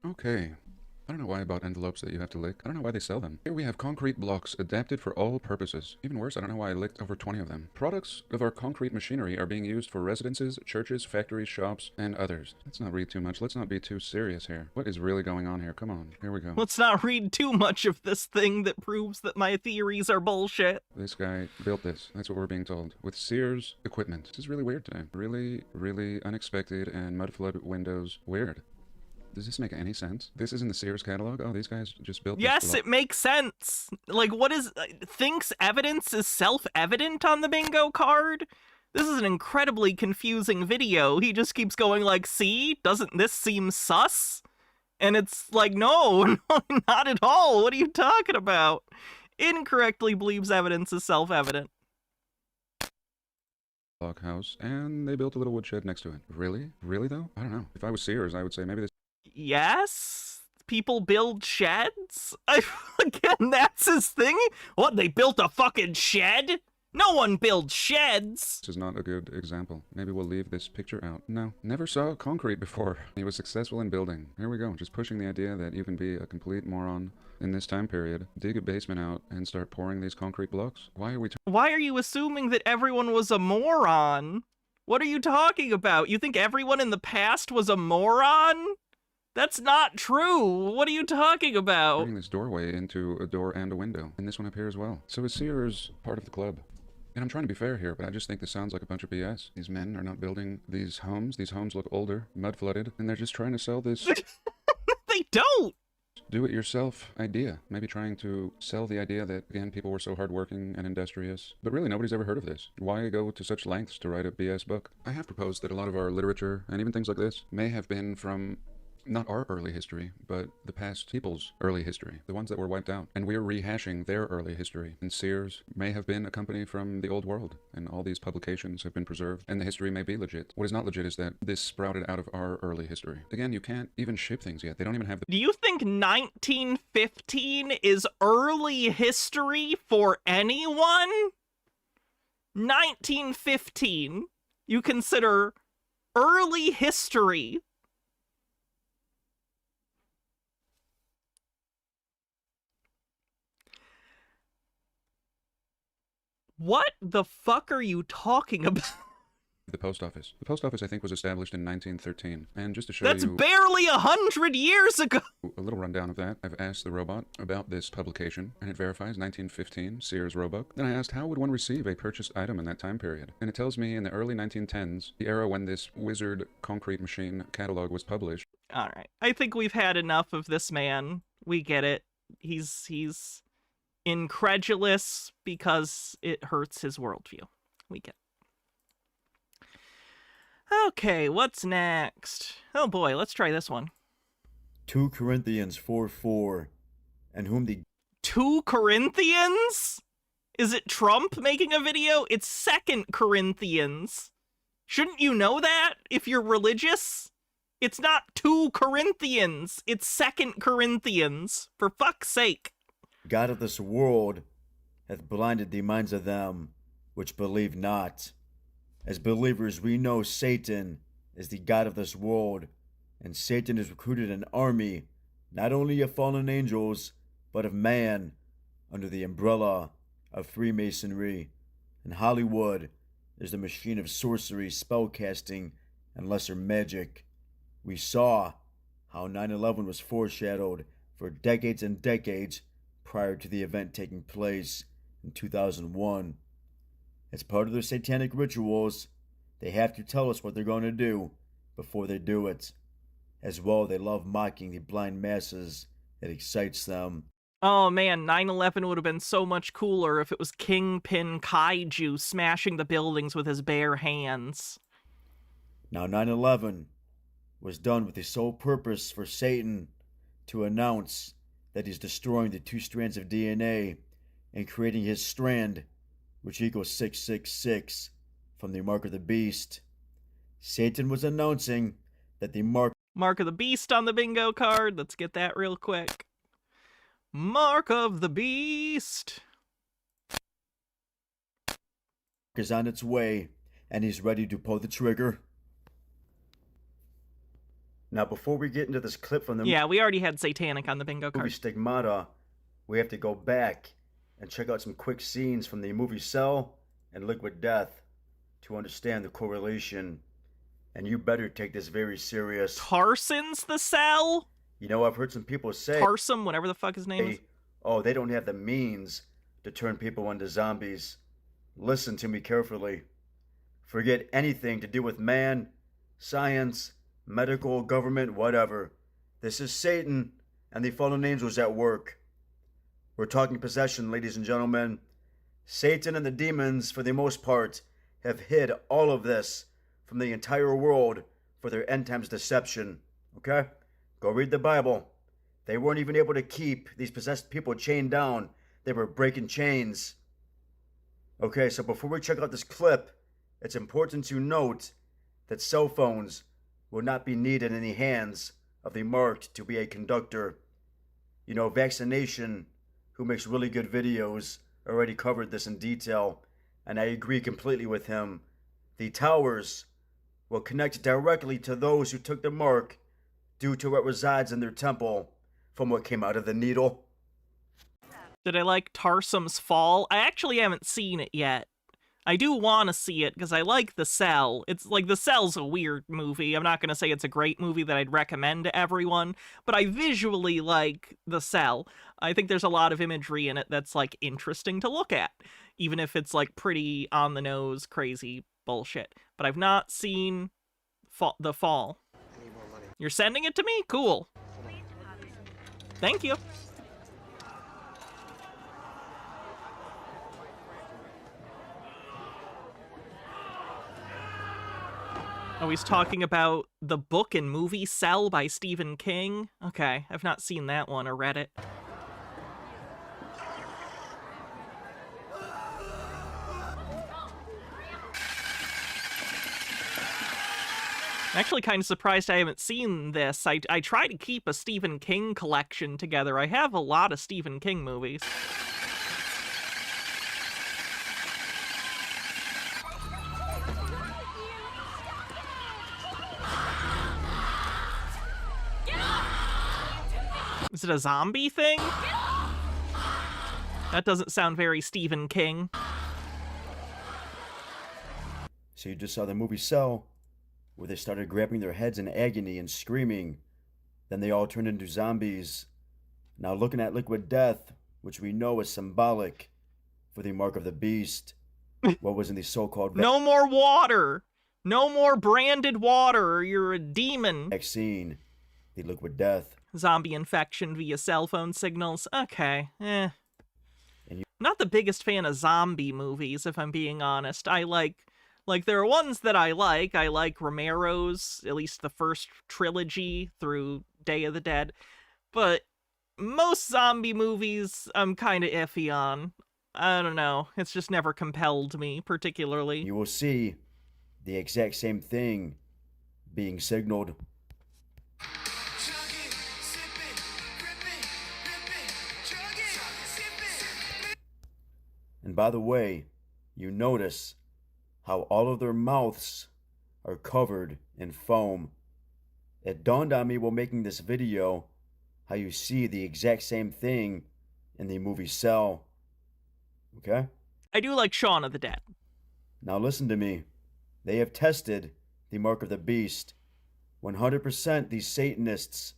Okay. I don't know why I bought envelopes that you have to lick. I don't know why they sell them. Here we have concrete blocks adapted for all purposes. Even worse, I don't know why I licked over 20 of them. Products of our concrete machinery are being used for residences, churches, factories, shops, and others. Let's not read too much. Let's not be too serious here. What is really going on here? Come on. Here we go. Let's not read too much of this thing that proves that my theories are bullshit. This guy built this. That's what we're being told. With Sears equipment. This is really weird today. Really, really unexpected and mud flood windows. Weird. Does this make any sense? This is in the Sears catalog? Oh, these guys just built this. Yes, it makes sense. Like, what is... thinks evidence is self-evident on the bingo card? This is an incredibly confusing video. He just keeps going like, see? Doesn't this seem sus? And it's like, no, no, not at all. What are you talking about? Incorrectly believes evidence is self-evident. Block house, and they built a little woodshed next to it. Really? Really, though? I don't know. If I was Sears, I would say maybe this... Yes, people build sheds? Again, that's his thing? What, they built a fucking shed? No one builds sheds! This is not a good example. Maybe we'll leave this picture out. No, never saw concrete before. He was successful in building. Here we go, just pushing the idea that you can be a complete moron in this time period. Dig a basement out and start pouring these concrete blocks. Why are you assuming that everyone was a moron? What are you talking about? You think everyone in the past was a moron? That's not true. What are you talking about? Turning this doorway into a door and a window. And this one up here as well. So is Sears part of the club? And I'm trying to be fair here, but I just think this sounds like a bunch of BS. These men are not building these homes. These homes look older, mud-flooded, and they're just trying to sell this... They don't! Do-it-yourself idea. Maybe trying to sell the idea that, again, people were so hardworking and industrious. But really, nobody's ever heard of this. Why go to such lengths to write a BS book? I have proposed that a lot of our literature, and even things like this, may have been from... not our early history, but the past people's early history, the ones that were wiped out. And we're rehashing their early history. And Sears may have been a company from the old world, and all these publications have been preserved, and the history may be legit. What is not legit is that this sprouted out of our early history. Again, you can't even ship things yet. They don't even have the... Do you think 1915 is early history for anyone? 1915, you consider early history? What the fuck are you talking about? The post office. The post office, I think, was established in 1913. And just to show That's you... barely 100 years ago! A little rundown of that. I've asked the robot about this publication, and it verifies 1915, Sears Roebuck. Then I asked, how would one receive a purchased item in that time period? And it tells me in the early 1910s, the era when this wizard concrete machine catalog was published. Alright, I think we've had enough of this man. We get it. He's incredulous because it hurts his worldview. We get it. Okay, what's next? Oh boy, let's try this one. 2 Corinthians 4:4, and whom the... 2 Corinthians? Is it Trump making a video? It's 2 Corinthians. Shouldn't you know that if you're religious? It's not 2 Corinthians. It's 2 Corinthians. For fuck's sake. God of this world hath blinded the minds of them which believe not. As believers, we know Satan is the god of this world, and Satan has recruited an army, not only of fallen angels, but of man, under the umbrella of Freemasonry. And Hollywood is the machine of sorcery, spellcasting, and lesser magic. We saw how 9/11 was foreshadowed for decades and decades prior to the event taking place in 2001. As part of their satanic rituals, they have to tell us what they're going to do before they do it. As well, they love mocking the blind masses. It excites them. Oh man, 9/11 would have been so much cooler if it was Kingpin Kaiju smashing the buildings with his bare hands. Now, 9/11 was done with the sole purpose for Satan to announce that he's destroying the 2 strands of DNA and creating his strand, which equals 666, from the mark of the beast. Satan was announcing that the mark of the beast on the bingo card. Let's get that real quick. Mark of the beast is on its way, and he's ready to pull the trigger. Now, before we get into this clip from the yeah, we already had satanic on the bingo card. movie Stigmata, we have to go back and check out some quick scenes from the movie Cell and Liquid Death to understand the correlation. And you better take this very serious. Tarson's the Cell? You know, I've heard some people say... Tarsum, whatever the fuck his name is. Oh, they don't have the means to turn people into zombies. Listen to me carefully. Forget anything to do with man, science, medical, government, whatever. This is Satan and the fallen angels at work. We're talking possession, ladies and gentlemen. Satan and the demons, for the most part, have hid all of this from the entire world for their end times deception. Okay? Go read the Bible. They weren't even able to keep these possessed people chained down. They were breaking chains. Okay, so before we check out this clip, it's important to note that cell phones will not be needed in the hands of the marked to be a conductor. You know, Vaccination, who makes really good videos, already covered this in detail, and I agree completely with him. The towers will connect directly to those who took the mark due to what resides in their temple from what came out of the needle. Did I like Tarsum's Fall? I actually haven't seen it yet. I do want to see it because I like The Cell. It's like The Cell's a weird movie. I'm not going to say it's a great movie that I'd recommend to everyone, but I visually like The Cell. I think there's a lot of imagery in it that's like interesting to look at, even if it's like pretty on the nose, crazy bullshit. But I've not seen The Fall. You're sending it to me? Cool. Thank you. Oh, he's talking about the book and movie Cell by Stephen King? Okay, I've not seen that one or read it. I'm actually kind of surprised I haven't seen this. I try to keep a Stephen King collection together. I have a lot of Stephen King movies. Is it a zombie thing? That doesn't sound very Stephen King. So you just saw the movie Cell, where they started grabbing their heads in agony and screaming. Then they all turned into zombies. Now looking at Liquid Death, which we know is symbolic for the mark of the beast. What was in the so-called No more water! No more branded water or you're a demon. Vaccine, the Liquid Death. Zombie infection via cell phone signals. Okay, Not the biggest fan of zombie movies, if I'm being honest. I like there are ones that I like. I like Romero's, at least the first trilogy through Day of the Dead. But most zombie movies I'm kind of iffy on. I don't know. It's just never compelled me, particularly. You will see the exact same thing being signaled. And by the way, you notice how all of their mouths are covered in foam. It dawned on me while making this video how you see the exact same thing in the movie Cell. Okay? I do like Shaun of the Dead. Now listen to me. They have tested the mark of the beast. 100% these Satanists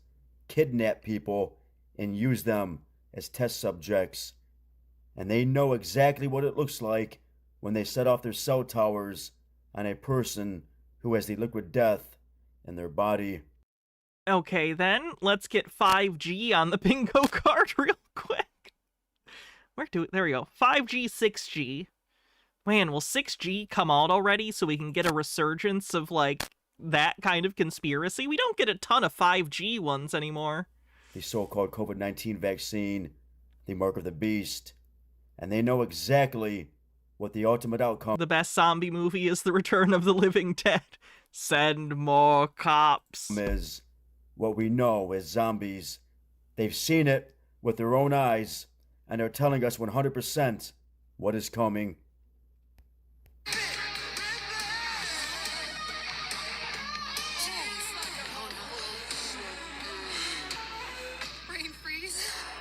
kidnap people and use them as test subjects. And they know exactly what it looks like when they set off their cell towers on a person who has the Liquid Death in their body. Okay, then, let's get 5G on the bingo card real quick. There we go. 5G, 6G. Man, will 6G come out already so we can get a resurgence of, like, that kind of conspiracy? We don't get a ton of 5G ones anymore. The so-called COVID-19 vaccine, the mark of the beast. And they know exactly what the ultimate outcome. The best zombie movie is The Return of the Living Dead. Send more cops. Is what we know as zombies. They've seen it with their own eyes, and they're telling us 100% what is coming.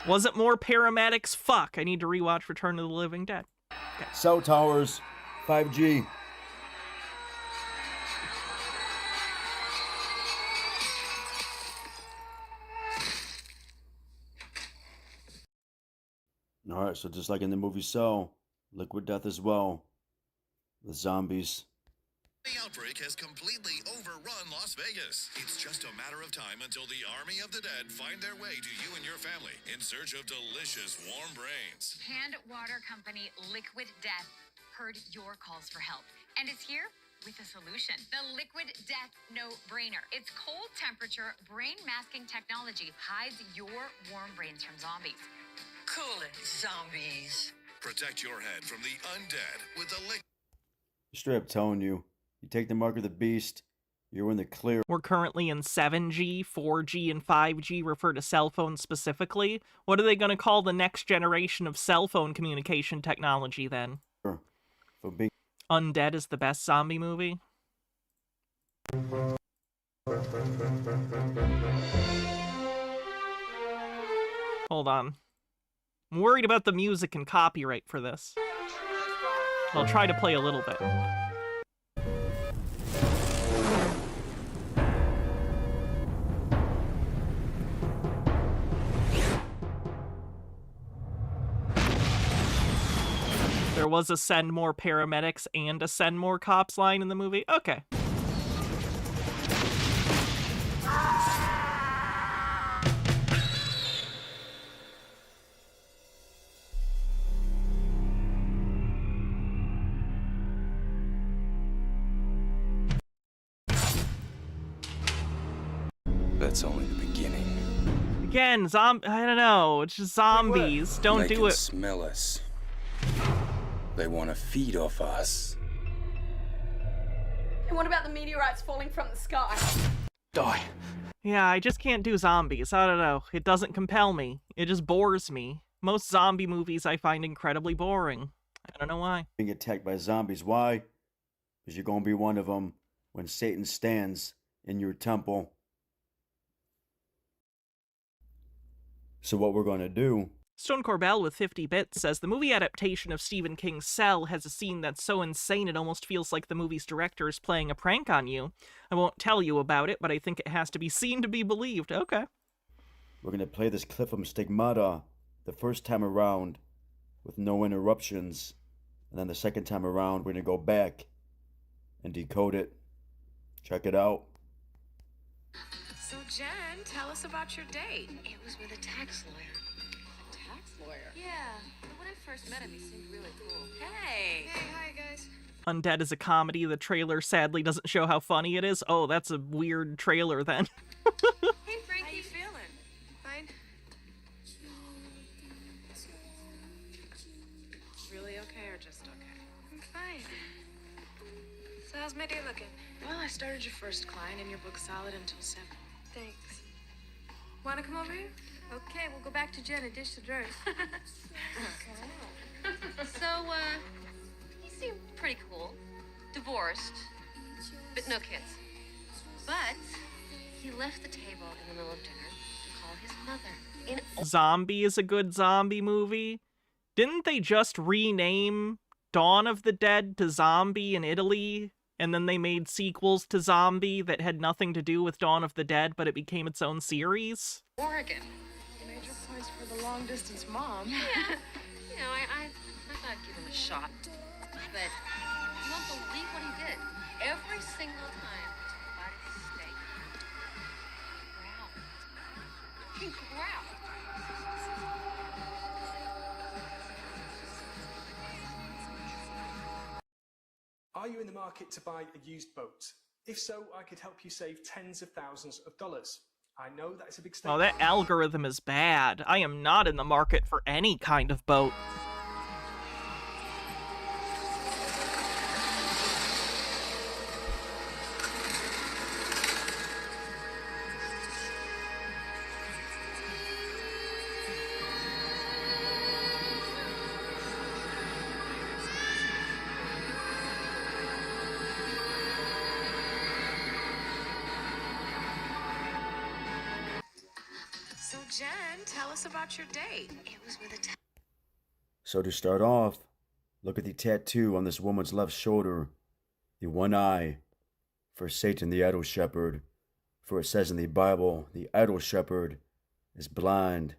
Wasn't more paramedics? Fuck, I need to rewatch Return of the Living Dead. Okay. Cell towers, 5G. Alright, so just like in the movie Cell, Liquid Death as well, with zombies. The outbreak has completely overrun Las Vegas. It's just a matter of time until the army of the dead find their way to you and your family in search of delicious warm brains. Canned water company Liquid Death heard your calls for help and is here with a solution. The Liquid Death No-Brainer. Its cold temperature brain masking technology hides your warm brains from zombies. Cool it, zombies. Protect your head from the undead with the Straight up telling you, you take the mark of the beast, You're in the clear. We're currently in 7G, 4G, and 5G refer to cell phones specifically. What are they going to call the next generation of cell phone communication technology then? For being Undead is the best zombie movie? Hold on. I'm worried about the music and copyright for this. I'll try to play a little bit. There was a send more paramedics and a send more cops line in the movie? Okay. That's only the beginning. Again, I don't know, it's just zombies. Don't They do can it. Smell us. They want to feed off us. And what about the meteorites falling from the sky? Die. Yeah, I just can't do zombies. I don't know. It doesn't compel me. It just bores me. Most zombie movies I find incredibly boring. I don't know why. being attacked by zombies. Why? Because you're going to be one of them when Satan stands in your temple. So what we're going to do... Stone Corbell with 50 bits says, the movie adaptation of Stephen King's Cell has a scene that's so insane it almost feels like the movie's director is playing a prank on you. I won't tell you about it, but I think it has to be seen to be believed. Okay. We're going to play this clip from Stigmata the first time around with no interruptions. And then the second time around, we're going to go back and decode it. Check it out. So, Jen, tell us about your date. It was with a tax lawyer. A tax lawyer? Yeah. When I first met him, he seemed really cool. Hey! Hey, hi, guys. Undead is a comedy. The trailer sadly doesn't show how funny it is. Oh, that's a weird trailer then. Hey, Frankie. How you feeling? Fine? Really okay or just okay? I'm fine. So how's my day looking? Well, I started your first client and your book's solid until 7. Thanks. Wanna come over here? Okay, we'll go back to Jen and dish the dirt. So, he seemed pretty cool. Divorced, but no kids. But he left the table in the middle of dinner to call his mother. Zombie is a good zombie movie. Didn't they just rename Dawn of the Dead to Zombie in Italy? And then they made sequels to Zombie that had nothing to do with Dawn of the Dead, but it became its own series? Oregon. Major points for the long-distance mom. Yeah. You know, I thought I'd give him a shot. But you won't believe what he did. Every single time he took a bite of his steak, he growled. He growled. Are you in the market to buy a used boat? If so, I could help you save tens of thousands of dollars. I know that is a big statement. Oh, that algorithm is bad. I am not in the market for any kind of boat. So, Jen, tell us about your date. It was with a So to start off, look at the tattoo on this woman's left shoulder. The one eye for Satan the idol shepherd. For it says in the Bible, the idol shepherd is blind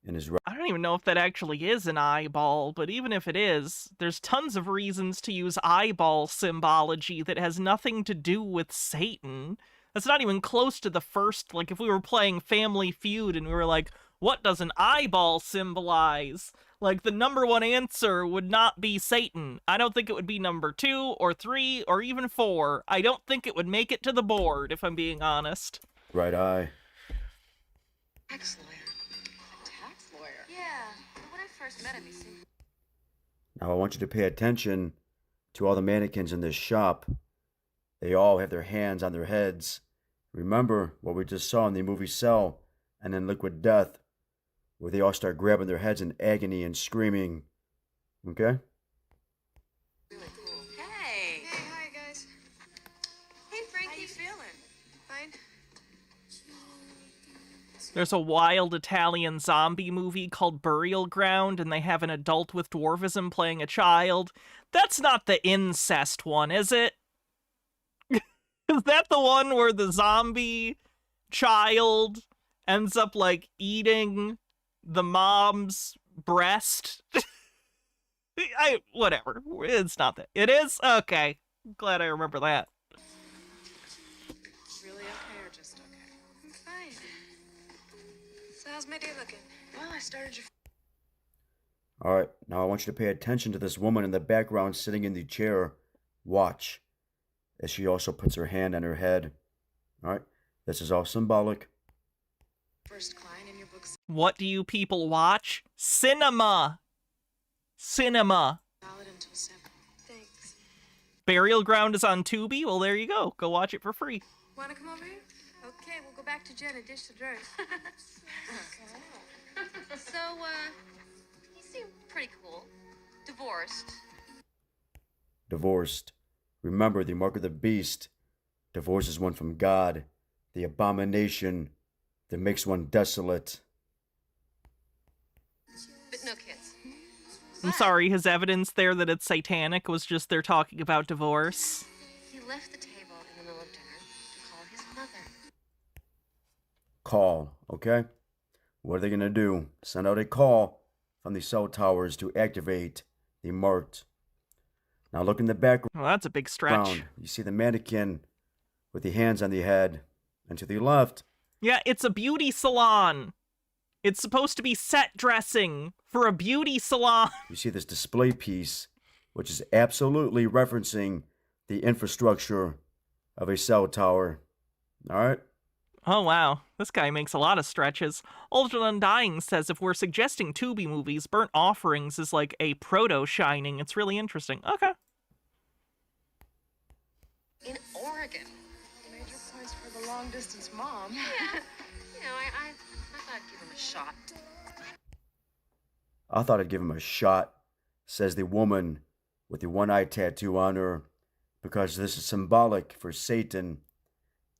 in his right. I don't even know if that actually is an eyeball, but even if it is, there's tons of reasons to use eyeball symbology that has nothing to do with Satan. That's not even close to the first, like, if we were playing Family Feud and we were like, what does an eyeball symbolize? Like, the number one answer would not be Satan. I don't think it would be number 2 or 3 or even 4. I don't think it would make it to the board, if I'm being honest. Right eye. tax lawyer. A tax lawyer? Yeah. When I first met him, he seemed... Now I want you to pay attention to all the mannequins in this shop. They all have their hands on their heads. Remember what we just saw in the movie Cell and in Liquid Death, where they all start grabbing their heads in agony and screaming. Okay? Hey. Hey, hi, guys. Hey, Frank, how you feeling? Fine. There's a wild Italian zombie movie called Burial Ground, and they have an adult with dwarfism playing a child. That's not the incest one, is it? Is that the one where the zombie child ends up, like, eating the mom's breast? Whatever. It's not that. It is? Okay. Glad I remember that. Really okay or just okay? I'm fine. So how's my day looking? Well, I started your... Alright, now I want you to pay attention to this woman in the background sitting in the chair. Watch, as she also puts her hand on her head. Alright, this is all symbolic. First client in your books. What do you people watch? Cinema! Cinema. Solid until 7. Thanks. Burial Ground is on Tubi? Well, there you go. Go watch it for free. Wanna come over here? Okay, we'll go back to Jen and dish the dirt. So, you seem pretty cool. Divorced. Divorced. Remember the mark of the beast. Divorce is one from God, the abomination that makes one desolate. But no kids. I'm sorry, his evidence there that it's satanic was just they're talking about divorce. He left the table in the middle of dinner to call his mother. Call, okay? What are they gonna do? Send out a call from the cell towers to activate the marked. Now look in the background. Well, that's a big stretch. You see the mannequin with the hands on the head. And to the left... Yeah, it's a beauty salon. It's supposed to be set dressing for a beauty salon. You see this display piece, which is absolutely referencing the infrastructure of a cell tower. Alright? Oh, wow. This guy makes a lot of stretches. Ultra Undying says if we're suggesting Tubi movies, Burnt Offerings is like a proto-Shining. It's really interesting. Okay. In Oregon. Major points for the long-distance mom. Yeah. You know, I thought I'd give him a shot. I thought I'd give him a shot, says the woman with the one-eye tattoo on her, because this is symbolic for Satan,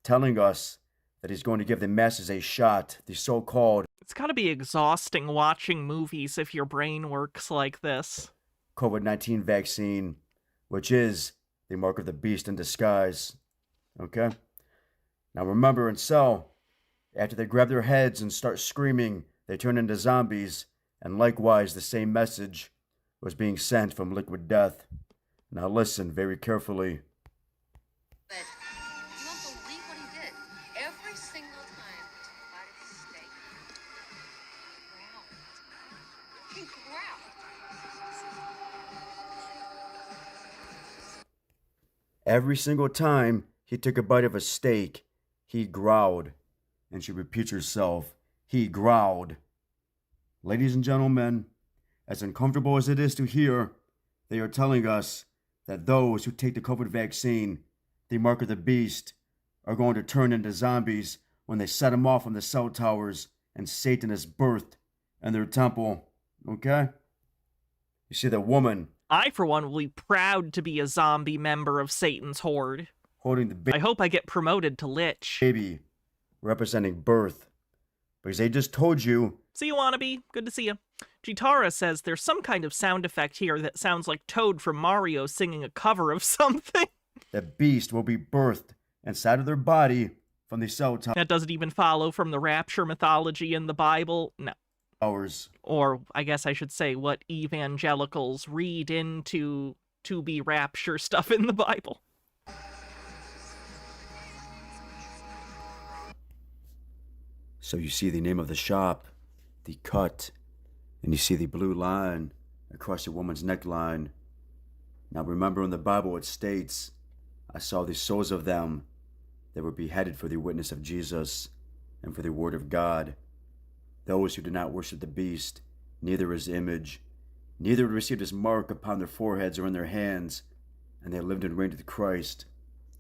telling us that he's going to give the masses a shot, the so-called... It's gotta be exhausting watching movies if your brain works like this. COVID-19 vaccine, which is the mark of the beast in disguise. Okay? Now remember, in Cell, after they grab their heads and start screaming, they turn into zombies, and likewise the same message was being sent from Liquid Death. Now listen very carefully. But you won't believe what he did. Every single time he took a bite of his steak, he growled. Every single time he took a bite of a steak, he growled. And she repeats herself, he growled. Ladies and gentlemen, as uncomfortable as it is to hear, they are telling us that those who take the COVID vaccine, the mark of the beast, are going to turn into zombies when they set them off on the cell towers and Satan is birthed in their temple. Okay? You see the woman... I, for one, will be proud to be a zombie member of Satan's horde. Holding the baby. I hope I get promoted to Lich. Baby, representing birth. Because they just told you... See you, Wannabe. Good to see you. Jitara says there's some kind of sound effect here that sounds like Toad from Mario singing a cover of something. The beast will be birthed inside of their body from the cell towers. That doesn't even follow from the rapture mythology in the Bible. No. Or I guess I should say what evangelicals read into to be rapture stuff in the Bible. So you see the name of the shop, the cut, and you see the blue line across the woman's neckline. Now remember in the Bible it states, I saw the souls of them that were beheaded for the witness of Jesus and for the word of God. Those who did not worship the beast, neither his image, neither received his mark upon their foreheads or in their hands, and they lived and reigned with Christ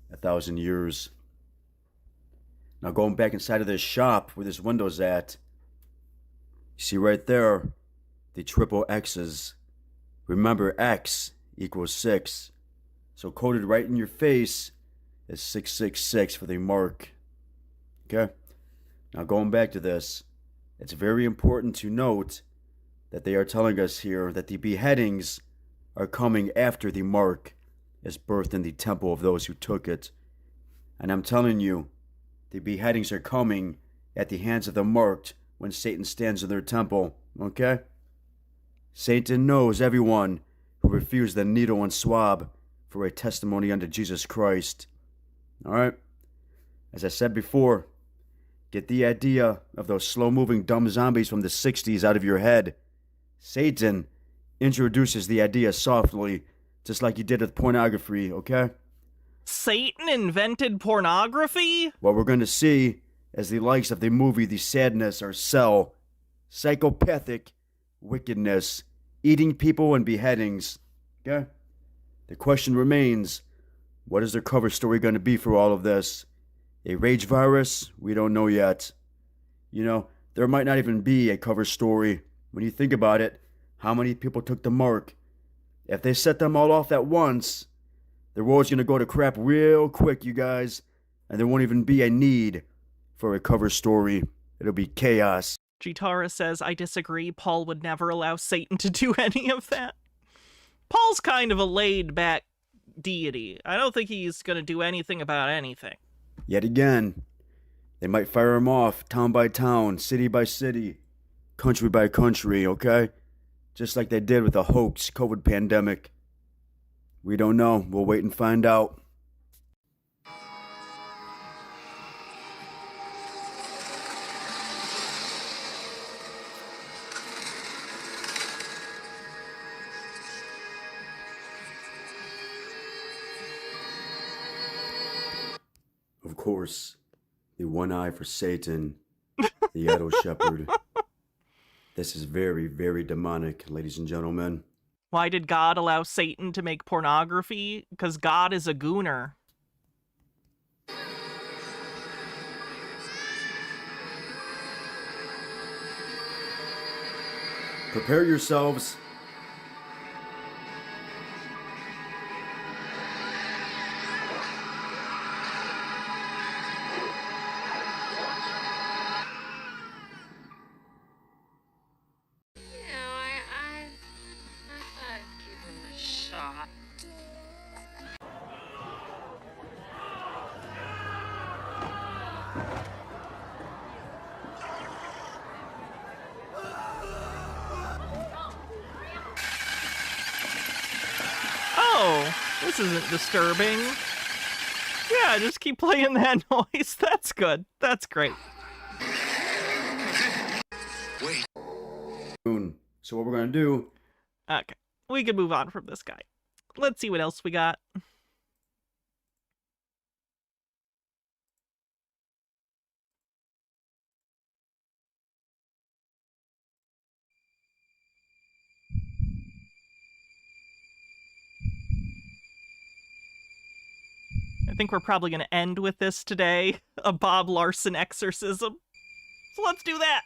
1,000 years. Now going back inside of this shop where this window's at, you see right there, the triple X's. Remember, X equals 6. So coded right in your face is 666 for the mark. Okay? Now going back to this, it's very important to note that they are telling us here that the beheadings are coming after the mark is birthed in the temple of those who took it. And I'm telling you, the beheadings are coming at the hands of the marked when Satan stands in their temple. Okay? Satan knows everyone who refused the needle and swab for a testimony unto Jesus Christ. Alright? As I said before, get the idea of those slow-moving dumb zombies from the 60s out of your head. Satan introduces the idea softly, just like he did with pornography, okay? Satan invented pornography? What we're going to see is the likes of the movie The Sadness or Cell, psychopathic wickedness, eating people and beheadings, okay? The question remains, what is their cover story going to be for all of this? A rage virus? We don't know yet. You know, there might not even be a cover story. When you think about it, how many people took the mark? If they set them all off at once, the world's going to go to crap real quick, you guys. And there won't even be a need for a cover story. It'll be chaos. Jitara says, I disagree. Paul would never allow Satan to do any of that. Paul's kind of a laid-back deity. I don't think he's going to do anything about anything. Yet again, they might fire him off town by town, city by city, country by country, okay? Just like they did with the hoax COVID pandemic. We don't know. We'll wait and find out. Of course, the one eye for Satan, the Edo Shepherd. This is very, very demonic, ladies and gentlemen. Why did God allow Satan to make pornography? Because God is a gooner. Prepare yourselves. This isn't disturbing. Yeah, just keep playing that noise. That's good. That's great. Wait. So what we're going to do... Okay, we can move on from this guy. Let's see what else we got. I think we're probably going to end with this today. A Bob Larson exorcism. So let's do that.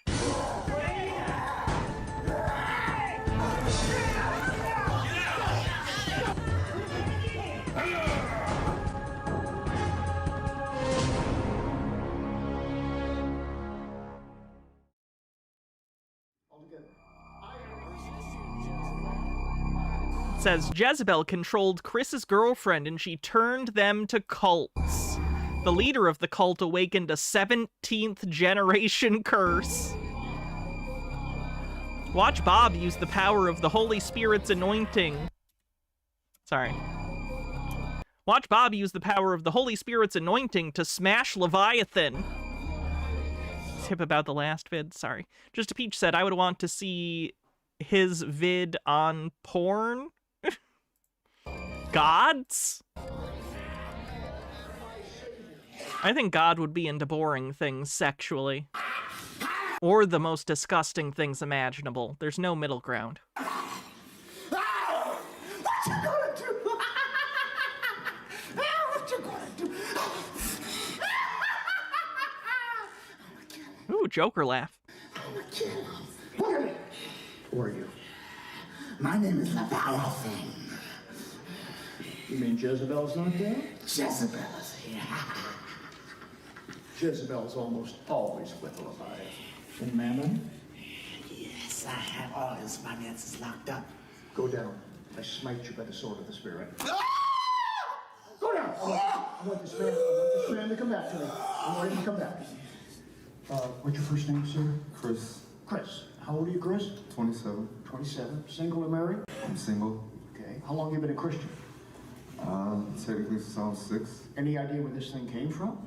It says Jezebel controlled Chris's girlfriend and she turned them to cults. The leader of the cult awakened a 17th generation curse. Watch Bob use the power of the Holy Spirit's anointing. Sorry. Watch Bob use the power of the Holy Spirit's anointing to smash Leviathan. Tip about the last vid, sorry. Just a Peach said, I would want to see his vid on porn. Gods? I think God would be into boring things sexually. Or the most disgusting things imaginable. There's no middle ground. What you gonna do? What you gonna do? Ooh, Joker laugh. Who are you? My name is Leviathan. You mean Jezebel's not there? Jezebel is here. Jezebel's almost always with Leviathan. And Mammon? Yes, I have all his finances locked up. Go down. I smite you by the sword of the Spirit. Go down! I want this man to come back to me. I want him to come back. What's your first name, sir? Chris. Chris. How old are you, Chris? 27. 27. Single or married? I'm single. Okay. How long have you been a Christian? Technically since I was 6. Any idea where this thing came from?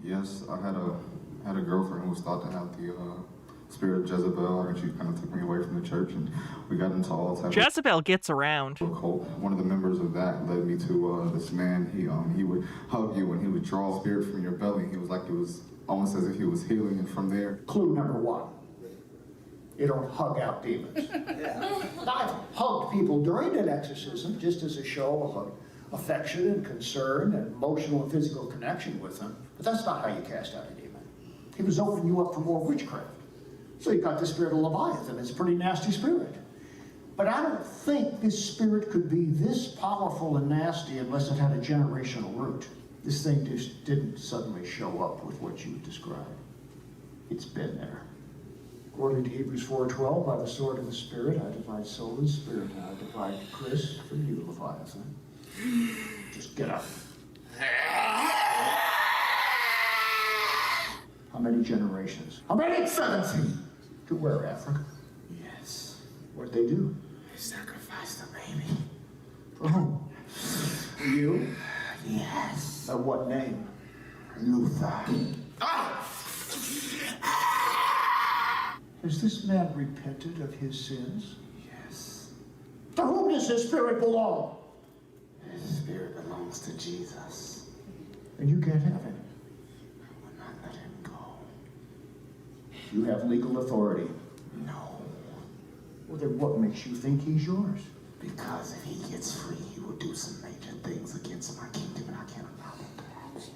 Yes, I had a girlfriend who was thought to have the spirit of Jezebel, and she kind of took me away from the church, and we got into all types Jezebel gets around. of cult. One of the members of that led me to this man. He would hug you, and he would draw spirit from your belly. He was like, it was almost as if he was healing, and from there. Clue number 1. You don't hug out demons. I've hugged people during an exorcism just as a show of affection and concern and emotional and physical connection with them. But that's not how you cast out a demon. He was opening you up for more witchcraft. So you got the spirit of Leviathan. It's a pretty nasty spirit. But I don't think this spirit could be this powerful and nasty unless it had a generational root. This thing just didn't suddenly show up with what you described. It's been there. According to Hebrews 4:12, by the sword of the Spirit, I divide soul and spirit. I divide Chris from you, Leviathan. Just get up. How many generations? How many? 17. To where, Africa? Yes. What'd they do? They sacrificed a baby. For whom? For you? Yes. By what name? Luther. Has this man repented of his sins? Yes. To whom does this spirit belong? His spirit belongs to Jesus. And you can't have it. I will not let him go. You have legal authority. No. Well, then what makes you think he's yours? Because if he gets free, he will do some major things against my kingdom, and I can't allow him to have it.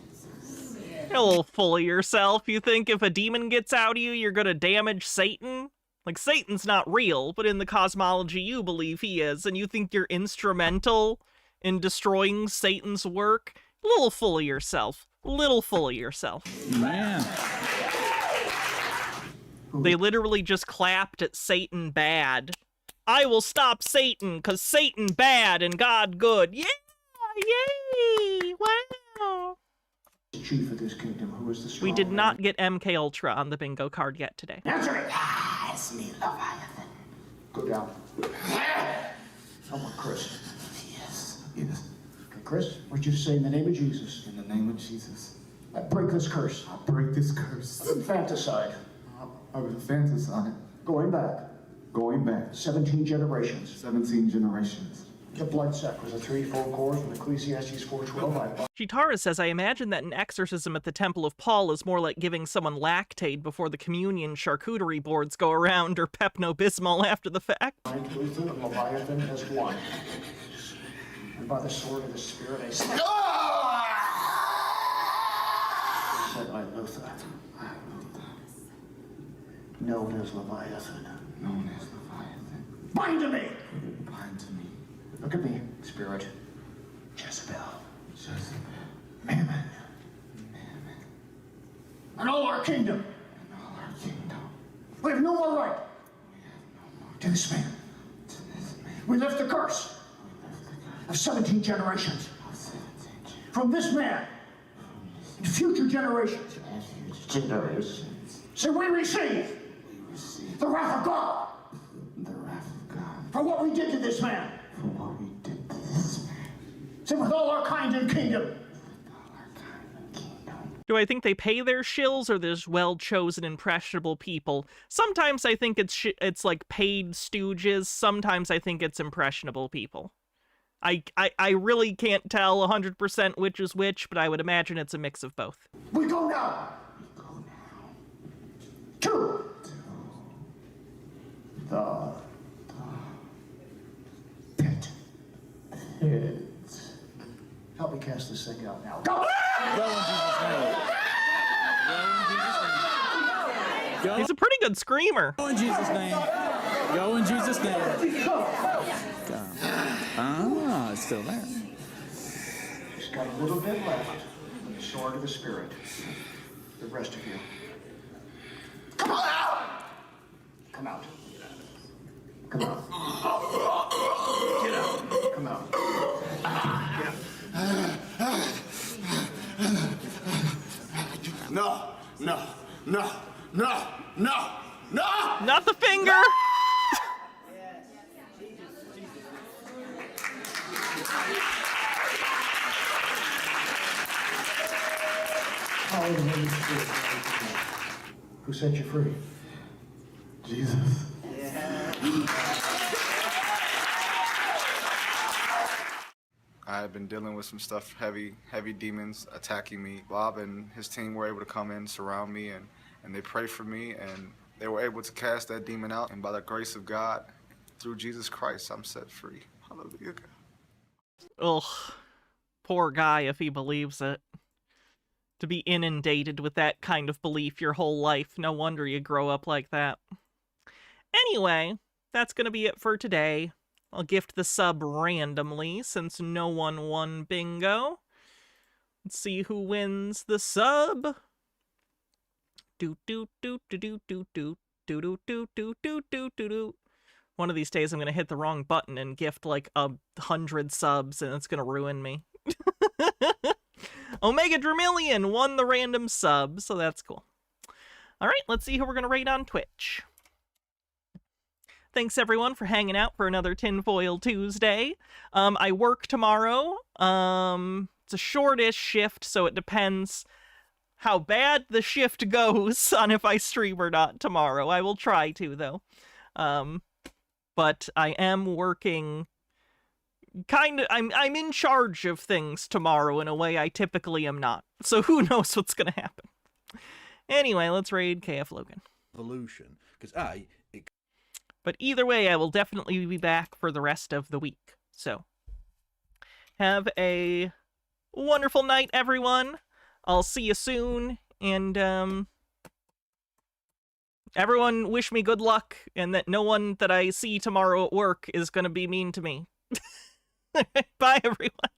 You're a little full of yourself. You think if a demon gets out of you, you're gonna damage Satan? Like, Satan's not real, but in the cosmology you believe he is, and you think you're instrumental in destroying Satan's work? A little full of yourself. Little full of yourself. Man. They literally just clapped at Satan bad. I will stop Satan, 'cause Satan bad and God good. Yeah! Yay! Wow! Chief of this kingdom, who is the strong We did man? not get MK Ultra on the bingo card yet today. Answer it! It's me, Leviathan. Go down. I want Chris. Yes. Okay, Chris, I want you to say in the name of Jesus. In the name of Jesus. I break this curse. I break this curse. Infanticide. I was infanticide. Going back. Going back. 17 generations. 17 generations. The blood sac was a threefold cord from Ecclesiastes 4:12. Chitara says, I imagine that an exorcism at the Temple of Paul is more like giving someone Lactaid before the communion charcuterie boards go around, or Pepto-Bismol after the fact. Luther and Leviathan as one. And by the sword of the Spirit I said, I Luther. Known as Leviathan. Known as Leviathan. Bind to me! Bind to me. Look at me, Spirit. Jezebel. Jezebel. Mammon. And all our kingdom. And all our kingdom. We have no more right. We have no more To this man. to this man. We lift the curse of 17 generations. From this man. And future generations. So we receive the wrath of God. The wrath of God. For what we did to this man. For what we did to this man. So with all our kind and kingdom. Do I think they pay their shills, or there's well-chosen, impressionable people? Sometimes I think it's like paid stooges. Sometimes I think it's impressionable people. I really can't tell 100% which is which, but I would imagine it's a mix of both. We go now. To the pit. Help me cast this thing out now. Go! He's a pretty good screamer. Go in Jesus' name. Go in Jesus' name. Ah, it's still there. Just got a little bit left in the sword of the Spirit. The rest of you. Come out! Come out. Come out. Get out. Come out. No, no, no, no, no, no! Not the finger! Who set you free? Jesus. I had been dealing with some stuff, heavy demons attacking me. Bob and his team were able to come in, surround me, and they prayed for me, and they were able to cast that demon out. And by the grace of God, through Jesus Christ, I'm set free. Hallelujah. Ugh. Poor guy if he believes it. To be inundated with that kind of belief your whole life. No wonder you grow up like that. Anyway, that's gonna be it for today. I'll gift the sub randomly since no one won bingo. Let's see who wins the sub. Do do do do do do do do do do do do do do do. One of these days I'm gonna hit the wrong button and gift like 100 subs and it's gonna ruin me. Omega Dramillion won the random sub, so that's cool. Alright, let's see who we're gonna rate on Twitch. Thanks everyone for hanging out for another Tinfoil Tuesday. I work tomorrow. It's a shortish shift, so it depends how bad the shift goes on if I stream or not tomorrow. I will try to, though. But I am working I'm in charge of things tomorrow in a way I typically am not. So who knows what's gonna happen. Anyway, let's raid KF Logan. Evolution, because But either way, I will definitely be back for the rest of the week. So, have a wonderful night, everyone. I'll see you soon, and everyone wish me good luck, and that no one that I see tomorrow at work is gonna be mean to me. Bye, everyone.